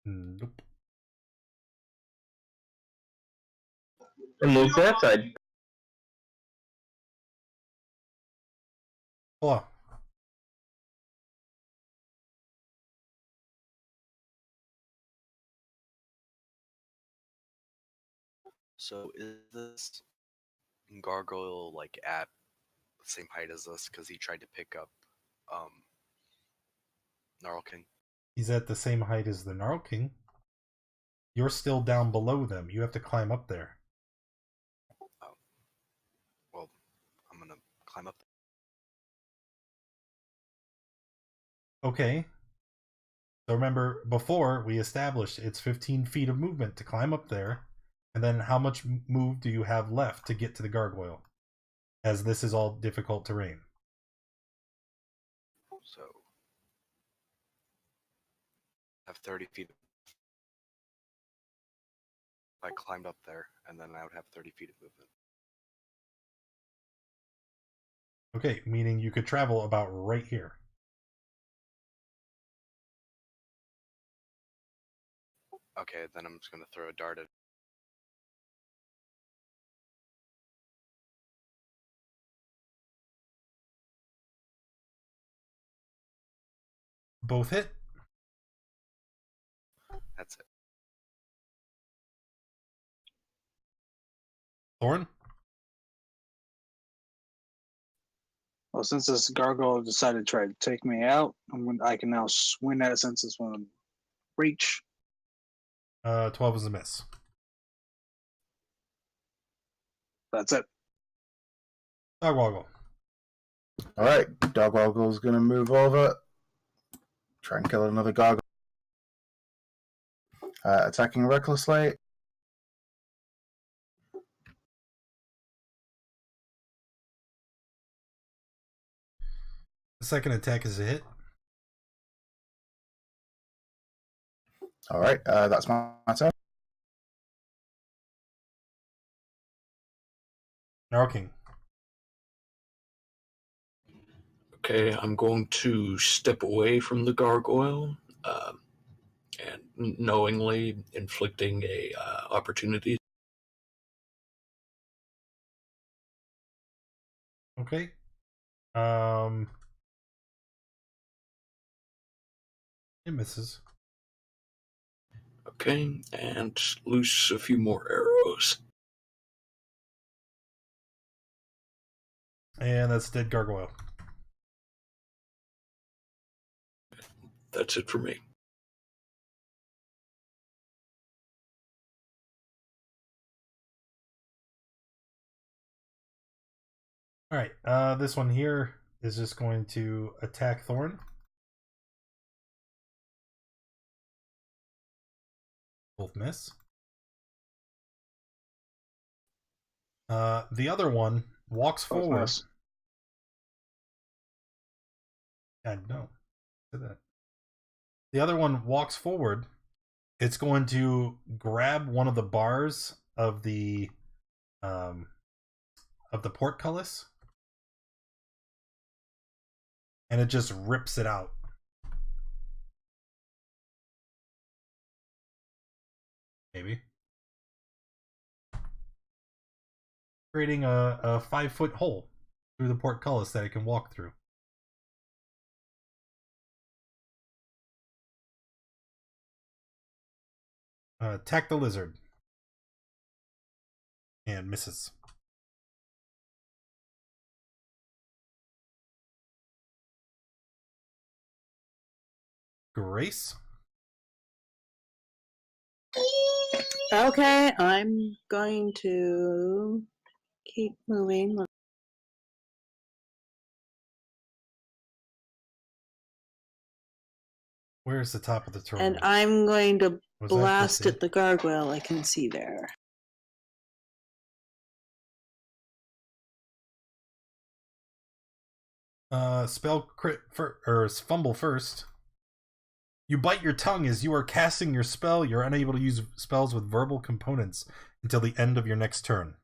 Nope. And move to that side. Hold on. So is this gargoyle like at the same height as us? Because he tried to pick up Gnarl King. He's at the same height as the Gnarl King. You're still down below them. You have to climb up there. Oh. Well, I'm gonna climb up. Okay. So remember, before we established it's 15 feet of movement to climb up there. And then how much move do you have left to get to the gargoyle? As this is all difficult terrain. So I have 30 feet. I climbed up there, and then I would have 30 feet of movement. Okay, meaning you could travel about right here. Okay, then I'm just gonna throw a dart at. Both hit. That's it. Thorn? Well, since this gargoyle decided to try to take me out, I can now swing at it since it's one reach. 12 is a miss. That's it. Dog Woggle. All right, Dog Woggle's going to move over, try and kill another gargoyle. Attacking recklessly. The second attack is a hit. All right, that's my turn. Narking. Okay, I'm going to step away from the gargoyle, and knowingly inflicting a opportunity. Okay. It misses. Okay, and loose a few more arrows. And that's dead gargoyle. That's it for me. Alright, this one here is just going to attack Thorn. Both miss. The other one walks Both forward. miss. No. That. The other one walks forward. It's going to grab one of the bars of the portcullis, and it just rips it out. Maybe. Creating a 5-foot hole through the portcullis that it can walk through. Attack the lizard. And misses. Grace? Okay, I'm going to keep moving. Where's the top of the turtle? And I'm going to Was that blast just it? at the gargoyle I can see there. Spell crit or fumble first. You bite your tongue as you are casting your spell. You're unable to use spells with verbal components until the end of your next turn.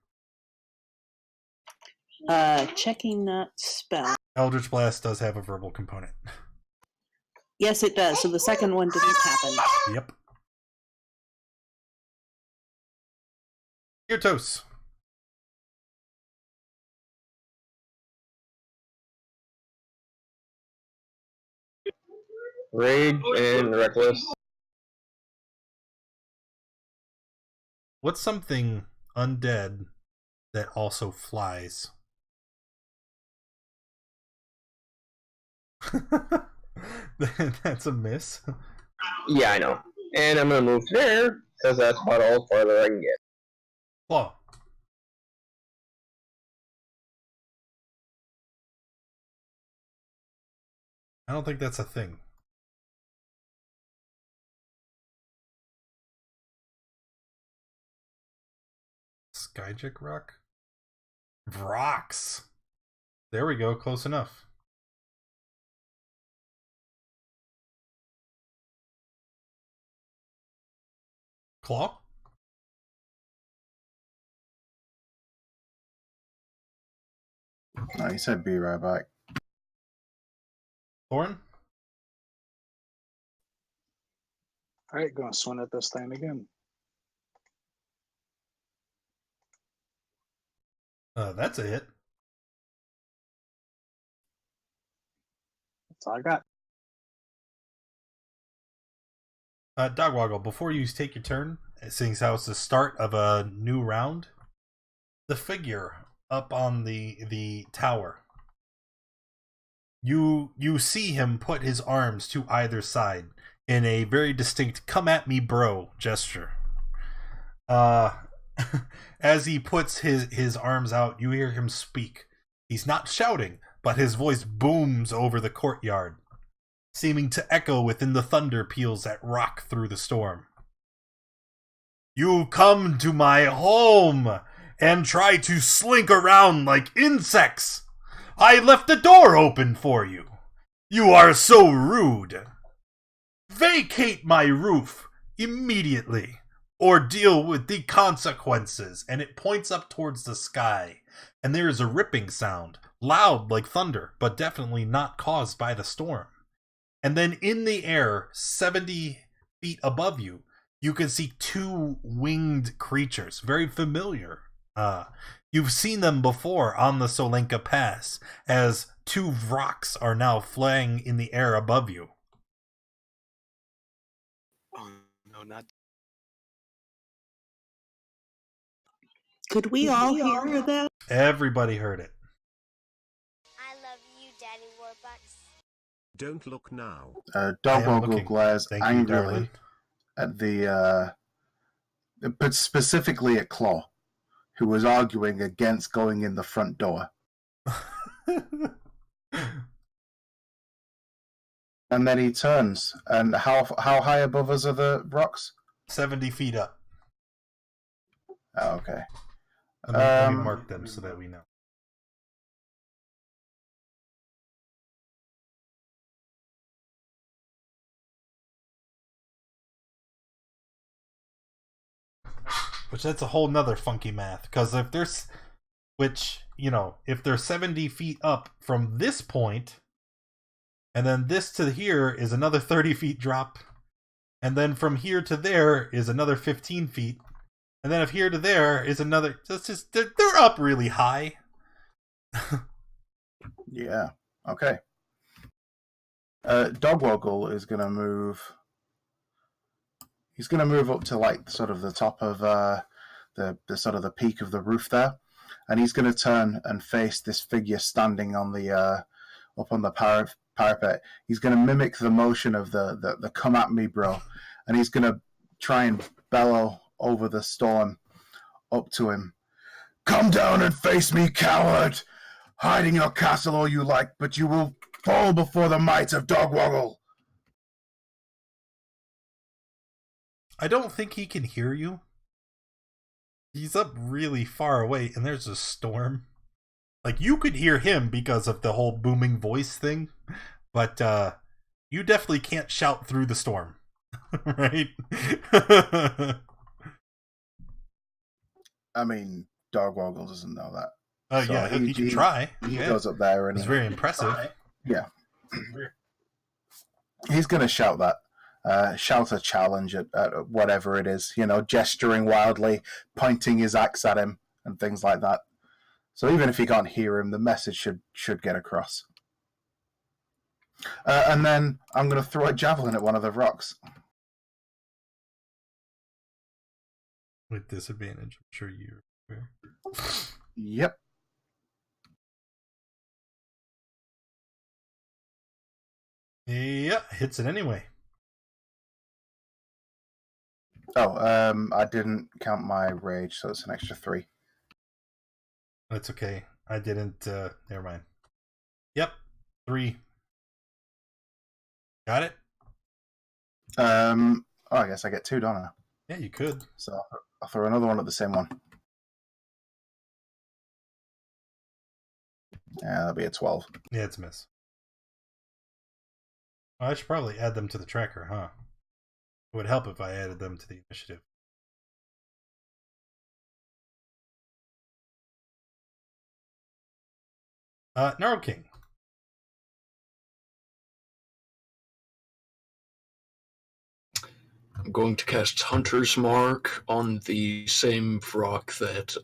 Checking that spell. Eldritch Blast does have a verbal component. Yes, it does. So the second one didn't happen. Yep. Gyarados. Rage and reckless. What's something undead that also flies? That's a miss. Yeah, I know. And I'm gonna move there because that's about all farther I can get. Claw. I don't think that's a thing. Skyjick Rock? Vrox. There we go, close enough. Claw? No, he said be right back. Thorin? Alright, gonna swing at this thing again. That's a hit. That's all I got. Dogwoggle, before you take your turn, seeing how it's the start of a new round, the figure up on the tower, you see him put his arms to either side in a very distinct "come at me, bro" gesture. As he puts his arms out, you hear him speak. He's not shouting, but his voice booms over the courtyard, seeming to echo within the thunder peals that rock through the storm. You come to my home and try to slink around like insects. I left the door open for you. You are so rude. Vacate my roof immediately, or deal with the consequences. And it points up towards the sky, and there is a ripping sound, loud like thunder, but definitely not caused by the storm. And then in the air, 70 feet above you, you can see two winged creatures, very familiar. You've seen them before on the Solenka Pass, as two Vroks are now flying in the air above you. Oh no, not. Could we all hear that? Everybody heard it. I love you, Daddy Warbucks. Don't look now. Dogwoggle glares Thank you, angrily darling. at but specifically at Claw, who was arguing against going in the front door. And then he turns. And how high above us are the rocks? 70 feet up. Oh, okay. Let me mark them so that we know. Which that's a whole nother funky math, because if there's, if they're 70 feet up from this point, and then this to here is another 30 feet drop, and then from here to there is another 15 feet, and then if here to there is another, they're up really high. Yeah. Okay. Dogwoggle is going to move. He's going to move up to like sort of the top of the sort of the peak of the roof there, and he's going to turn and face this figure standing on the up on the parapet. He's going to mimic the motion of the "come at me, bro," and he's going to try and bellow over the storm up to him. "Come down and face me, coward! Hide in your castle all you like, but you will fall before the might of Dogwoggle." I don't think he can hear you. He's up really far away, and there's a storm. Like, you could hear him because of the whole booming voice thing, but you definitely can't shout through the storm, right? I mean, Dogwoggle doesn't know that. So yeah, he can try. He goes up there and it's very impressive. Yeah. He's going to shout that. Shout a challenge at whatever it is, gesturing wildly, pointing his axe at him, and things like that. So even if you can't hear him, the message should get across. And then I'm going to throw a javelin at one of the rocks. With disadvantage, I'm sure you're aware. Yep. Yeah, hits it anyway. Oh, I didn't count my rage, so it's an extra 3. That's okay. I didn't, never mind. Yep, 3. Got it? I guess I get 2, don't I? Yeah, you could. So I'll throw another one at the same one. Yeah, that'll be a 12. Yeah, it's a miss. Well, I should probably add them to the tracker, huh? It would help if I added them to the initiative. Narrow King. I'm going to cast Hunter's Mark on the same rock that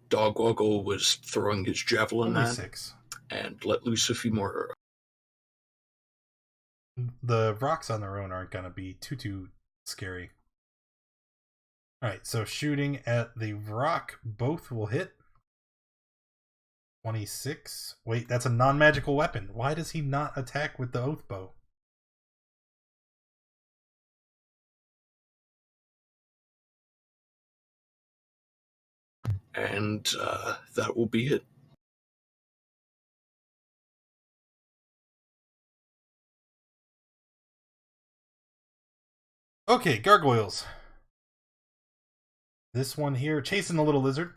Dogwoggle was throwing his javelin Only at, 6. and let loose a few more. The rocks on their own aren't going to be too scary. Alright, so shooting at the rock, both will hit. 26. Wait, that's a non-magical weapon. Why does he not attack with the oath bow? And that will be it. Okay, gargoyles. This one here, chasing the little lizard.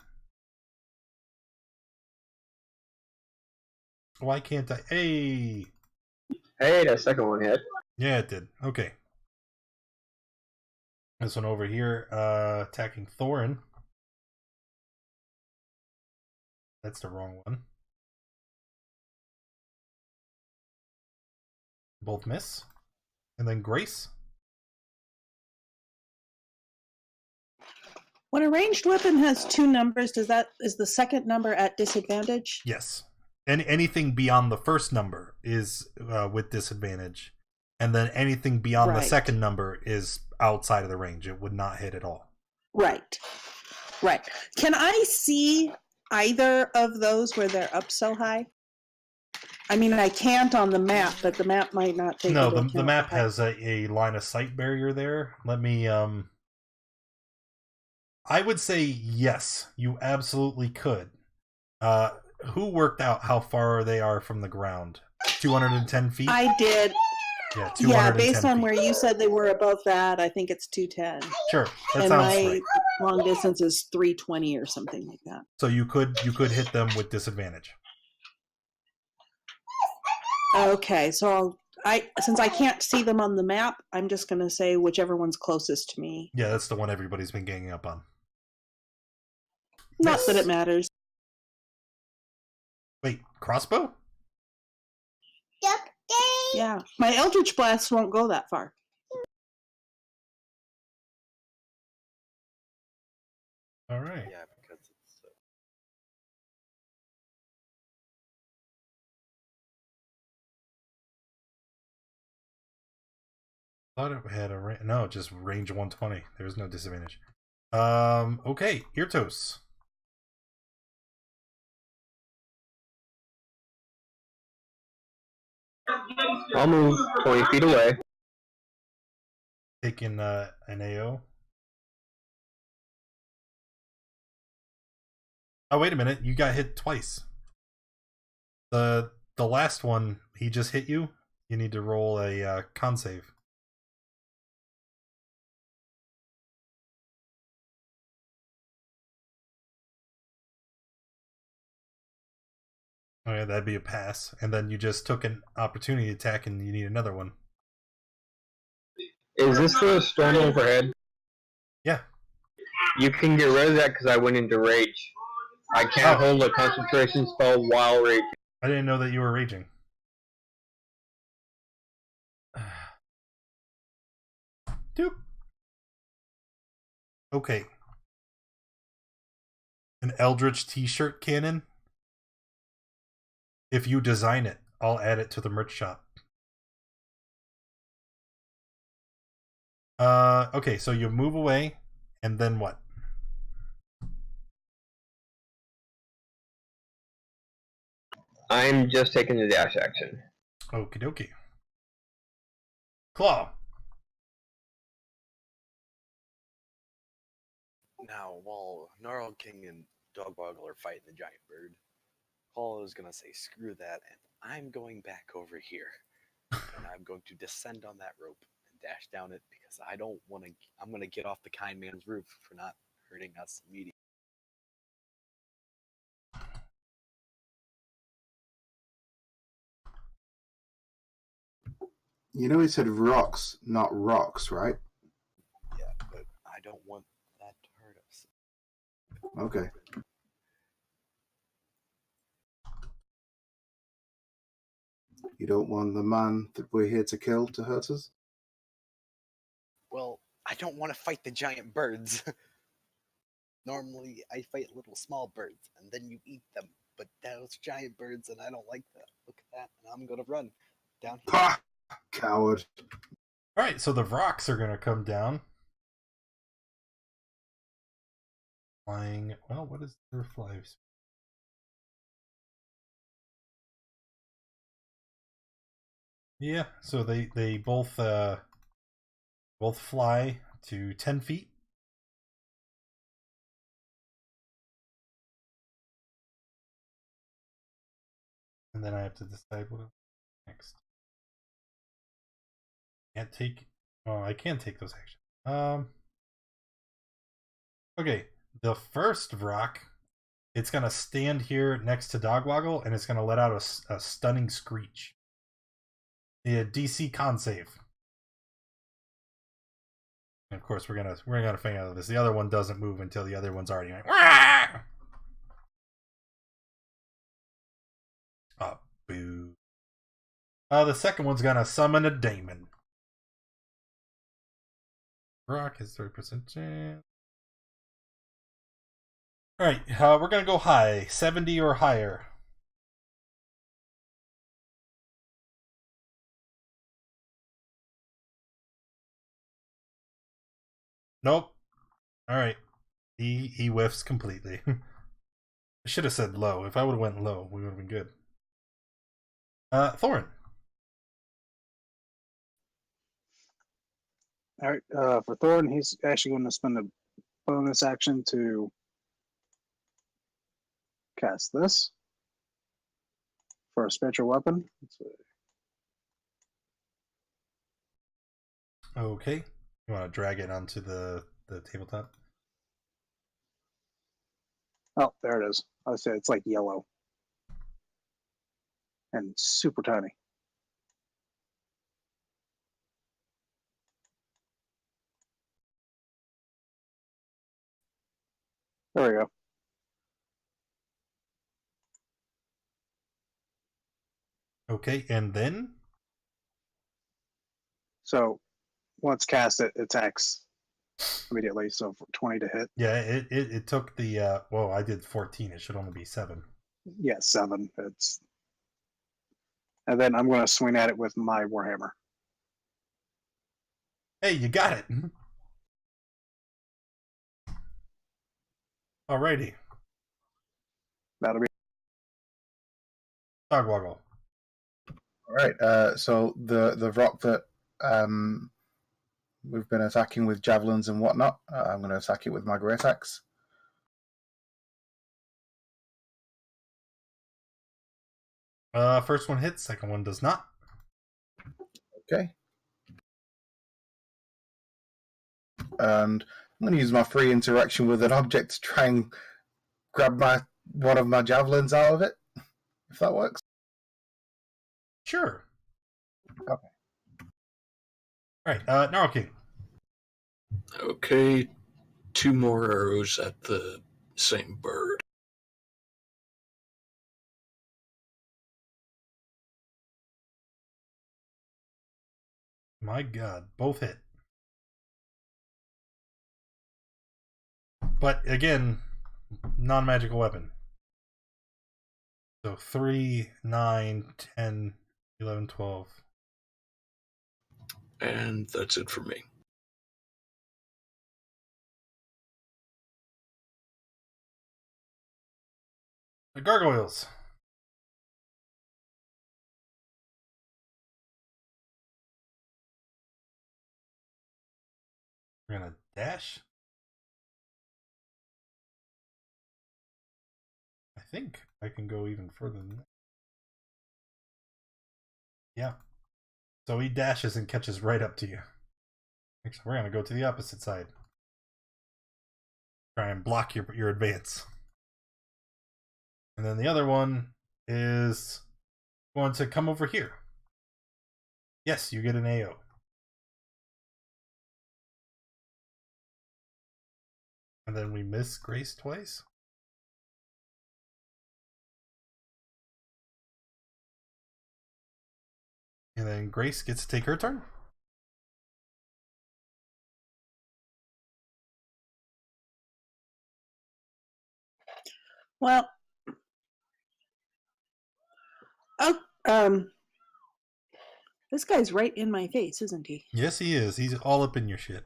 Why can't I? Hey! Hey, that second one hit. Yeah, it did. Okay. This one over here, attacking Thorin. That's the wrong one. Both miss. And then Grace. When a ranged weapon has 2 numbers, is the second number at disadvantage? Yes. And anything beyond the first number is with disadvantage. And then anything beyond the second number is outside of the range. It would not hit at all. Right. Can I see either of those where they're up so high? I mean, I can't on the map, but the map might not take No, into account the map has a line of sight barrier there. Let me I would say yes, you absolutely could. Who worked out how far they are from the ground? 210 feet? I did. Yeah, 210 based on feet. where you said they were above that, I think it's 210. Sure, that and sounds my right. long distance is 320 or something like that. So you could hit them with disadvantage. Okay, so since I can't see them on the map, I'm just going to say whichever one's closest to me. Yeah, that's the one everybody's been ganging up on. Not that it matters. Wait, crossbow? Yeah, my Eldritch Blast won't go that far. All right. Yeah, because it's. Thought it had a no, just range 120. There's no disadvantage. Okay, Irtos. I'll move 20 feet away. Taking an AO. Oh, wait a minute. You got hit twice. The last one, he just hit you. You need to roll a con save. Oh yeah, that'd be a pass. And then you just took an opportunity attack and you need another one. Is this the storm overhead? Yeah. You can get rid of that because I went into rage. I can't hold a concentration spell while raging. I didn't know that you were raging. Doop. Okay. An Eldritch t-shirt cannon? If you design it, I'll add it to the merch shop. Okay, so you move away, and then what? I'm just taking the dash action. Okie dokie. Claw. Now, while Gnarl King and Dogboggle are fighting the giant bird, Paul is going to say, screw that, and I'm going back over here. And I'm going to descend on that rope and dash down it because I don't want to. I'm going to get off the kind man's roof for not hurting us immediately. You know, he said rocks, not rocks, right? Yeah, but I don't want that to hurt us. Okay. You don't want the man that we're here to kill to hurt us? Well, I don't want to fight the giant birds. Normally, I fight little small birds, and then you eat them. But those giant birds, and I don't like that. Look at that, and I'm gonna run down here. Pah! Coward. Alright, so the rocks are going to come down. Flying. Well, what is their fly speed? Yeah, so they both fly to 10 feet. And then I have to decide what next. Can't take. Oh, I can take those actions. Okay, the first rock, it's gonna stand here next to Dogwoggle, and it's gonna let out a stunning screech. Yeah, DC con save. And of course, we're gonna find out this. The other one doesn't move until the other one's already like. Wah! Oh, boo. The second one's gonna summon a daemon. Rock has 30% chance. Alright, we're gonna go high. 70 or higher. Nope. Alright. He whiffs completely. I should have said low. If I would have went low, we would have been good. Thorin. All right, for Thorin, he's actually going to spend a bonus action to cast this for a spiritual weapon. Okay. You want to drag it onto the tabletop? Oh, there it is. I say it's like yellow and super tiny. There we go. Okay, and then? So once cast, it attacks immediately. So for 20 to hit. Yeah, it took the whoa, I did 14. It should only be 7. Yeah, 7. It's, and then I'm going to swing at it with my Warhammer. Hey, you got it. Alrighty. That'll be Dogwoggle. All right. So the rock that we've been attacking with javelins and whatnot, I'm going to attack it with my great axe. First one hits, second one does not. Okay. And I'm going to use my free interaction with an object to try and grab one of my javelins out of it, if that works. Sure. Okay. Alright, Narl Okay, 2 more arrows at the same bird. My god, both hit. But again, non-magical weapon. So 3, 9, 10, 11, 12. And that's it for me. The gargoyles. We're gonna dash. I think I can go even further than that. Yeah. So he dashes and catches right up to you. Actually, we're gonna go to the opposite side. Try and block your advance. And then the other one is going to come over here. Yes, you get an AO. And then we miss Grace twice. And then Grace gets to take her turn. Well, this guy's right in my face, isn't he? Yes, he is. He's all up in your shit.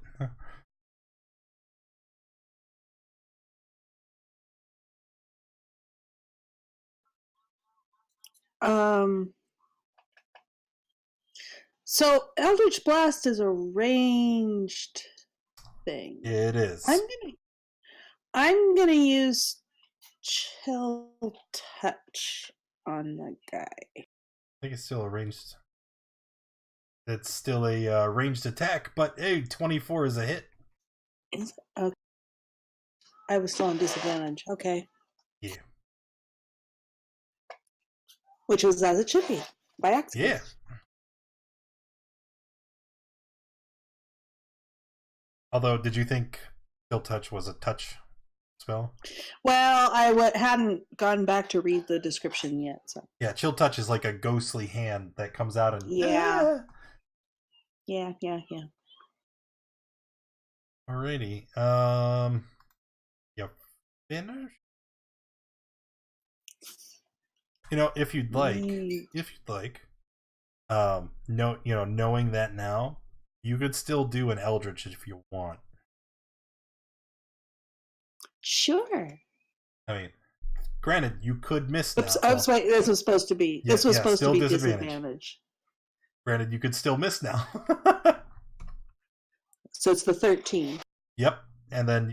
So Eldritch Blast is a ranged thing. It is. I'm gonna use Chill Touch on the guy. I think it's still a ranged. It's still a ranged attack, but hey, 24 is a hit. Is it? Okay. I was still on disadvantage. Okay. Yeah. Which was as it should be, by accident. Yeah. Although, did you think Chill Touch was a touch spell? Well, I hadn't gone back to read the description yet. So Yeah, Chill Touch is like a ghostly hand that comes out and... Yeah. Alrighty. You finish? You know, if you'd like, knowing that now, you could still do an Eldritch if you want. Sure. I mean, granted, you could miss now. Oops, wait, this was supposed to be disadvantage. Granted, you could still miss now. So it's the 13. Yep,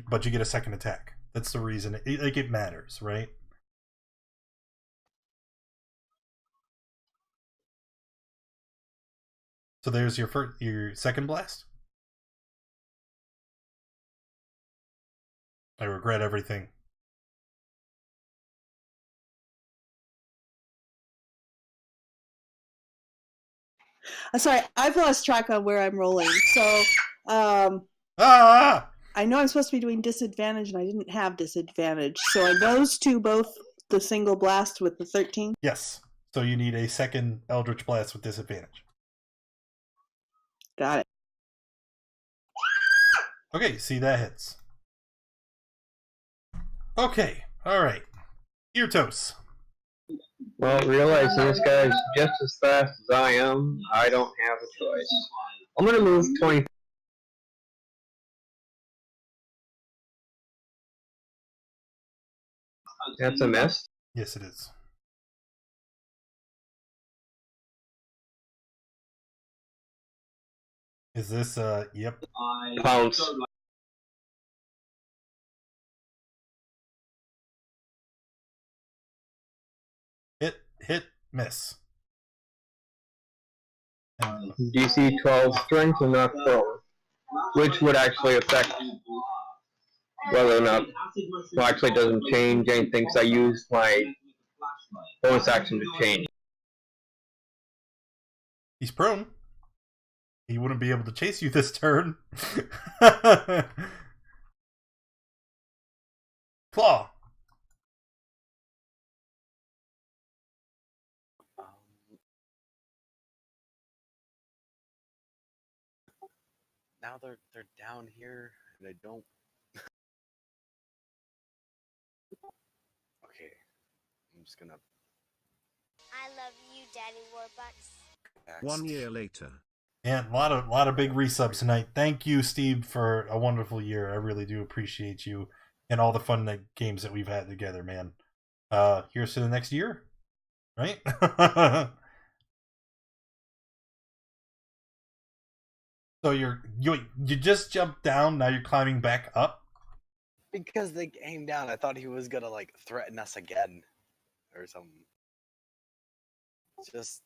but you get a second attack. That's the reason. It matters, right? So there's your second blast. I regret everything. Sorry, I've lost track of where I'm rolling. So, I know I'm supposed to be doing disadvantage, and I didn't have disadvantage. So are those two both the single blast with the 13? Yes. So you need a second Eldritch Blast with disadvantage. Got it. Okay, see, that hits. Okay, alright. Eartos. Well, realizing this guy's just as fast as I am, I don't have a choice. I'm gonna move 20. That's a miss. Yes, it is. Is this, yep. Pounce. Hit, miss. DC 12 strength and not prone, which would actually affect whether or not, well, actually doesn't change anything because I used my bonus action to change. He's prone. He wouldn't be able to chase you this turn. Claw. Now they're down here, and I don't. Okay, I'm just gonna. I love you, Daddy Warbucks. 1 year later. And a lot of big resubs tonight. Thank you, Steve, for a wonderful year. I really do appreciate you and all the fun games that we've had together, man. Here's to the next year, right? So you just jumped down. Now you're climbing back up. Because they came down, I thought he was gonna like threaten us again, or something. Just.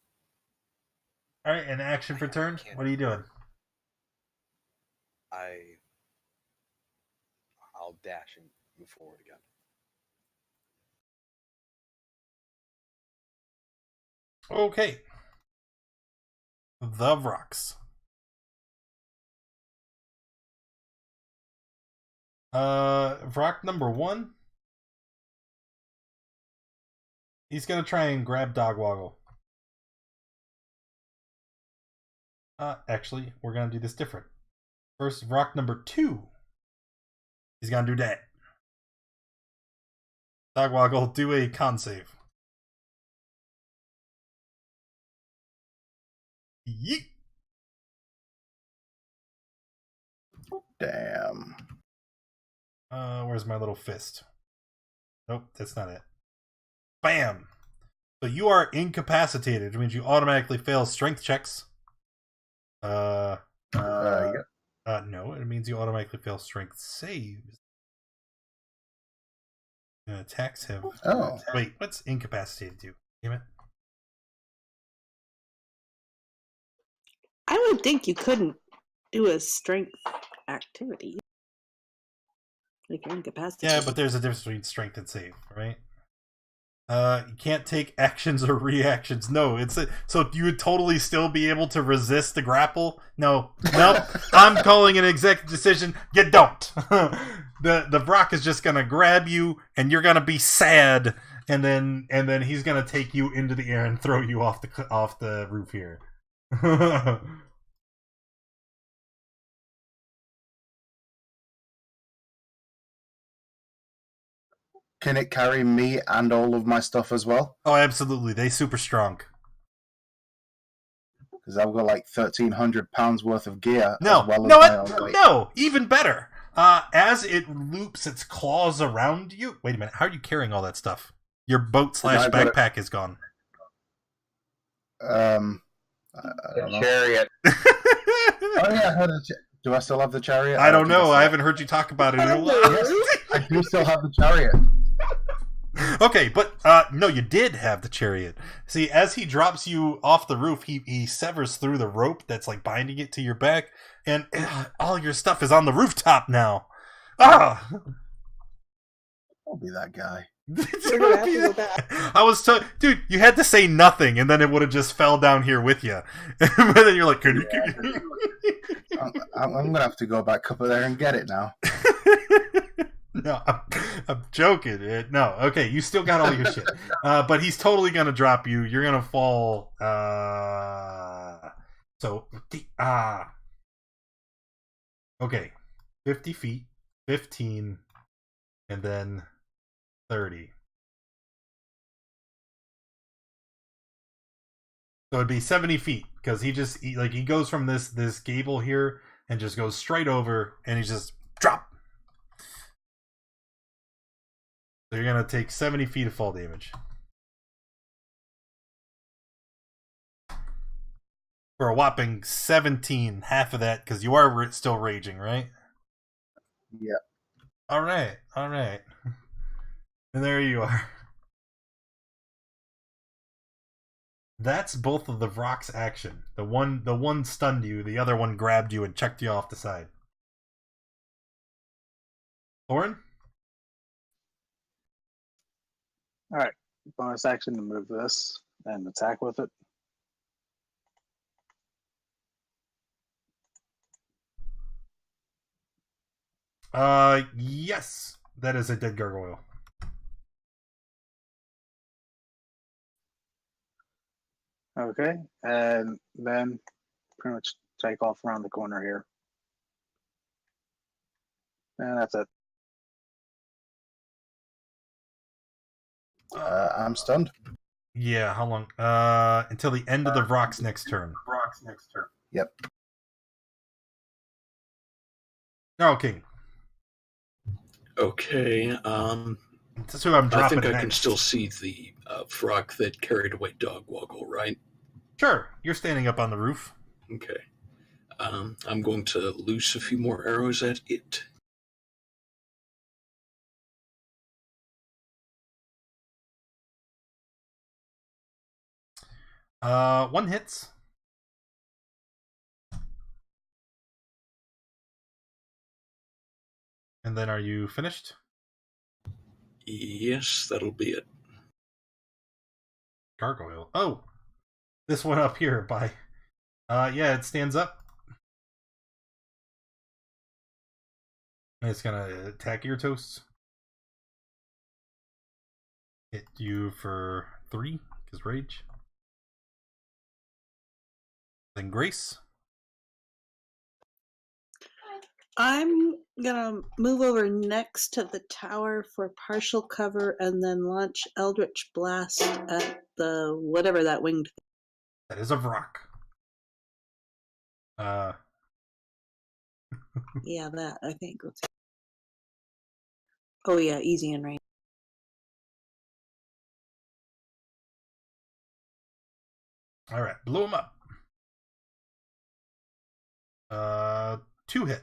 All right, an action for turn. What are you doing? I'll dash and move forward again. Okay. The Rocks. Rock number 1. He's gonna try and grab Dogwoggle. Actually, we're gonna do this different. First, rock number 2. He's gonna do that. Dogwoggle, do a con save. Yeet. Damn. Where's my little fist? Nope, that's not it. Bam! So you are incapacitated, which means you automatically fail strength checks. Yeah. No, it means you automatically fail strength saves. Attacks have... Oh. Wait, what's incapacitated do? Damn it. I would think you couldn't do a strength activity. Like you're incapacitated. Yeah, but there's a difference between strength and save, right? You can't take actions or reactions. No, so you would totally still be able to resist the grapple. No, nope. I'm calling an executive decision. You don't. the Brock is just gonna grab you, and you're gonna be sad, and then he's gonna take you into the air and throw you off the roof here. Can it carry me and all of my stuff as well? Oh, absolutely. They super strong. Because I've got like 1,300 pounds worth of gear. No, as well no, as my own weight. no, even better. As it loops its claws around you. Wait a minute. How are you carrying all that stuff? Your boat / backpack is gone. I don't know. Chariot. Oh yeah, I heard do I still have the chariot? I don't know. I haven't heard you talk about it in a while. Yes, I do still have the chariot. Okay, but no, you did have the chariot. See, as he drops you off the roof, he severs through the rope that's like binding it to your back, and all your stuff is on the rooftop now. Ah! I'll be that guy. I was dude, you had to say nothing, and then it would have just fell down here with you. But then you're like, "Can you?" I'm gonna have to go back up there and get it now. No, I'm joking. No, okay, you still got all your shit. But he's totally gonna drop you. You're gonna fall. Okay, 50 feet, 15, and then 30. So it'd be 70 feet because he goes from this gable here and just goes straight over, and he just drop. So you're gonna take 70 feet of fall damage for a whopping 17. Half of that because you are still raging, right? Yeah. All right. And there you are. That's both of the Vrock's action. The one stunned you, the other one grabbed you and checked you off the side. Thorin? Alright. Bonus action to move this and attack with it. Yes. That is a dead gargoyle. Okay. And then pretty much take off around the corner here. And that's it. I'm stunned. Yeah, how long? Until the end of the Vrock's next turn. Yep. Okay. Okay. That's who I'm dropping I think I next. can still see the Vrock that carried away Dogwoggle, right? Sure. You're standing up on the roof. Okay. I'm going to loose a few more arrows at it. One hits. And then are you finished? Yes, that'll be it. Gargoyle. Oh! This one up here by... yeah, it stands up. And it's gonna attack your toasts. Hit you for 3, because rage. Then Grace. I'm gonna move over next to the tower for partial cover and then launch Eldritch Blast at the whatever that winged. That is a rock. Yeah, that I think. Let's see. Oh yeah, easy and range. All right, blew him up. 2 hit.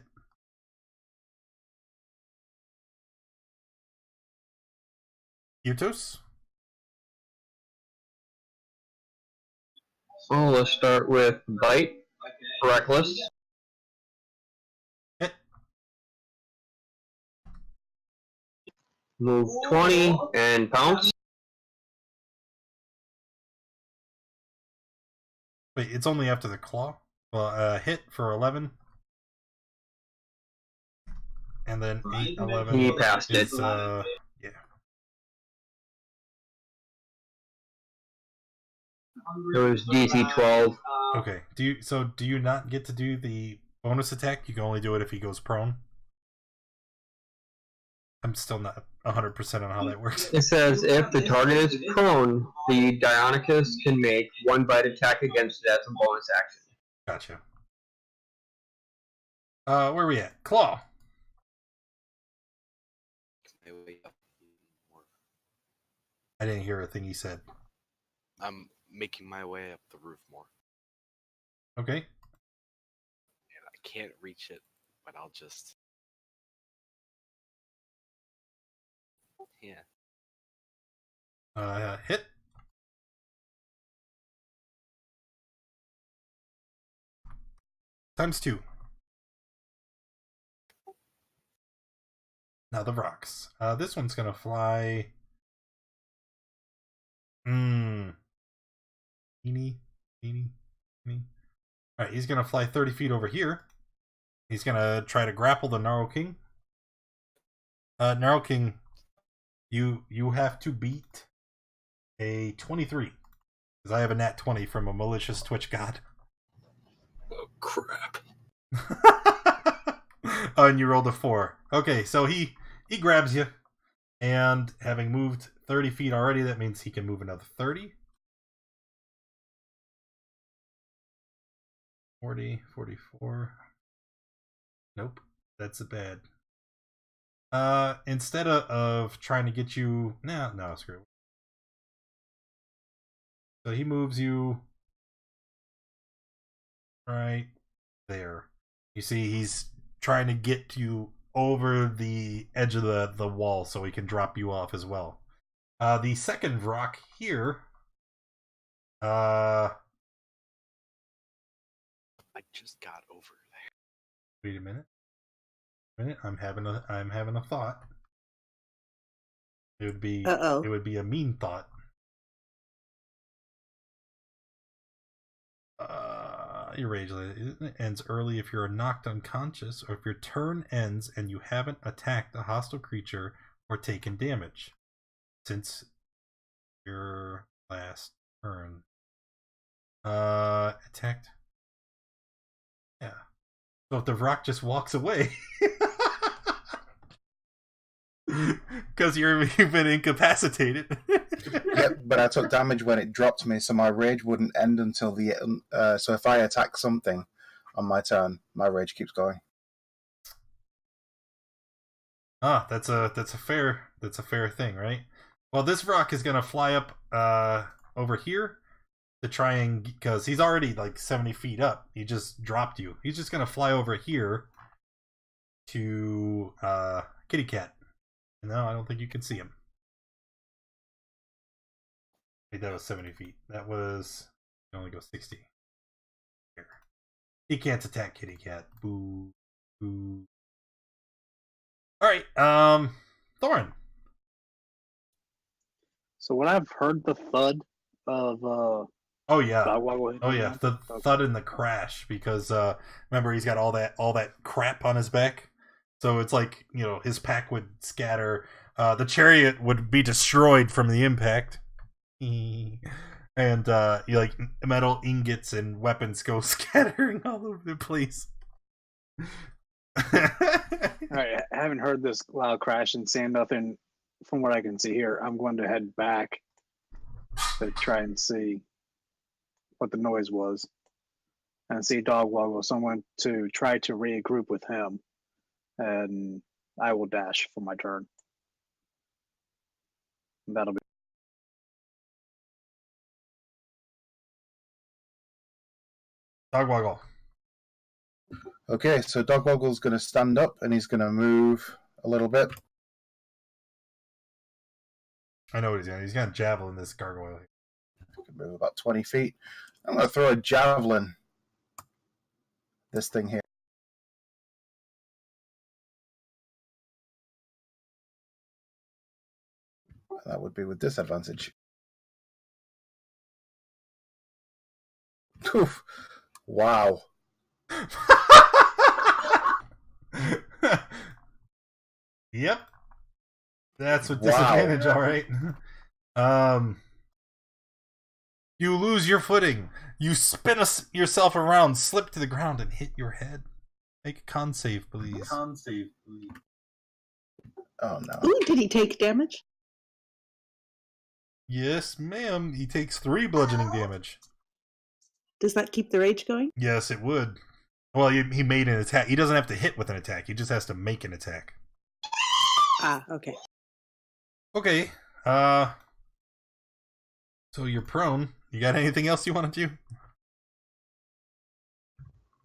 Utos? Oh, let's start with Bite. Reckless. Hit. Move 20 and Pounce. Wait, it's only after the claw? Well, hit for 11. And then 8, 11. He passed it. Yeah. It was DC 12. Okay. Do you not get to do the bonus attack? You can only do it if he goes prone. I'm still not 100% on how that works. It says if the target is prone, the Dionicus can make 1 bite attack against it as a bonus action. Gotcha. Where are we at? Claw. I didn't hear a thing he said. I'm making my way up the roof more. Okay. And I can't reach it, but I'll just... Yeah. Hit. ×2. Now the rocks. This one's gonna fly. Eeny. Alright, he's gonna fly 30 feet over here. He's gonna try to grapple the Gnarl King. Gnarl King, you have to beat a 23. Because I have a nat 20 from a malicious Twitch god. Oh, crap. Oh, and you rolled a 4. Okay, so he grabs you. And having moved 30 feet already, that means he can move another 30. 40, 44. Nope, that's a bad. Instead of trying to get you... No, screw it. So he moves you right there. You see, he's trying to get you over the edge of the wall so he can drop you off as well. The second rock here. I just got over there. Wait a minute. I'm having a thought. It would be Uh-oh. It would be a mean thought. Your rage ends early if you're knocked unconscious, or if your turn ends and you haven't attacked a hostile creature or taken damage since your last turn. Attacked. Yeah. So if the rock just walks away, because you've been incapacitated. Yep, but I took damage when it dropped me, so my rage wouldn't end until the. So if I attack something on my turn, my rage keeps going. Ah, that's a fair thing, right? Well, this rock is gonna fly up over here to try and, because he's already like 70 feet up. He just dropped you. He's just gonna fly over here to Kitty Cat. No, I don't think you can see him. Wait, that was 70 feet. That was... You can only go 60. Here. He can't attack Kitty Cat. Boo. Boo. Alright, Thorin. So when I've heard the thud of Oh yeah. Oh yeah, the thud and the crash, because remember, he's got all that crap on his back. So it's like, you know, his pack would scatter. The chariot would be destroyed from the impact. And like metal ingots and weapons go scattering all over the place. Alright, I haven't heard this loud crash and seen nothing from what I can see here. I'm going to head back to try and see what the noise was. And see Dogwoggle, someone to try to regroup with him. And I will dash for my turn. And that'll be Dogwoggle. Okay, so Dogwoggle's going to stand up and he's going to move a little bit. I know what he's doing. He's going to javelin this gargoyle. Move about 20 feet. I'm going to throw a javelin. This thing here. That would be with disadvantage. Oof. Wow. Yep. That's with disadvantage, all right. You lose your footing. You spin yourself around, slip to the ground, and hit your head. Make a con save, please. Oh no. Ooh, did he take damage? Yes, ma'am. He takes 3 bludgeoning damage. Does that keep the rage going? Yes, it would. Well, he made an attack. He doesn't have to hit with an attack. He just has to make an attack. Ah, okay. Okay. So you're prone. You got anything else you want to do?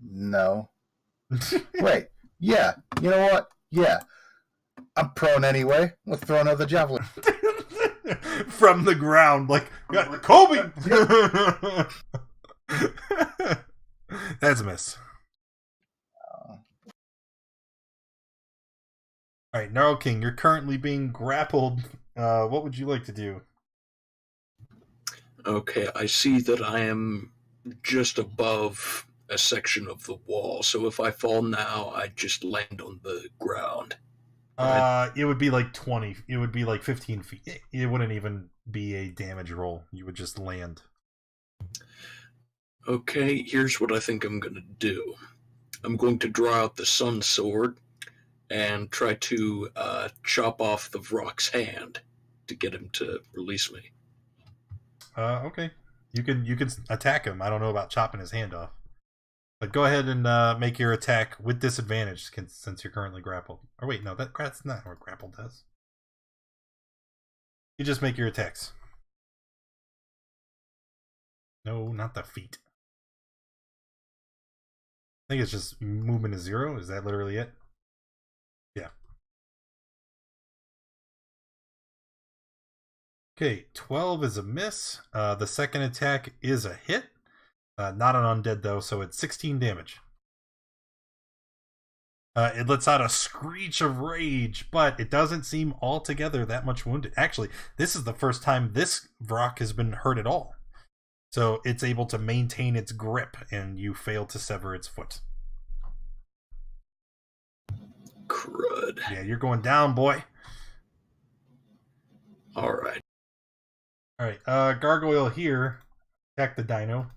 No. Wait. Yeah. You know what? Yeah. I'm prone anyway. We'll throw another javelin. From the ground, like, Kobe! That's a miss. Alright, Gnarl King, you're currently being grappled. What would you like to do? Okay, I see that I am just above a section of the wall, so if I fall now, I just land on the ground. It would be like 20. It would be like 15 feet. It wouldn't even be a damage roll. You would just land. Okay, here's what I think I'm going to do. I'm going to draw out the sun sword and try to chop off the Vrock's hand to get him to release me. Okay. You can attack him. I don't know about chopping his hand off. But go ahead and make your attack with disadvantage since you're currently grappled. Or wait, no, that's not what grapple does. You just make your attacks. No, not the feet. I think it's just movement is 0. Is that literally it? Yeah. Okay, 12 is a miss. The second attack is a hit. Not an undead, though, so it's 16 damage. It lets out a screech of rage, but it doesn't seem altogether that much wounded. Actually, this is the first time this Vrock has been hurt at all. So it's able to maintain its grip, and you fail to sever its foot. Crud. Yeah, you're going down, boy. Alright. Alright, Gargoyle here. Attack the dino.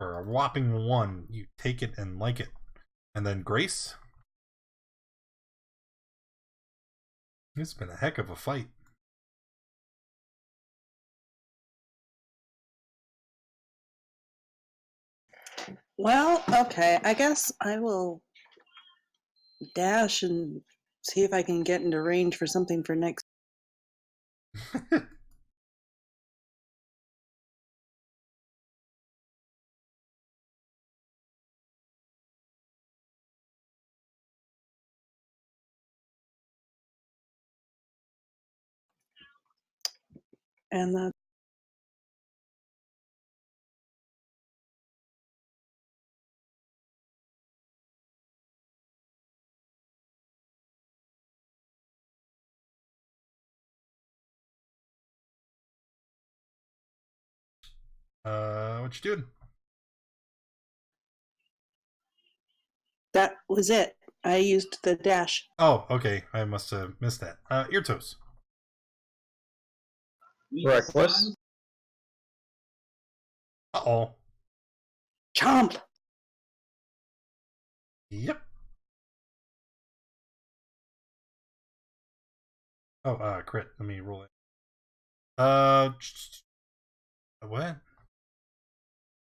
For a whopping 1. You take it and like it. And then Grace. It's been a heck of a fight. Well, okay. I guess I will dash and see if I can get into range for something for next. And that. What you doing? That was it. I used the dash. Oh, okay. I must have missed that. Ear toes. Reckless. Uh-oh. Chomp! Yep. Oh, crit. Let me roll it. What?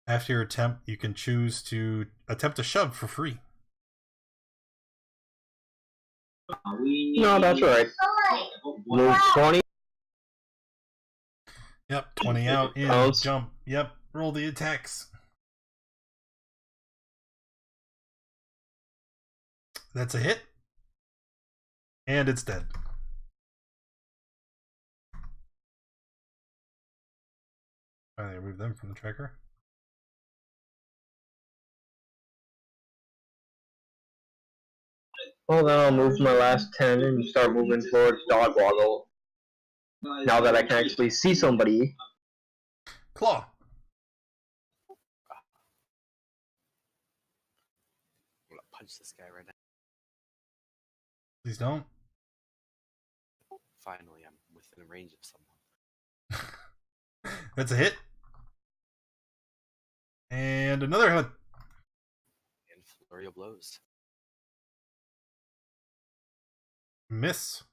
After your attempt, you can choose to attempt a shove for free. No, that's right. Move 20. Yep, 20 out, in, Bounce. jump. Yep, roll the attacks. That's a hit. And it's dead. Finally remove them from the tracker. Well, then I'll move my last 10 and start moving towards Dog Woggle. Now that I can actually see somebody. Claw. I'm gonna punch this guy right now. Please don't. Finally, I'm within range of someone. That's a hit. And another hit. And flurry of blows. Miss.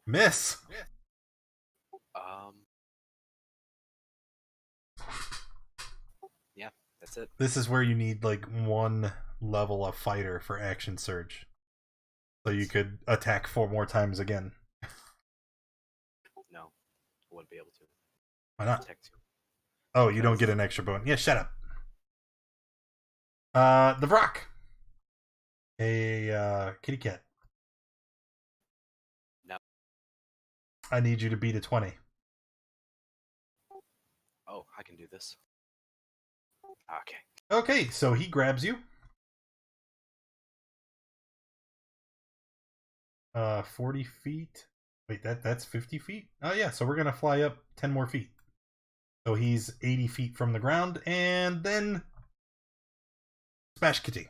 Miss. Yeah, that's it. This is where you need like one level of fighter for action surge. So you could attack 4 more times again. No, I wouldn't be able to. Why not? Protect you. Oh, you don't get an extra bone. Yeah, shut up. The Vrock. A kitty cat. No. I need you to beat a 20. Oh, I can do this. Okay. Okay, so he grabs you. 40 feet. Wait, that's 50 feet? Oh yeah, so we're gonna fly up 10 more feet. So he's 80 feet from the ground, and then smash kitty.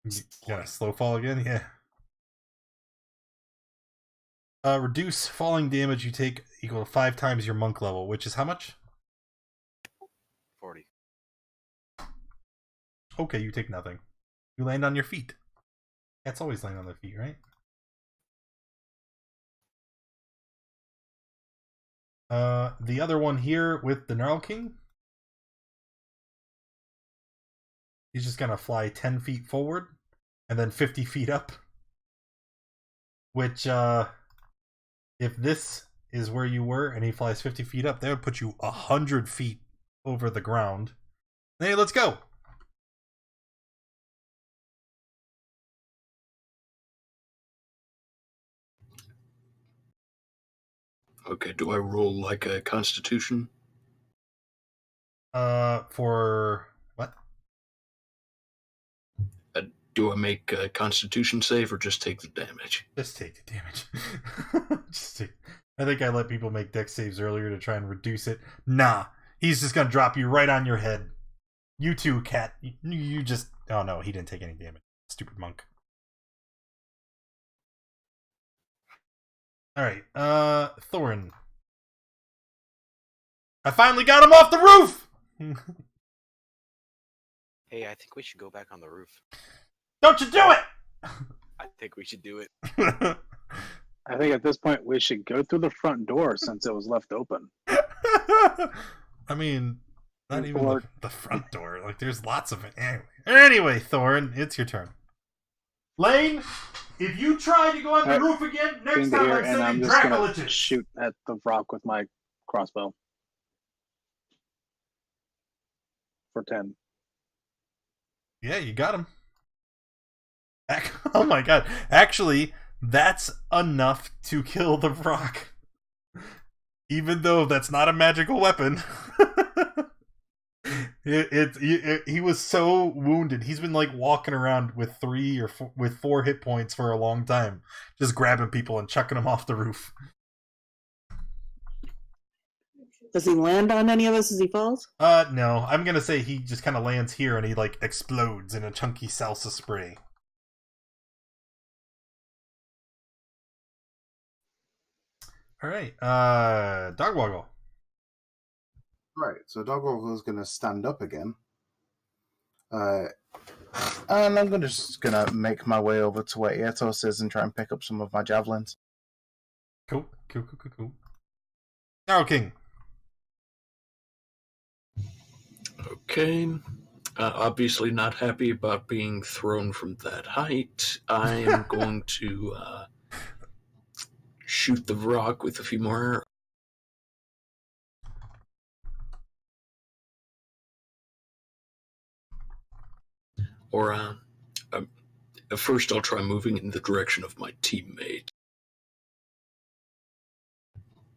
You got a slow fall again? Yeah. Reduce falling damage you take equal to 5 times your monk level, which is how much? 40. Okay, you take nothing. You land on your feet. Cats always land on their feet, right? The other one here with the Gnarl King. He's just gonna fly 10 feet forward and then 50 feet up. Which, if this is where you were and he flies 50 feet up, that would put you 100 feet over the ground. Hey, let's go! Okay, do I roll like a Constitution? For what? Do I make a Constitution save or just take the damage? Just take the damage. I think I let people make dex saves earlier to try and reduce it. Nah, he's just gonna drop you right on your head. You too, cat. You just... Oh no, he didn't take any damage. Stupid monk. Alright, Thorin. I finally got him off the roof! Hey, I think we should go back on the roof. Don't you do it! I think we should do it. I think at this point we should go through the front door since it was left open. I mean, not even the front door. Like, there's lots of it. Anyway, Thorin, it's your turn. Lane, if you try to go on the roof again, next time I'm sending Dracula to shoot at the rock with my crossbow. For 10. Yeah, you got him. Oh my god. Actually, that's enough to kill the rock. Even though that's not a magical weapon. He was so wounded. He's been like walking around with 4 hit points for a long time, just grabbing people and chucking them off the roof. Does he land on any of us as he falls? No. I'm gonna say he just kind of lands here and he like explodes in a chunky salsa spray. All right, Dog Woggle. Right, so Dogwaggle's going to stand up again. And I'm just going to make my way over to where Atos is and try and pick up some of my javelins. Cool. Arrow King. Okay. Obviously not happy about being thrown from that height. I am going to shoot the rock with a few more. Or first I'll try moving in the direction of my teammate.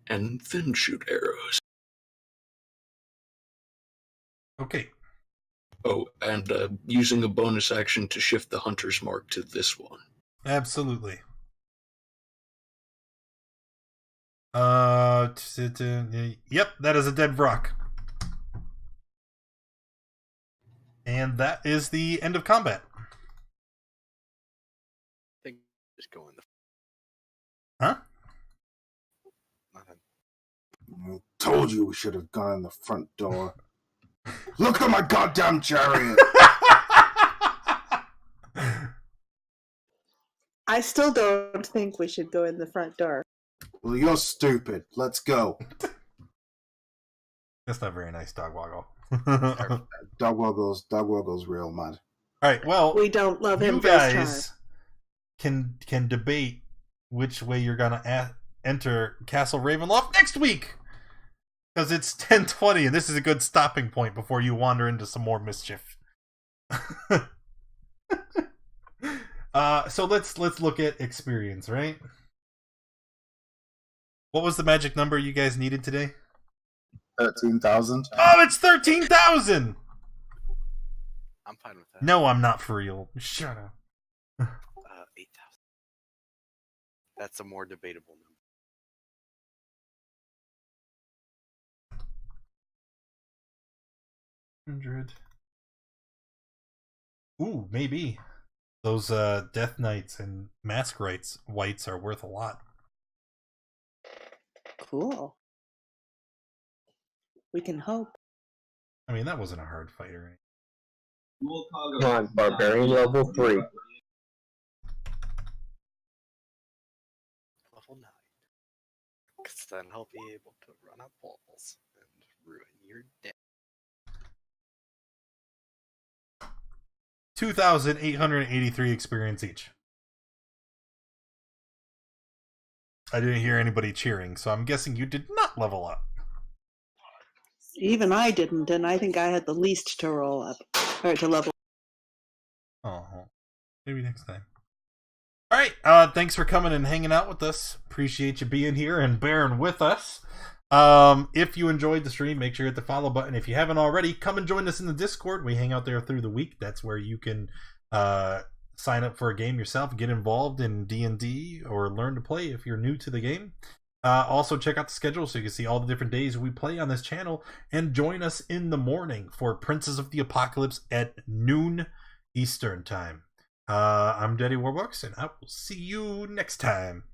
And then shoot arrows. Okay. Oh, and using a bonus action to shift the hunter's mark to this one. Absolutely. Yep, that is a dead rock. And that is the end of combat. I think just go in the. Huh? Nothing. I told you we should have gone in the front door. Look at my goddamn chariot! I still don't think we should go in the front door. Well, you're stupid. Let's go. That's not very nice, Dogwaggle. Dogwaggle's real mad. All right, well, We don't love him you for his charm. guys can debate which way you're gonna enter Castle Ravenloft next week, because it's 10:20, and this is a good stopping point before you wander into some more mischief. So let's look at experience, right? What was the magic number you guys needed today? 13,000. Oh, it's 13,000. I'm fine with that. No, I'm not for real. Shut up. 8,000. That's a more debatable number. 100. Ooh, maybe. Those Death Knights and Mask Rights whites are worth a lot. Cool. We can hope. I mean, that wasn't a hard fight or anything. Come on, Barbarian level 3. Level 9. Because then he'll be able to run up walls and ruin your day. 2,883 experience each. I didn't hear anybody cheering, so I'm guessing you did not level up. Even I didn't, and I think I had the least to roll up, or to level. Oh, maybe next time. All right, thanks for coming and hanging out with us. Appreciate you being here and bearing with us. If you enjoyed the stream, make sure you hit the follow button. If you haven't already, come and join us in the Discord. We hang out there through the week. That's where you can sign up for a game yourself, get involved in D&D, or learn to play if you're new to the game. Also, check out the schedule so you can see all the different days we play on this channel, and join us in the morning for Princes of the Apocalypse at noon Eastern Time. I'm Daddy Warbucks, and I will see you next time.